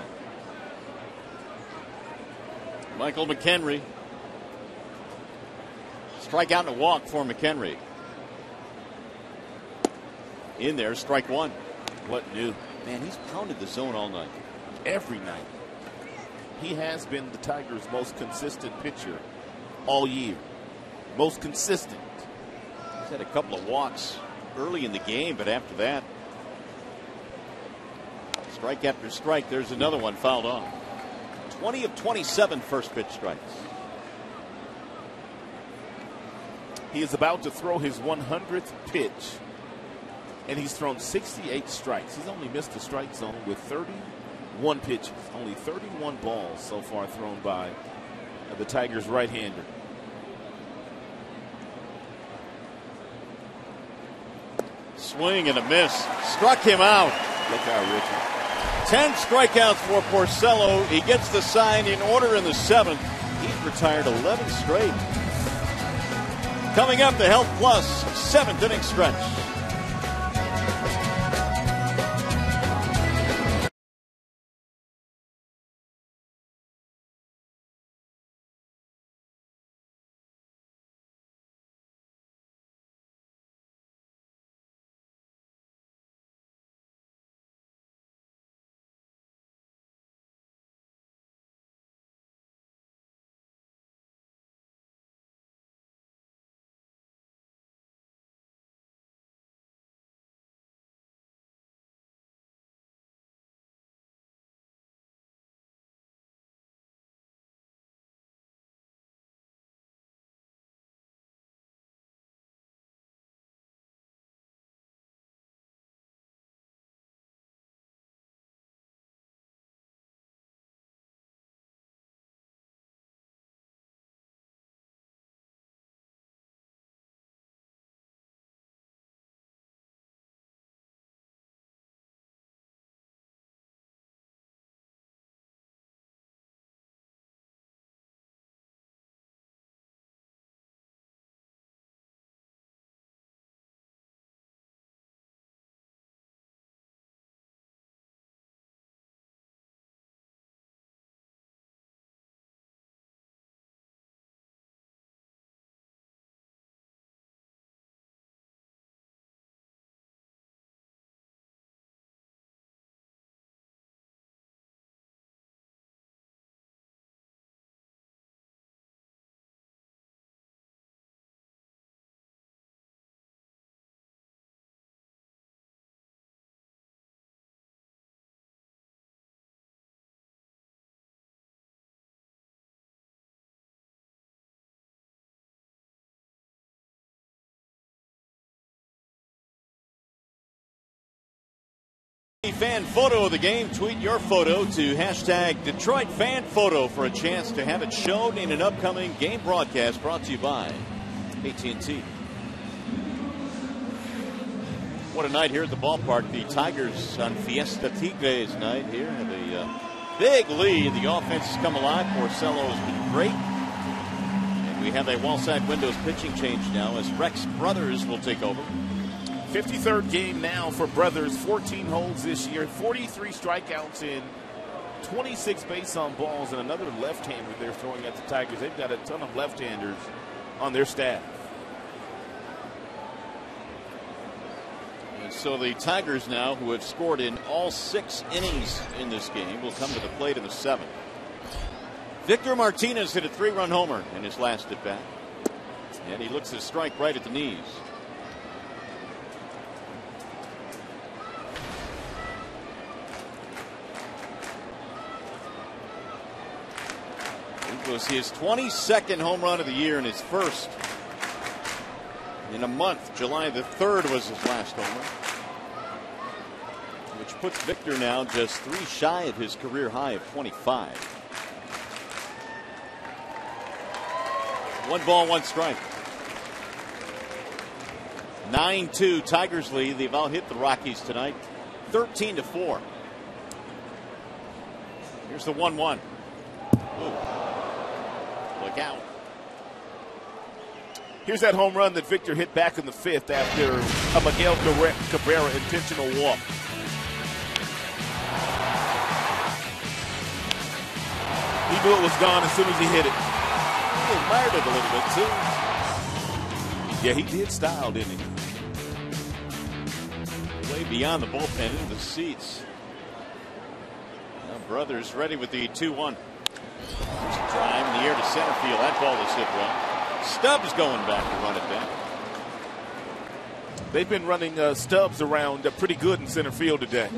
Michael McHenry. Strikeout and a walk for McHenry. In there, strike 1. What new? Man, he's pounded the zone all night. Every night. He has been the Tigers' most consistent pitcher all year. Most consistent. He's had a couple of walks early in the game, but after that, strike after strike. There's another one fouled off. 20 of 27 first pitch strikes. He is about to throw his 100th pitch, and he's thrown 68 strikes. He's only missed the strike zone with 31 pitches. Only 31 balls so far thrown by the Tigers' right-hander. Swing and a miss. Struck him out. Look out, Richard. 10 strikeouts for Porcello. He gets the sign in order in the 7th. He's retired 11 straight. Coming up, the Health Plus 7th inning stretch. Fan photo of the game. Tweet your photo to hashtag Detroit Fan Photo for a chance to have it shown in an upcoming game broadcast brought to you by AT&T. What a night here at the ballpark. The Tigers on Fiesta Tigres night here have a big lead. The offense has come alive. Porcello has been great. And we have a Wallside Windows pitching change now as Rex Brothers will take over. 53rd game now for Brothers, 14 holds this year, 43 strikeouts in 26 base on balls, and another left-hander they're throwing at the Tigers. They've got a ton of left-handers on their staff. And so the Tigers now, who have scored in all 6 innings in this game, will come to the plate in the 7th. Victor Martinez hit a 3-run homer in his last at-bat, and he looks to strike right at the knees. It was his 22nd home run of the year and his first in a month. July the 3rd was his last home run, which puts Victor now just 3 shy of his career high of 25. 1 ball, 1 strike. 9-2 Tigers lead. They've out hit the Rockies tonight, 13-4. Here's the 1-1. Look out. Here's that home run that Victor hit back in the 5th after a Miguel Cabrera intentional walk. He knew it was gone as soon as he hit it. He admired it a little bit too. Yeah, he did style, didn't he? Way beyond the bullpen into the seats. Now Brothers ready with the 2-1. There's a drive in the air to center field. That ball is hit well. Stubbs going back to run it back. They've been running Stubbs around pretty good in center field today.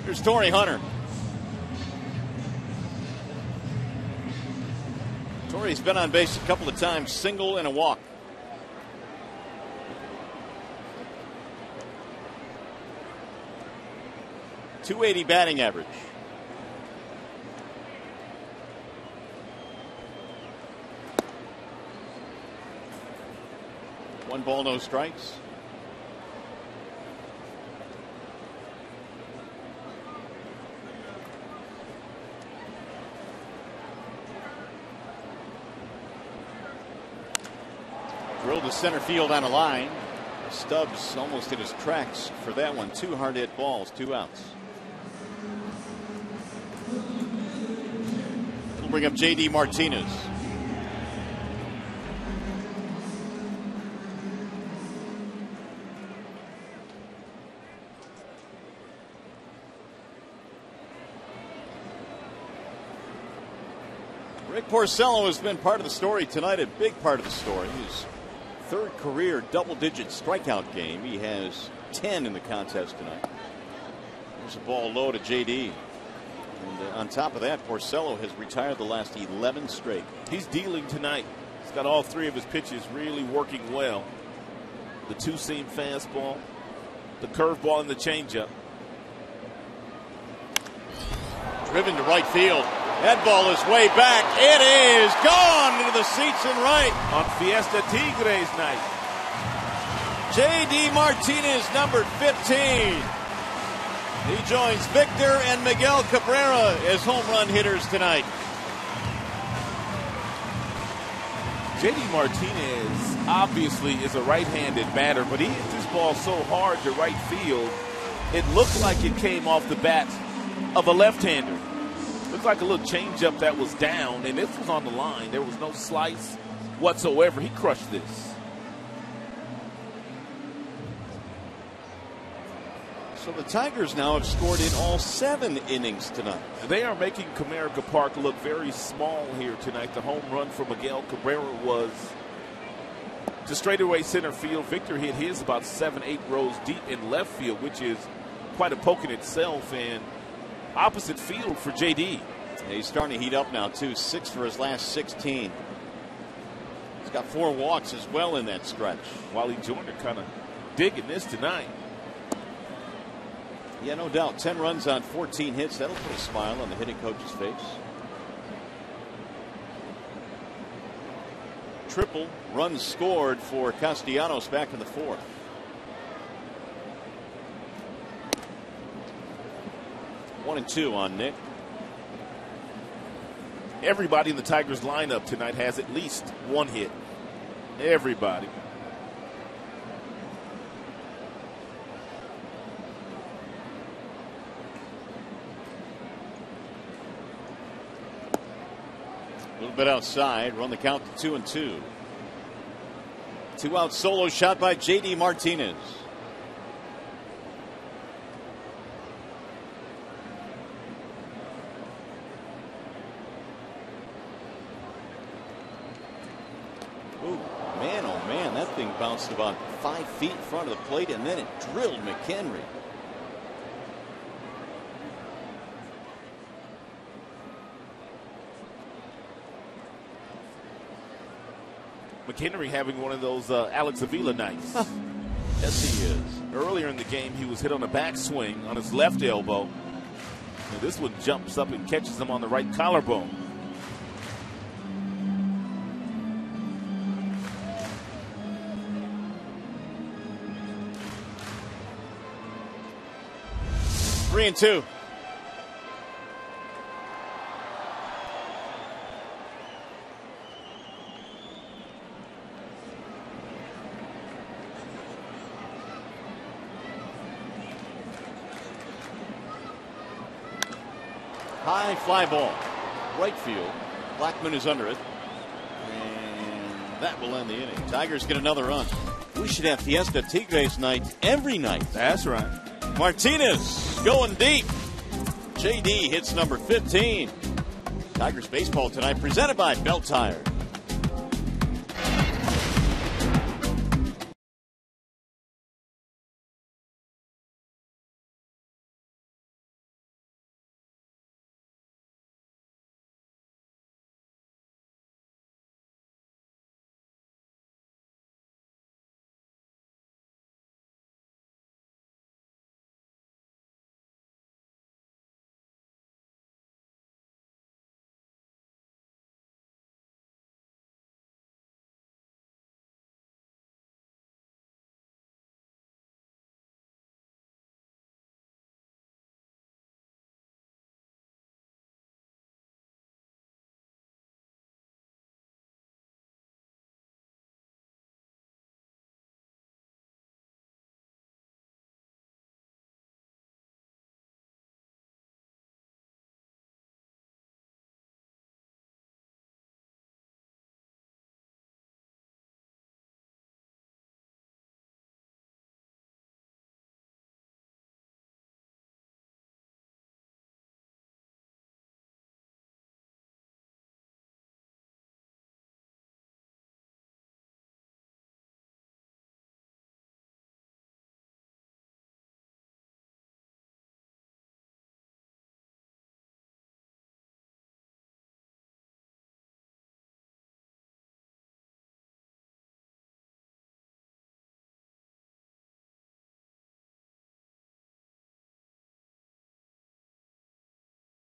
Here's Torrey Hunter. Torrey's been on base a couple of times, single and a walk. .280 batting average. One ball, no strikes. Drilled to center field on a line. Stubbs almost hit his tracks for that one. 2 hard hit balls, 2 outs. We'll bring up J.D. Martinez. Rick Porcello has been part of the story tonight, a big part of the story. His 3rd career double-digit strikeout game. He has 10 in the contest tonight. There's a ball low to J.D. And on top of that, Porcello has retired the last 11 straight. He's dealing tonight. He's got all 3 of his pitches really working well. The 2-seam fastball, the curveball, and the changeup. Driven to right field. That ball is way back. It is gone into the seats and right. On Fiesta Tigres night. J.D. Martinez, numbered 15. He joins Victor and Miguel Cabrera as home run hitters tonight. J.D. Martinez obviously is a right-handed batter, but he hit this ball so hard to right field, it looked like it came off the bat of a left-hander. Looked like a little changeup that was down, and this was on the line. There was no slice whatsoever. He crushed this. So the Tigers now have scored in all 7 innings tonight. They are making Comerica Park look very small here tonight. The home run for Miguel Cabrera was to straightaway center field. Victor hit his about 7-8 rows deep in left field, which is quite a poke in itself, and opposite field for J.D. He's starting to heat up now, too. 6 for his last 16. He's got 4 walks as well in that stretch. Wally Joyner kind of digging this tonight. Yeah, no doubt. 10 runs on 14 hits. That'll put a smile on the hitting coach's face. Triple runs scored for Castellanos back in the 4th. One and 2 on Nick. Everybody in the Tigers lineup tonight has at least 1 hit. Everybody. A little bit outside. Run the count to 2-2. 2-out solo shot by J.D. Martinez. That thing bounced about 5 feet in front of the plate, and then it drilled McHenry. McHenry having one of those Alex Avila nights. Yes, he is. Earlier in the game, he was hit on a backswing on his left elbow. And this one jumps up and catches him on the right collarbone. Three and 2. High fly ball. Right field. Blackman is under it. And that will end the inning. Tigers get another run. We should have Fiesta Tigres night every night. That's right. Martinez going deep. J.D. hits number 15. Tigers baseball tonight presented by Belt Tire.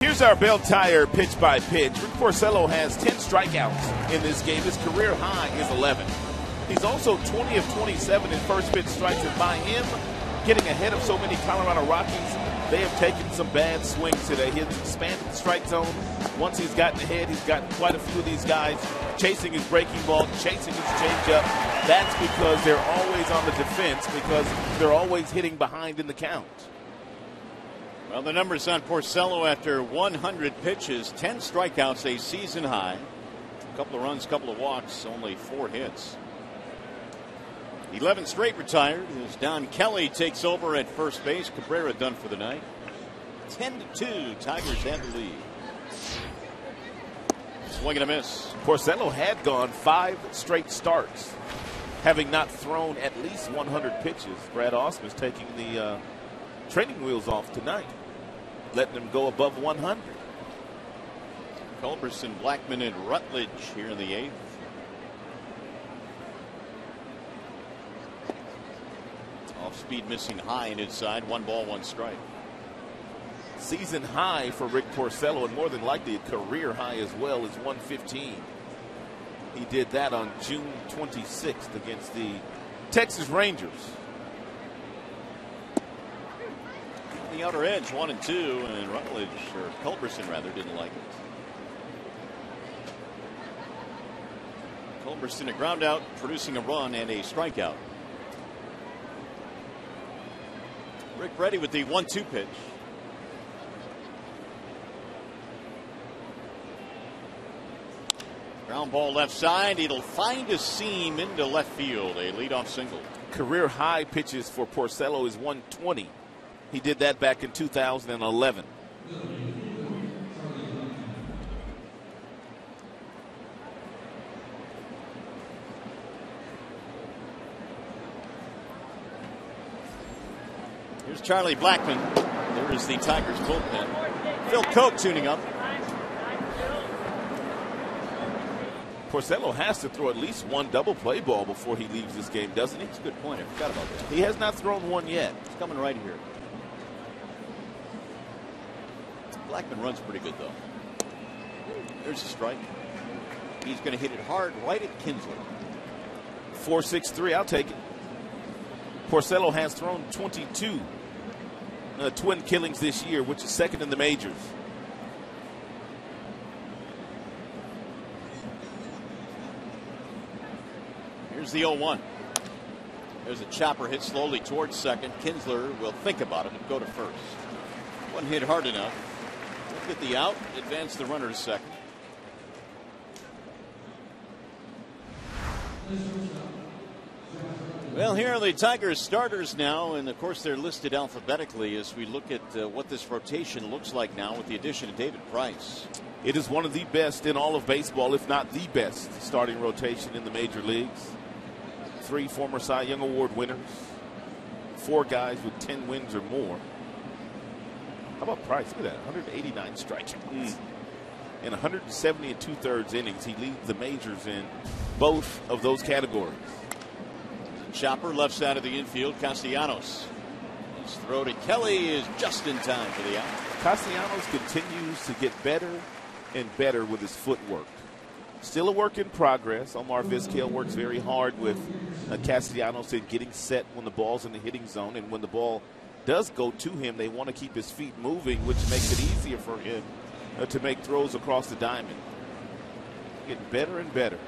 Here's our Bell Tire pitch by pitch. Rick Porcello has 10 strikeouts in this game. His career high is 11. He's also 20 of 27 in first pitch strikes, and by him getting ahead of so many Colorado Rockies, they have taken some bad swings today. He's expanded the strike zone. Once he's gotten ahead, he's gotten quite a few of these guys chasing his breaking ball, chasing his changeup. That's because they're always on the defense, because they're always hitting behind in the count. Well, the numbers on Porcello after 100 pitches, 10 strikeouts, a season high. A couple of runs, couple of walks, only 4 hits. 11 straight retired as Don Kelly takes over at first base. Cabrera done for the night. 10-2, Tigers have the lead. Swing and a miss. Porcello had gone 5 straight starts, having not thrown at least 100 pitches. Brad Ausmus taking the training wheels off tonight, letting him go above 100. Culberson, Blackman, and Rutledge here in the 8th. Off speed, missing high and inside. 1 ball, 1 strike. Season high for Rick Porcello, and more than likely a career high as well, is 115. He did that on June 26th against the Texas Rangers. On the outer edge, 1 and 2, and Rutledge, or Culberson rather, didn't like it. Culberson, a ground out, producing a run and a strikeout. Rick ready with the 1-2 pitch. Ground ball left side. It'll find a seam into left field. A leadoff single. Career high pitches for Porcello is 120. He did that back in 2011. Here's Charlie Blackman. There is the Tigers bullpen. Phil Koch tuning up. Porcello has to throw at least 1 double play ball before he leaves this game, doesn't he? That's a good point. I forgot about that. He has not thrown 1 yet. It's coming right here. Blackman runs pretty good, though. There's a strike. He's going to hit it hard right at Kinsler. 4.63, I'll take it. Porcello has thrown 22 twin killings this year, which is second in the majors. Here's the 0-1. There's a chopper hit slowly towards second. Kinsler will think about it and go to first. One hit hard enough. We'll get the out, advance the runner to second. Well, here are the Tigers starters now, and of course they're listed alphabetically as we look at what this rotation looks like now with the addition of David Price. It is one of the best in all of baseball, if not the best starting rotation in the major leagues. 3 former Cy Young Award winners, 4 guys with 10 wins or more. How about Price? Look at that, 189 strikeouts. In 170 2/3 innings, he leads the majors in both of those categories. Chopper left side of the infield. Castellanos. His throw to Kelly is just in time for the out. Castellanos continues to get better and better with his footwork. Still a work in progress. Omar Vizquel works very hard with Castellanos in getting set when the ball's in the hitting zone, and when the ball does go to him, they want to keep his feet moving, which makes it easier for him to make throws across the diamond. Getting better and better.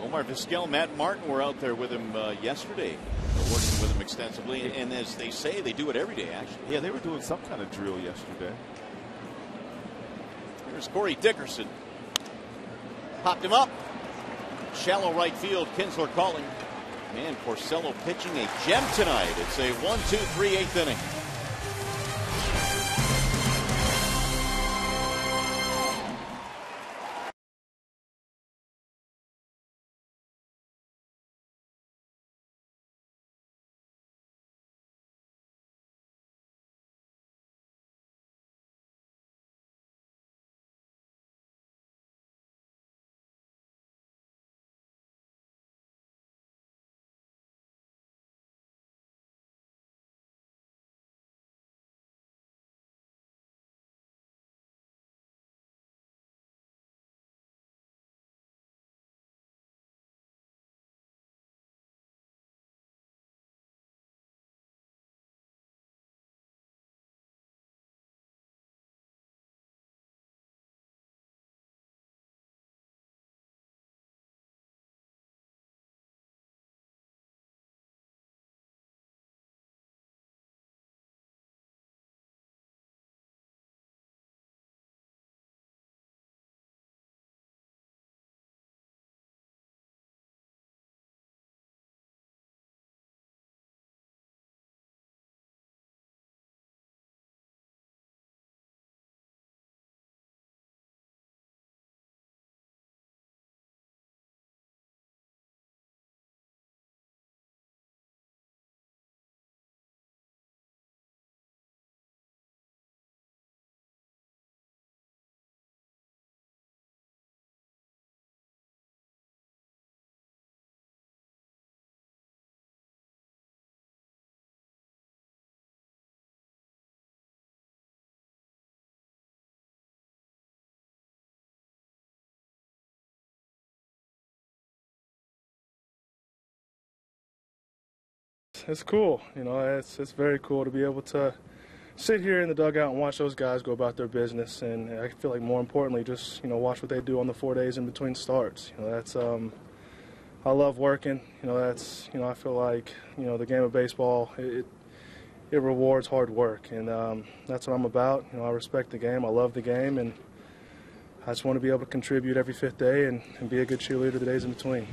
Omar Vizquel, Matt Martin were out there with him yesterday, working with him extensively. And as they say, they do it every day, actually. Yeah, they were doing some kind of drill yesterday. Here's Corey Dickerson. Popped him up. Shallow right field. Kinsler calling. Man, Porcello pitching a gem tonight. It's a 1-2-3 8th inning. it's cool. You know, it's very cool to be able to sit here in the dugout and watch those guys go about their business. And I feel like more importantly, just, you know, watch what they do on the 4 days in between starts. You know, that's I love working. You know, that's, you know, I feel like, you know, the game of baseball, it rewards hard work, and that's what I'm about. You know, I respect the game. I love the game, and I just want to be able to contribute every fifth day and be a good cheerleader the days in between.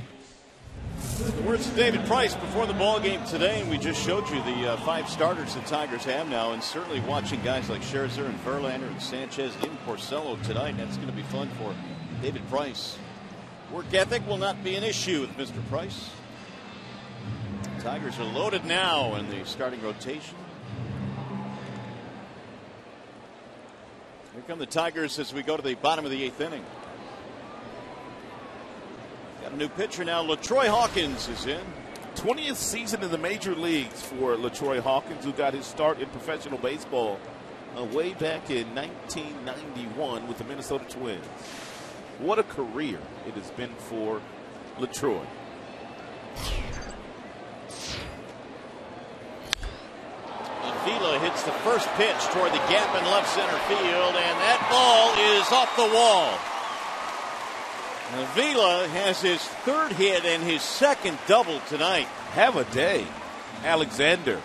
The words of David Price before the ball game today, and we just showed you the 5 starters the Tigers have now, and certainly watching guys like Scherzer and Verlander and Sanchez and Porcello tonight, that's going to be fun for David Price. Work ethic will not be an issue with Mr. Price. Tigers are loaded now in the starting rotation. Here come the Tigers as we go to the bottom of the 8th inning. Got a new pitcher now. LaTroy Hawkins is in. 20th season in the major leagues for LaTroy Hawkins, who got his start in professional baseball way back in 1991 with the Minnesota Twins. What a career it has been for LaTroy. Avila hits the first pitch toward the gap in left center field, and that ball is off the wall. Avila has his 3rd hit and his 2nd double tonight. Have a day, Alexander.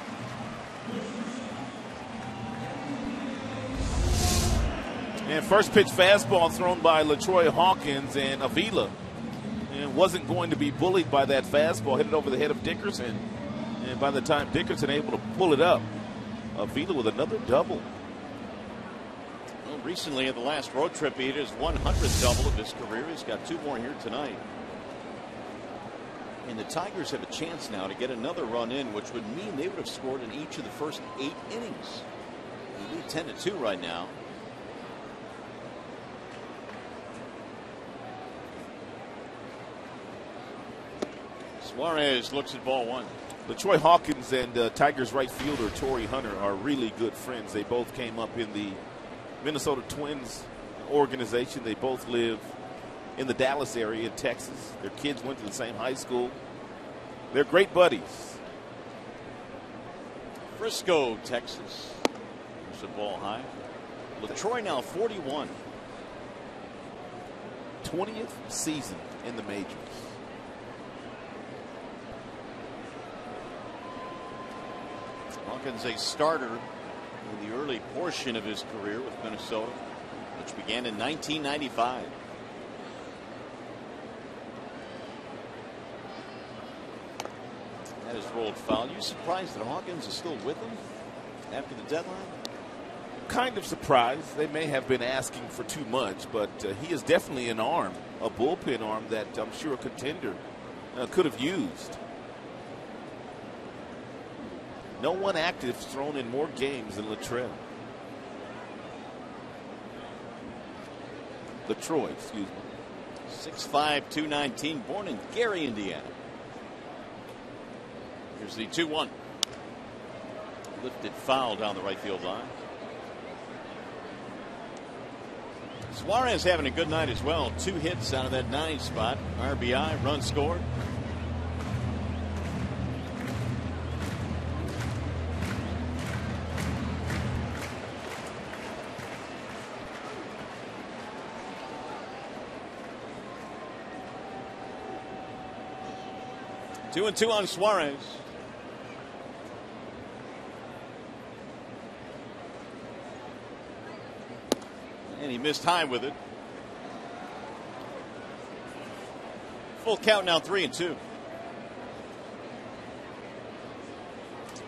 And first pitch fastball thrown by LaTroy Hawkins, and Avila wasn't going to be bullied by that fastball. Hit it over the head of Dickerson. And by the time Dickerson able to pull it up, Avila with another double. Well, recently at the last road trip, he hit his 100th double of his career. He's got 2 more here tonight. And the Tigers have a chance now to get another run in, which would mean they would have scored in each of the first 8 innings. They lead 10-2 right now. Suarez looks at ball 1. LaTroy Hawkins and Tigers right fielder Torrey Hunter are really good friends. They both came up in the Minnesota Twins organization. They both live in the Dallas area in Texas. Their kids went to the same high school. They're great buddies. Frisco, Texas. There's a ball high. LaTroy now 41. 20th season in the majors. Hawkins a starter in the early portion of his career with Minnesota, which began in 1995. That is rolled foul. You surprised that Hawkins is still with them after the deadline? Kind of surprised. They may have been asking for too much, but he is definitely an arm, a bullpen arm that I'm sure a contender could have used. No one active has thrown in more games than LaTroy, excuse me. 6'5", 219, born in Gary, Indiana. Here's the 2-1. Lifted foul down the right field line. Suarez having a good night as well. 2 hits out of that 9 spot. RBI, run scored. Two and 2 on Suarez. And he missed high with it. Full count now, 3-2.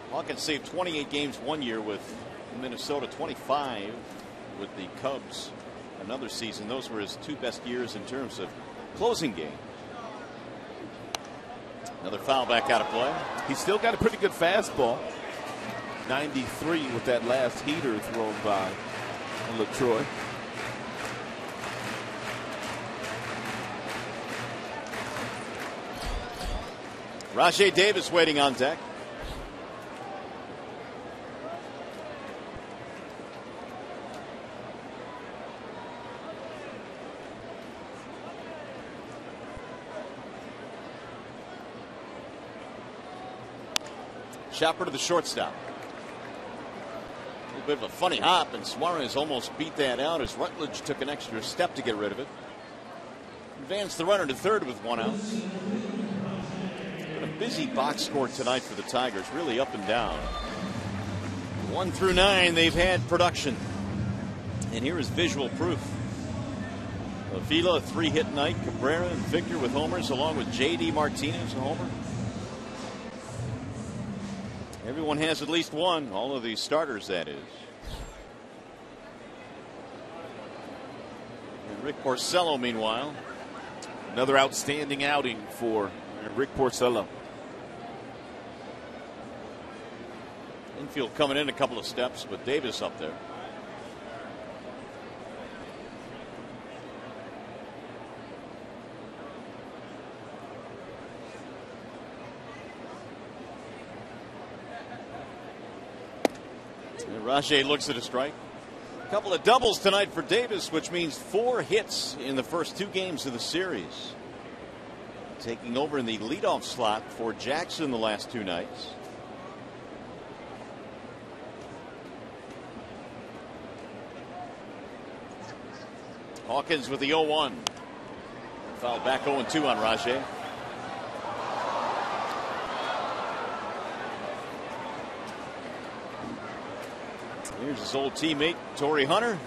Hawkins saved 28 games one year with Minnesota, 25 with the Cubs another season. Those were his 2 best years in terms of closing games. Another foul back out of play. He's still got a pretty good fastball. 93 with that last heater thrown by LaTroy. Rajai Davis waiting on deck. Chopper to the shortstop. A little bit of a funny hop, and Suarez almost beat that out as Rutledge took an extra step to get rid of it. Advanced the runner to third with 1 out. Been a busy box score tonight for the Tigers, really up and down. 1 through 9, they've had production. And here is visual proof. Avila, a 3-hit night. Cabrera and Victor with homers, along with J.D. Martinez, a homer. Everyone has at least one, all of these starters, that is. And Rick Porcello, meanwhile. Another outstanding outing for Rick Porcello. Infield coming in a couple of steps, but Davis up there. Rajay looks at a strike. A couple of doubles tonight for Davis, which means 4 hits in the first 2 games of the series. Taking over in the leadoff slot for Jackson the last 2 nights. Hawkins with the 0-1. Foul back 0-2 on Rajay. Here's his old teammate, Torrey Hunter.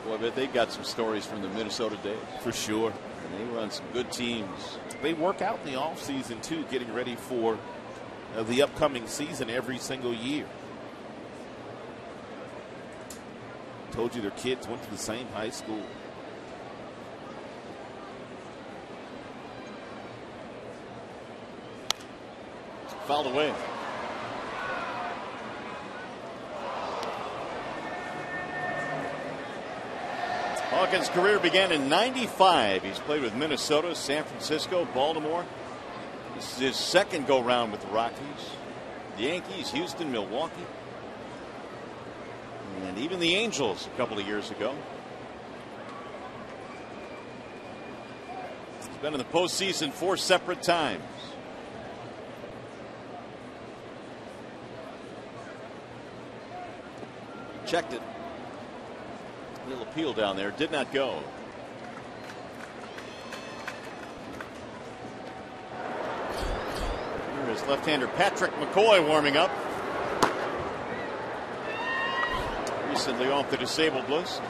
Boy, I bet they've got some stories from the Minnesota days. For sure. And they run some good teams. They work out in the offseason, too, getting ready for the upcoming season every single year. Told you their kids went to the same high school. Fouled away. Hawkins' career began in '95. He's played with Minnesota, San Francisco, Baltimore. This is his second go-round with the Rockies, the Yankees, Houston, Milwaukee, and even the Angels a couple of years ago. He's been in the postseason 4 separate times. Checked it. Little appeal down there, did not go. Here is left-hander Patrick McCoy warming up. Recently off the disabled list.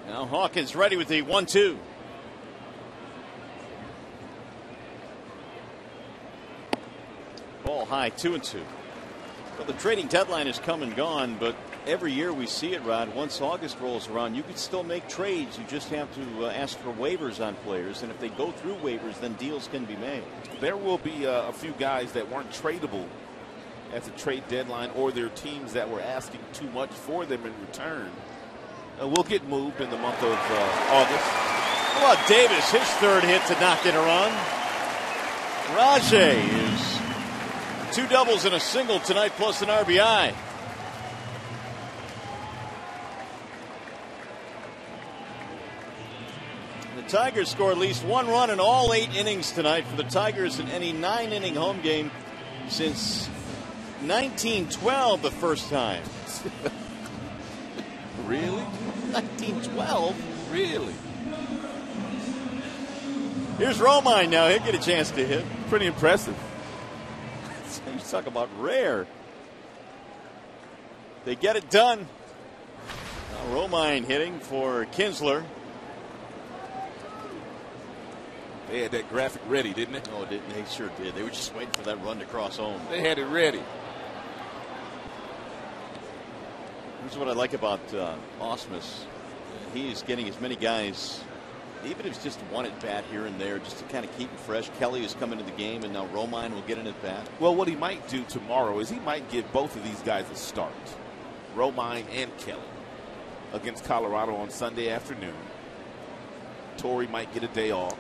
Now Hawkins ready with the 1-2. Ball high, 2-2. Well, the trading deadline has come and gone, but every year we see it, Rod. Once August rolls around, you can still make trades. You just have to ask for waivers on players, and if they go through waivers, then deals can be made. There will be a few guys that weren't tradable at the trade deadline, or their teams that were asking too much for them in return. Will get moved in the month of August. How about Davis, his 3rd hit to knock in a run? Rajay is 2 doubles and a single tonight, plus an RBI. The Tigers score at least 1 run in all 8 innings tonight for the Tigers in any 9-inning home game since 1912, the first time. Really? 1912? Really? Here's Romine now. He'll get a chance to hit. Pretty impressive. You talk about rare. They get it done. Now Romine hitting for Kinsler. They had that graphic ready, didn't they? Oh, didn't they? Sure did. They were just waiting for that run to cross home. They had it ready. Here's what I like about Ausmus. He's getting as many guys, even if it's just 1 at bat here and there, just to kind of keep him fresh. Kelly has come into the game, and now Romine will get an at bat. Well, what he might do tomorrow is he might give both of these guys a start, Romine and Kelly, against Colorado on Sunday afternoon. Torrey might get a day off.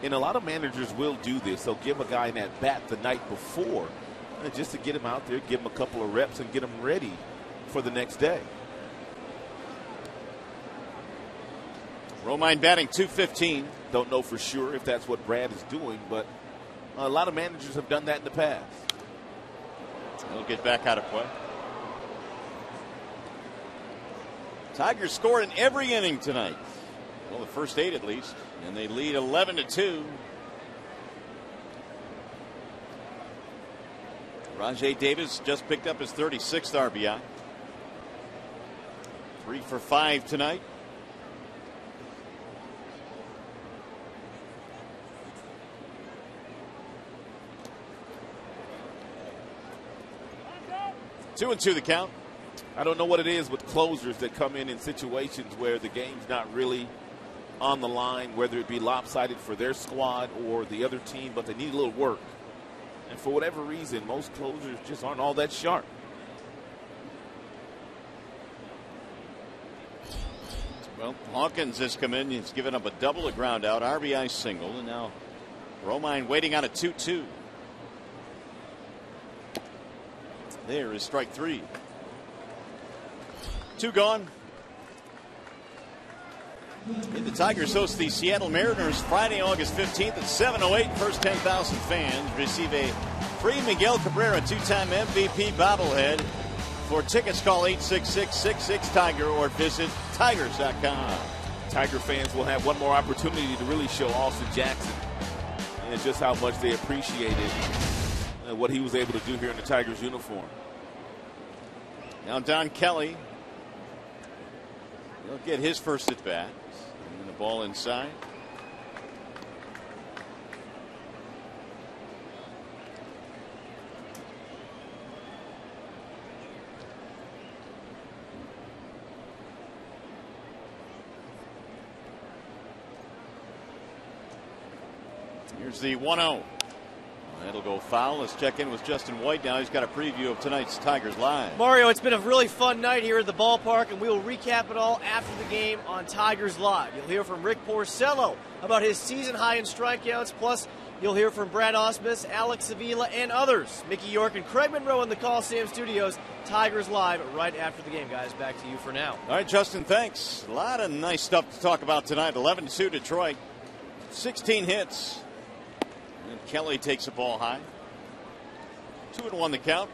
And a lot of managers will do this. They'll give a guy an at-bat the night before just to get him out there, give him a couple of reps, and get him ready for the next day. Romine batting .215. Don't know for sure if that's what Brad is doing, but a lot of managers have done that in the past. He'll get back out of play. Tigers scored in every inning tonight. Well, the first 8 at least, and they lead 11-2. Rajai Davis just picked up his 36th RBI. 3 for 5 tonight. Two and two the count. I don't know what it is with closers that come in situations where the game's not really on the line, whether it be lopsided for their squad or the other team, but they need a little work. And for whatever reason, most closers just aren't all that sharp. Well, Hawkins has come in. He's given up a double, a ground out, RBI single, and now Romine waiting on a 2-2. There is strike 3. 2 gone. And the Tigers host the Seattle Mariners Friday, August 15th at 7:08. First 10,000 fans receive a free Miguel Cabrera 2-time MVP bobblehead. For tickets, call 866-66-TIGER or visit tigers.com. Tiger fans will have one more opportunity to really show Austin Jackson and just how much they appreciated what he was able to do here in the Tigers uniform. Now Don Kelly. He'll get his first at bat. And the ball inside. Here's the 1-0. It'll go foul. Let's check in with Justin White now. He's got a preview of tonight's Tigers Live. Mario, it's been a really fun night here at the ballpark, and we will recap it all after the game on Tigers Live. You'll hear from Rick Porcello about his season high in strikeouts, plus you'll hear from Brad Ausmus, Alex Avila, and others. Mickey York and Craig Monroe in the Coliseum Studios. Tigers Live right after the game, guys. Back to you for now. All right, Justin, thanks. A lot of nice stuff to talk about tonight. 11-2 Detroit. 16 hits. And Kelly takes the ball high. 2-1 the count.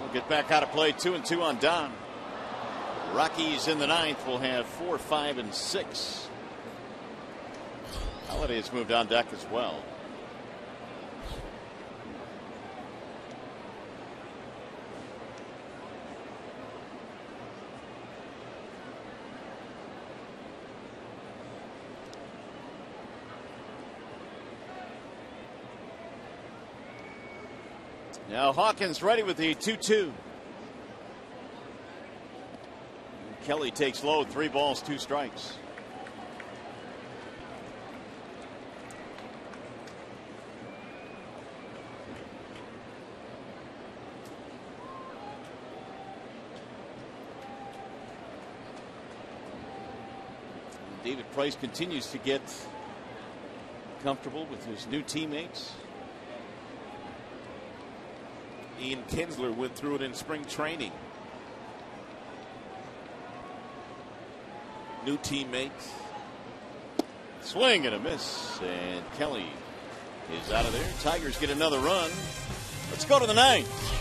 We'll get back out of play. 2-2 on Don. Rockies in the ninth will have 4, 5, and 6. Holiday's moved on deck as well. Now Hawkins ready with the 2-2. Kelly takes low, 3 balls, 2 strikes. David Price continues to get comfortable with his new teammates. Ian Kinsler went through it in spring training. New teammates. Swing and a miss, and Kelly is out of there. Tigers get another run. Let's go to the ninth.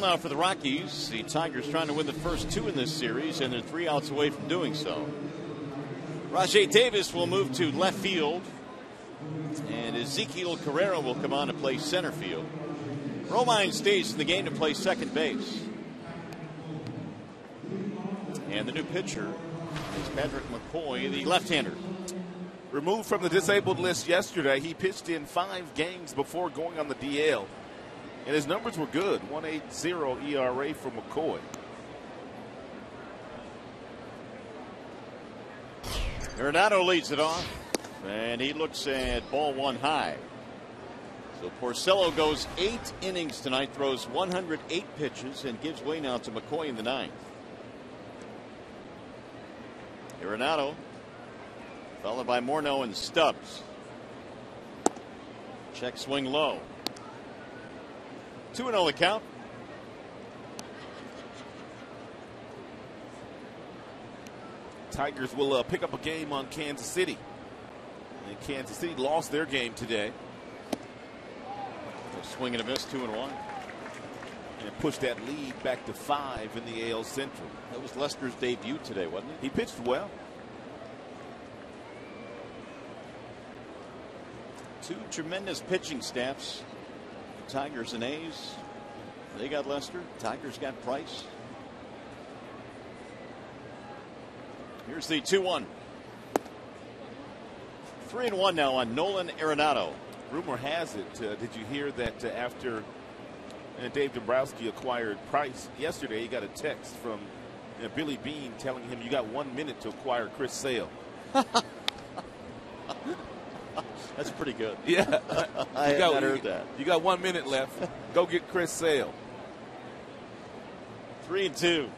Now for the Rockies, the Tigers trying to win the first two in this series, and they're 3 outs away from doing so. Rajai Davis will move to left field, and Ezekiel Carrera will come on to play center field. Romine stays in the game to play second base. And the new pitcher is Patrick McCoy, the left-hander. Removed from the disabled list yesterday, he pitched in 5 games before going on the DL. And his numbers were good. 1.80 ERA for McCoy. Arenado leads it off, and he looks at ball 1 high. So Porcello goes 8 innings tonight, throws 108 pitches, and gives way now to McCoy in the 9th. Arenado, followed by Morneau and Stubbs. Check swing low. 2-0 the count. Tigers will pick up a game on Kansas City. And Kansas City lost their game today. A swing and a miss, 2-1. And pushed that lead back to 5 in the AL Central. That was Lester's debut today, wasn't it? He pitched well. 2 tremendous pitching staffs. Tigers and A's. They got Lester. Tigers got Price. Here's the 2-1. 3-1 now on Nolan Arenado. Rumor has it, did you hear that after Dave Dombrowski acquired Price yesterday, he got a text from Billy Beane telling him you got 1 minute to acquire Chris Sale. That's pretty good. Yeah. I had not heard that. You got 1 minute left. Go get Chris Sale. 3-2.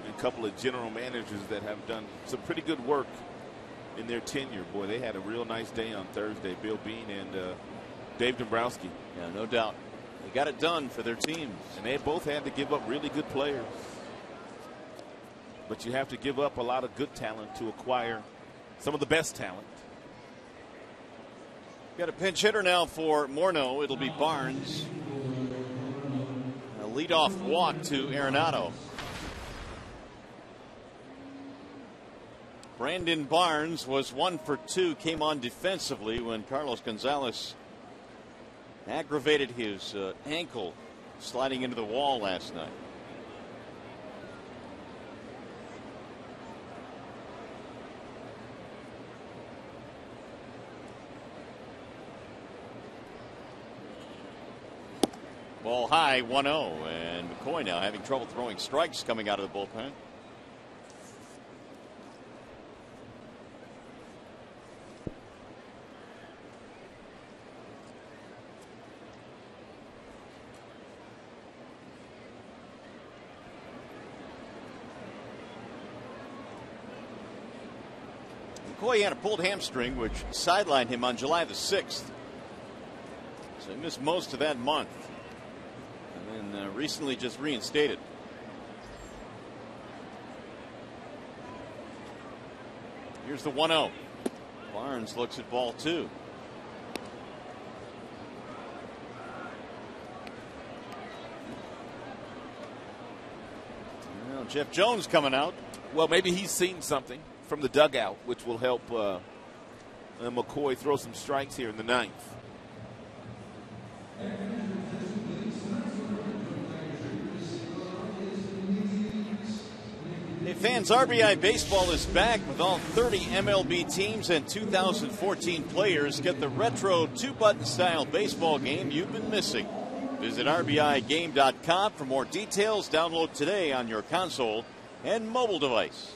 A couple of general managers that have done some pretty good work in their tenure. Boy, they had a real nice day on Thursday. Bill Beane and Dave Dombrowski. Yeah, no doubt. They got it done for their teams. And they both had to give up really good players. But you have to give up a lot of good talent to acquire some of the best talent. Got a pinch hitter now for Morneau. It'll be Barnes. A leadoff walk to Arenado. Brandon Barnes was 1 for 2, came on defensively when Carlos Gonzalez aggravated his ankle sliding into the wall last night. Ball high, 1-0, and McCoy now having trouble throwing strikes coming out of the bullpen. McCoy had a pulled hamstring which sidelined him on July the 6th. So he missed most of that month. And then recently just reinstated. Here's the 1-0. Barnes looks at ball 2. Well, Jeff Jones coming out. Well, maybe he's seen something from the dugout, which will help McCoy throw some strikes here in the 9th. Hey fans, RBI Baseball is back with all 30 MLB teams and 2014 players. Get the retro 2-button style baseball game you've been missing. Visit RBIGame.com for more details. Download today on your console and mobile device.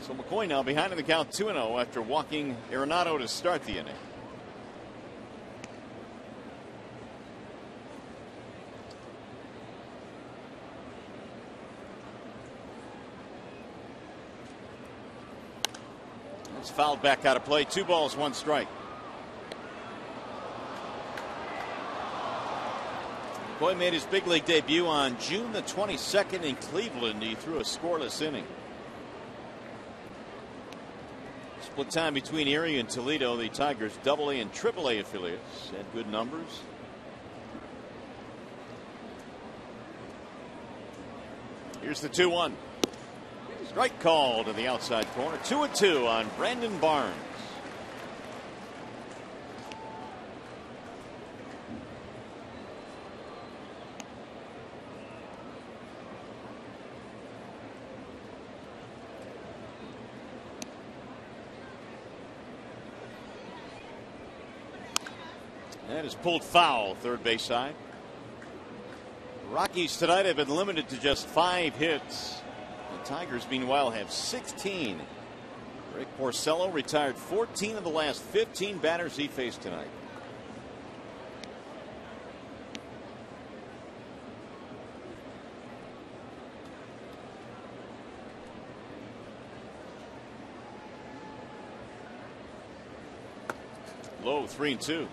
So McCoy now behind in the count 2-0 after walking Arenado to start the inning. It's fouled back out of play. 2 balls, 1 strike. McCoy made his big league debut on June the 22nd in Cleveland. He threw a scoreless inning. Split time between Erie and Toledo. The Tigers AA and AAA affiliates had good numbers. Here's the 2-1. Strike call to the outside corner. 2-2 on Brandon Barnes. That is pulled foul, third base side. Rockies tonight have been limited to just 5 hits. The Tigers, meanwhile, have 16. Rick Porcello retired 14 of the last 15 batters he faced tonight. Low, 3-2.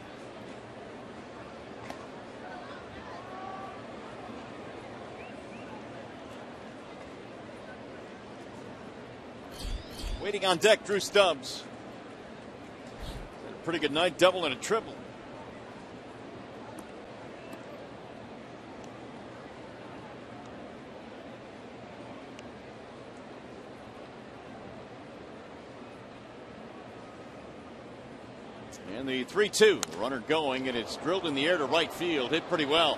Waiting on deck, Drew Stubbs. Had a pretty good night, double and a triple. And the 3-2, runner going, and it's drilled in the air to right field, hit pretty well.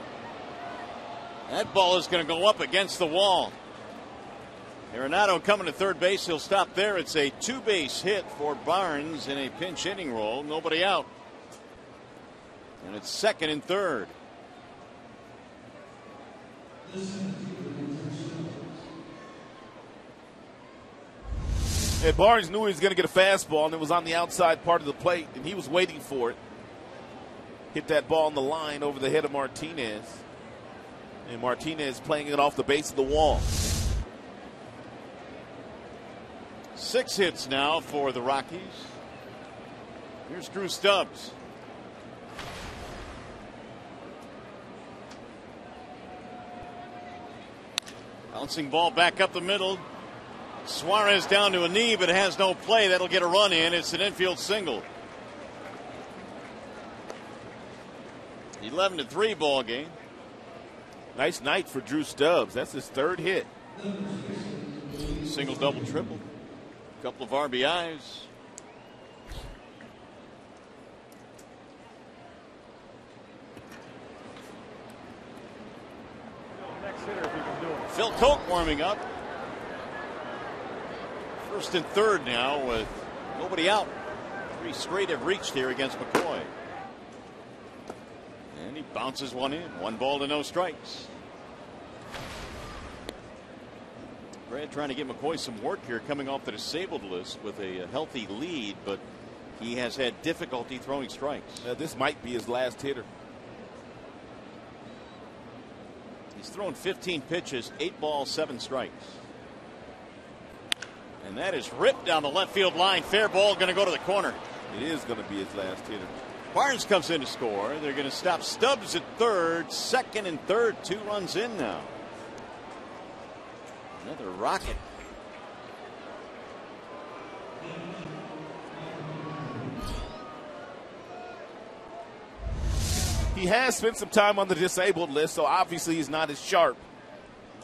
That ball is going to go up against the wall. Arenado coming to third base. He'll stop there. It's a 2-base hit for Barnes in a pinch hitting role. Nobody out. And it's second and third. And Barnes knew he was going to get a fastball, and it was on the outside part of the plate, and he was waiting for it. Hit that ball on the line over the head of Martinez. And Martinez playing it off the base of the wall. 6 hits now for the Rockies. Here's Drew Stubbs. Bouncing ball back up the middle. Suarez down to a knee, but it has no play. That'll get a run in. It's an infield single. 11-3 ball game. Nice night for Drew Stubbs. That's his third hit. Single, double, triple. Couple of RBIs. Phil Coke warming up. First and third now with nobody out. 3 straight have reached here against McCoy. And he bounces one in. 1 ball to no strikes. Brad trying to get McCoy some work here, coming off the disabled list with a healthy lead, but he has had difficulty throwing strikes. This might be his last hitter. He's thrown 15 pitches, 8 balls, 7 strikes. And that is ripped down the left field line. Fair ball, going to go to the corner. It is going to be his last hitter. Barnes comes in to score. They're going to stop Stubbs at third. Second and third, 2 runs in now. Another rocket. He has spent some time on the disabled list, so obviously he's not as sharp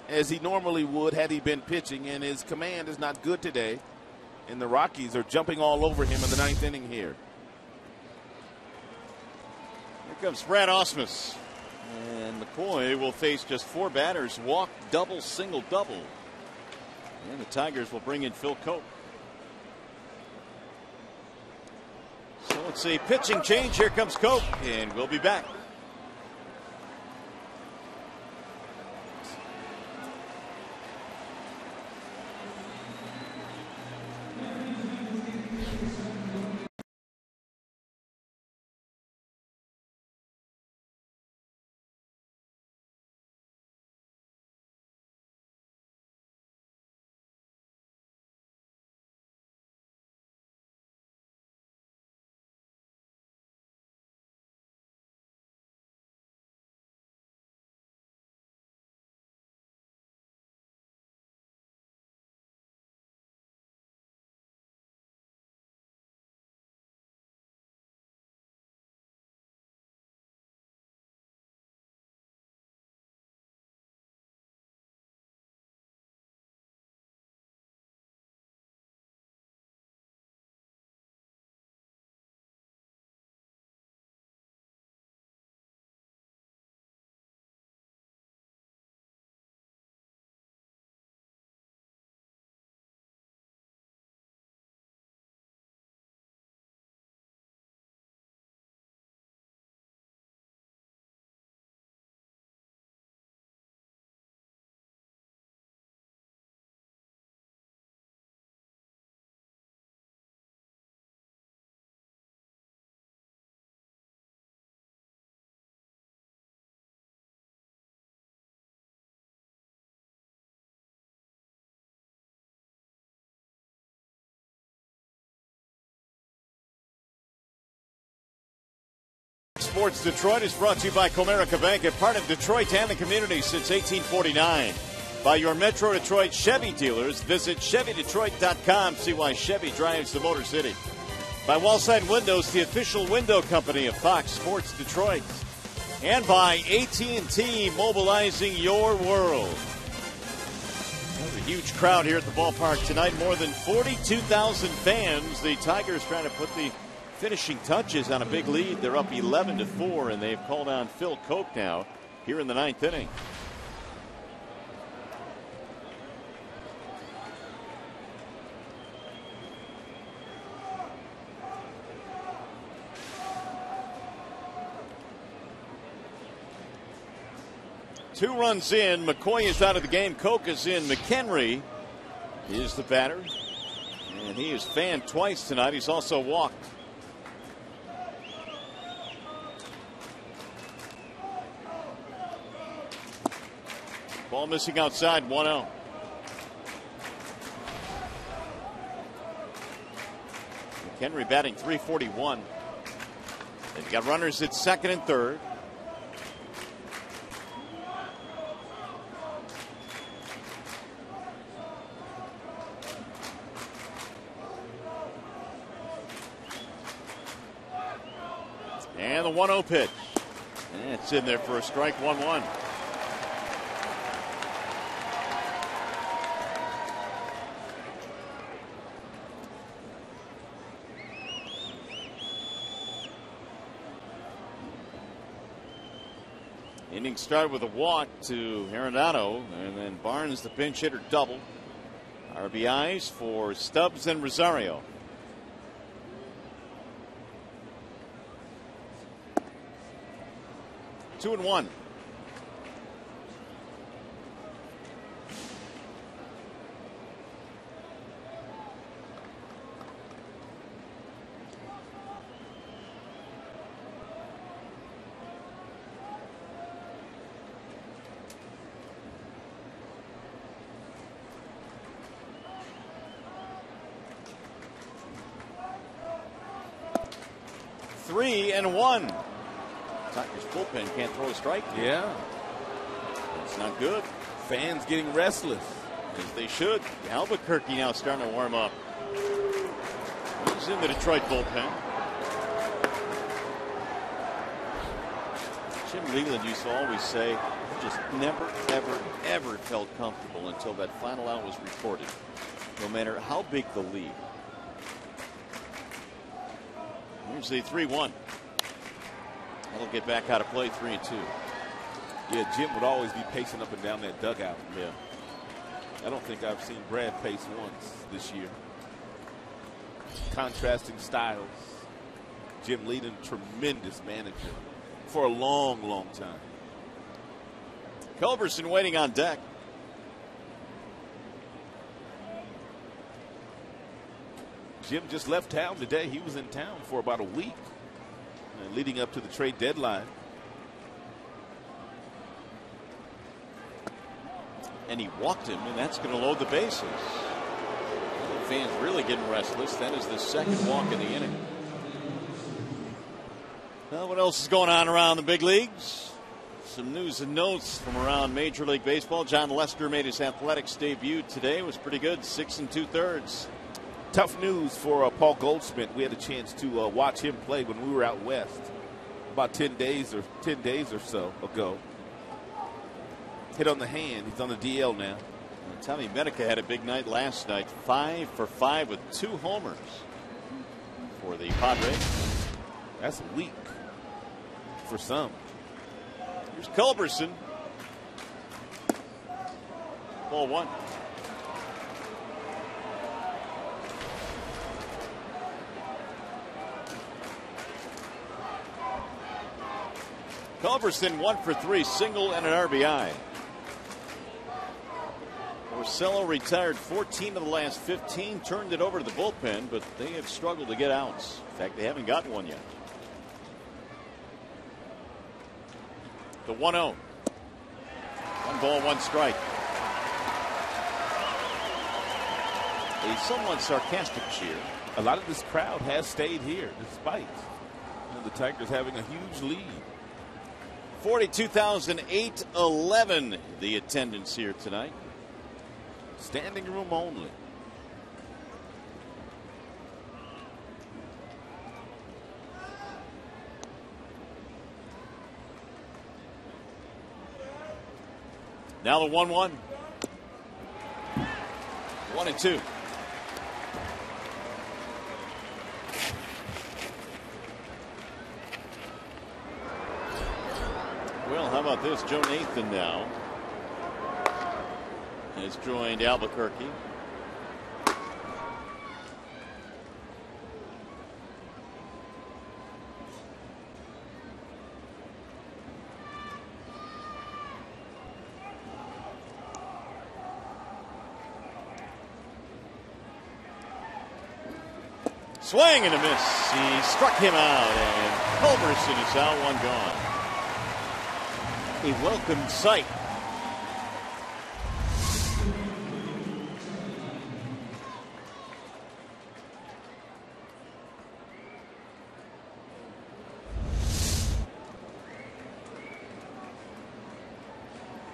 as he normally would had he been pitching, and his command is not good today. And the Rockies are jumping all over him in the 9th inning here. Here comes Brad Ausmus. And McCoy will face just 4 batters. Walk, double, single, double. And the Tigers will bring in Phil Cope. So it's a pitching change. Here comes Cope, and we'll be back. Sports Detroit is brought to you by Comerica Bank, a part of Detroit and the community since 1849. By your Metro Detroit Chevy dealers. Visit ChevyDetroit.com. See why Chevy drives the Motor City. By Wallside Windows, the official window company of Fox Sports Detroit. And by AT&T, mobilizing your world. There's a huge crowd here at the ballpark tonight. More than 42,000 fans. The Tigers trying to put the finishing touches on a big lead. They're up 11-4, and they've called on Phil Koch now here in the 9th inning. Two runs in. McCoy is out of the game. Koch is in. McHenry is the batter. And he is fanned twice tonight. He's also walked. Ball missing outside, 1-0. McHenry batting .341. They've got runners at second and third. And the 1-0 pitch. And it's in there for a strike, 1-1. Inning started with a walk to Arenado, and then Barnes, the pinch hitter, double. RBIs for Stubbs and Rosario. Two and one. Three and one. Tigers bullpen can't throw a strike. Yeah. It's not good. Fans getting restless. As they should. Albuquerque now starting to warm up. He's in the Detroit bullpen. Jim Leland used to always say, he just never, ever, ever felt comfortable until that final out was reported, no matter how big the lead. Here's the 3-1. That'll get back out of play, 3-2. Yeah, Jim would always be pacing up and down that dugout. Yeah. I don't think I've seen Brad pace once this year. Contrasting styles. Jim Leland, tremendous manager for a long, long time. Culberson waiting on deck. Jim just left town today. He was in town for about a week leading up to the trade deadline. And he walked him, and that's going to load the bases. The fans really getting restless. That is the second walk in the inning. Well, what else is going on around the big leagues? Some news and notes from around Major League Baseball. John Lester made his Athletics debut today. It was pretty good, 6 2/3. Tough news for Paul Goldschmidt. We had a chance to watch him play when we were out west about 10 days or so ago. Hit on the hand. He's on the DL now. And Tommy Medica had a big night last night. 5 for 5 with 2 homers for the Padres. That's weak for some. Here's Culberson. Ball 1. Culberson 1 for 3, single and an RBI. Porcello retired 14 of the last 15, turned it over to the bullpen, but they have struggled to get outs. In fact, they haven't gotten one yet. The 1-0. 1 ball, 1 strike. A somewhat sarcastic cheer. A lot of this crowd has stayed here despite And the Tigers having a huge lead. 42,811 the attendance here tonight. Standing room only. Now the 1-1. 1-2. Well, how about this? Joe Nathan now has joined Albuquerque. Swing and a miss. He struck him out, and Culberson is out, one gone. A welcome sight.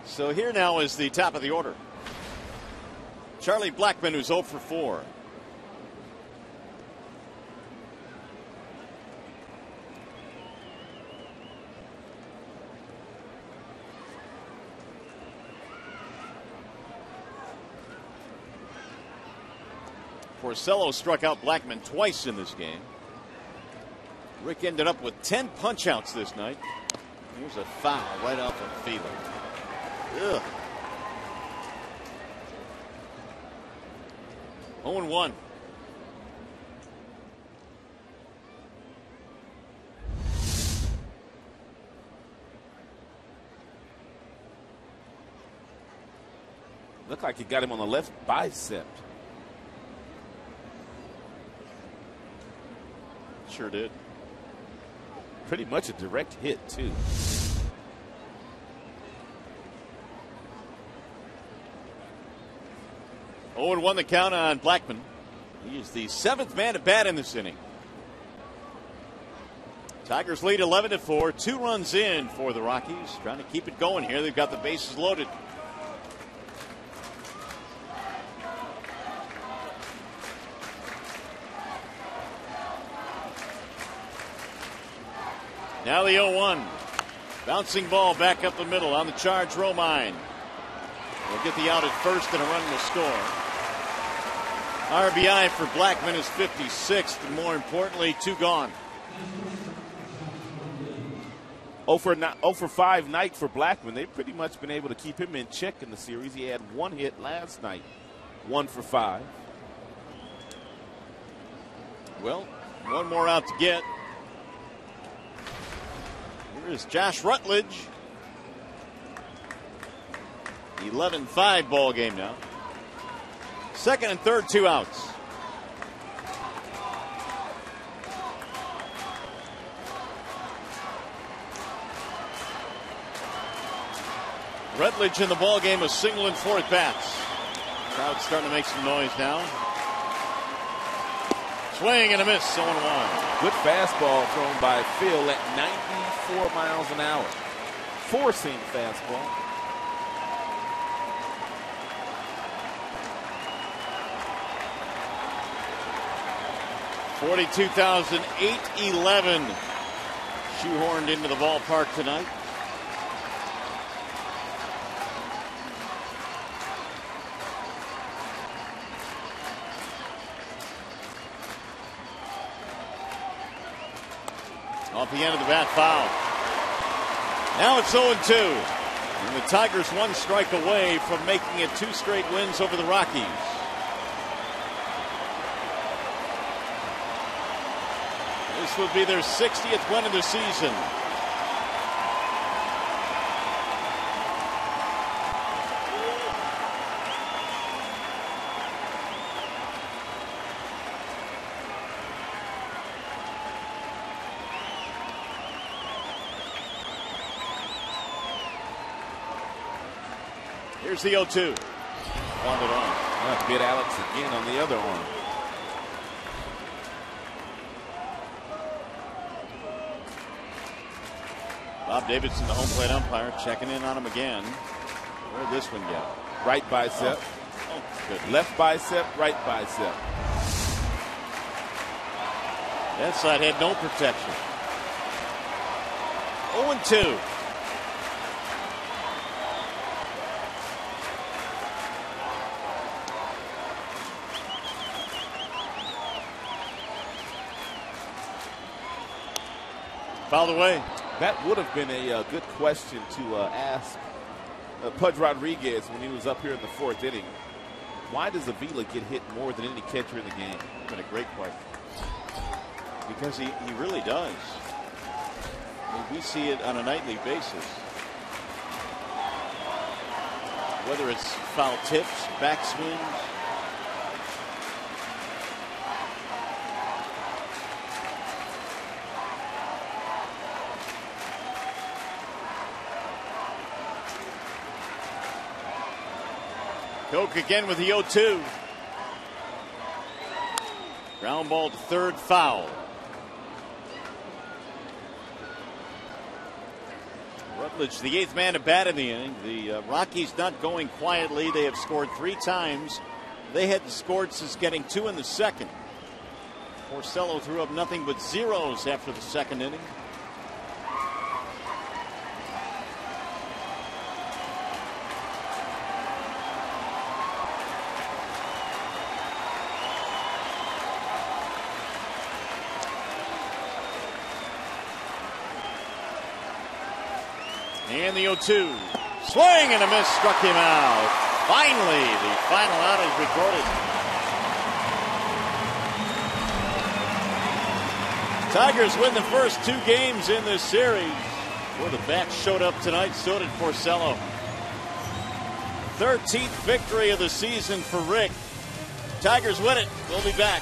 So here now is the top of the order. Charlie Blackmon, who's 0 for 4. Porcello struck out Blackmon twice in this game. Rick ended up with 10 punch-outs this night. Here's a foul right off of Fielder. Ugh. 0-1. Looked like he got him on the left bicep. Sure did. Pretty much a direct hit, too. Oh, and 1 the count on Blackmon. He is the 7th man to bat in this inning. Tigers lead 11-4. 2 runs in for the Rockies. Trying to keep it going here. They've got the bases loaded. Now the 0-1. Bouncing ball back up the middle on the charge. Romine will get the out at first and a run will score. RBI for Blackmon is 56th, and more importantly, 2 gone. 0 for 5 night for Blackmon. They've pretty much been able to keep him in check in the series. He had 1 hit last night. 1 for 5. Well, 1 more out to get. Here is Josh Rutledge. 11-5 ball game now. 2nd and 3rd, 2 outs. Rutledge in the ball game, a single and 4 at bats. Crowd's starting to make some noise now. Swing and a miss, 0-1. Good fastball thrown by Phil at 94 miles an hour. 4-seam fastball. $42,811 shoehorned into the ballpark tonight. Off the end of the bat, foul. Now it's 0-2. And the Tigers 1 strike away from making it 2 straight wins over the Rockies. This will be their 60th win of the season. Here's the 0-2. Wanted on. Bit Alex again on the other arm. Bob Davidson, the home plate umpire, checking in on him again. Where'd this one go? Right bicep. Oh, good. Left bicep, right bicep. That side had no protection. 0-2. Fouled away. That would have been a good question to ask Pudge Rodriguez when he was up here in the fourth inning. Why does Avila get hit more than any catcher in the game? It's been a great question. Because he really does. I mean, we see it on a nightly basis. Whether it's foul tips, backswings. Koch again with the 0-2. Ground ball to third, foul. Rutledge, the 8th man to bat in the inning. The Rockies not going quietly. They have scored 3 times. They hadn't scored since getting 2 in the second. Porcello threw up nothing but zeros after the second inning. And the 0-2. Swing and a miss, struck him out. Finally, the final out is recorded. Tigers win the first 2 games in this series. Well, the bats showed up tonight, so did Porcello. 13th victory of the season for Rick. Tigers win it. We'll be back.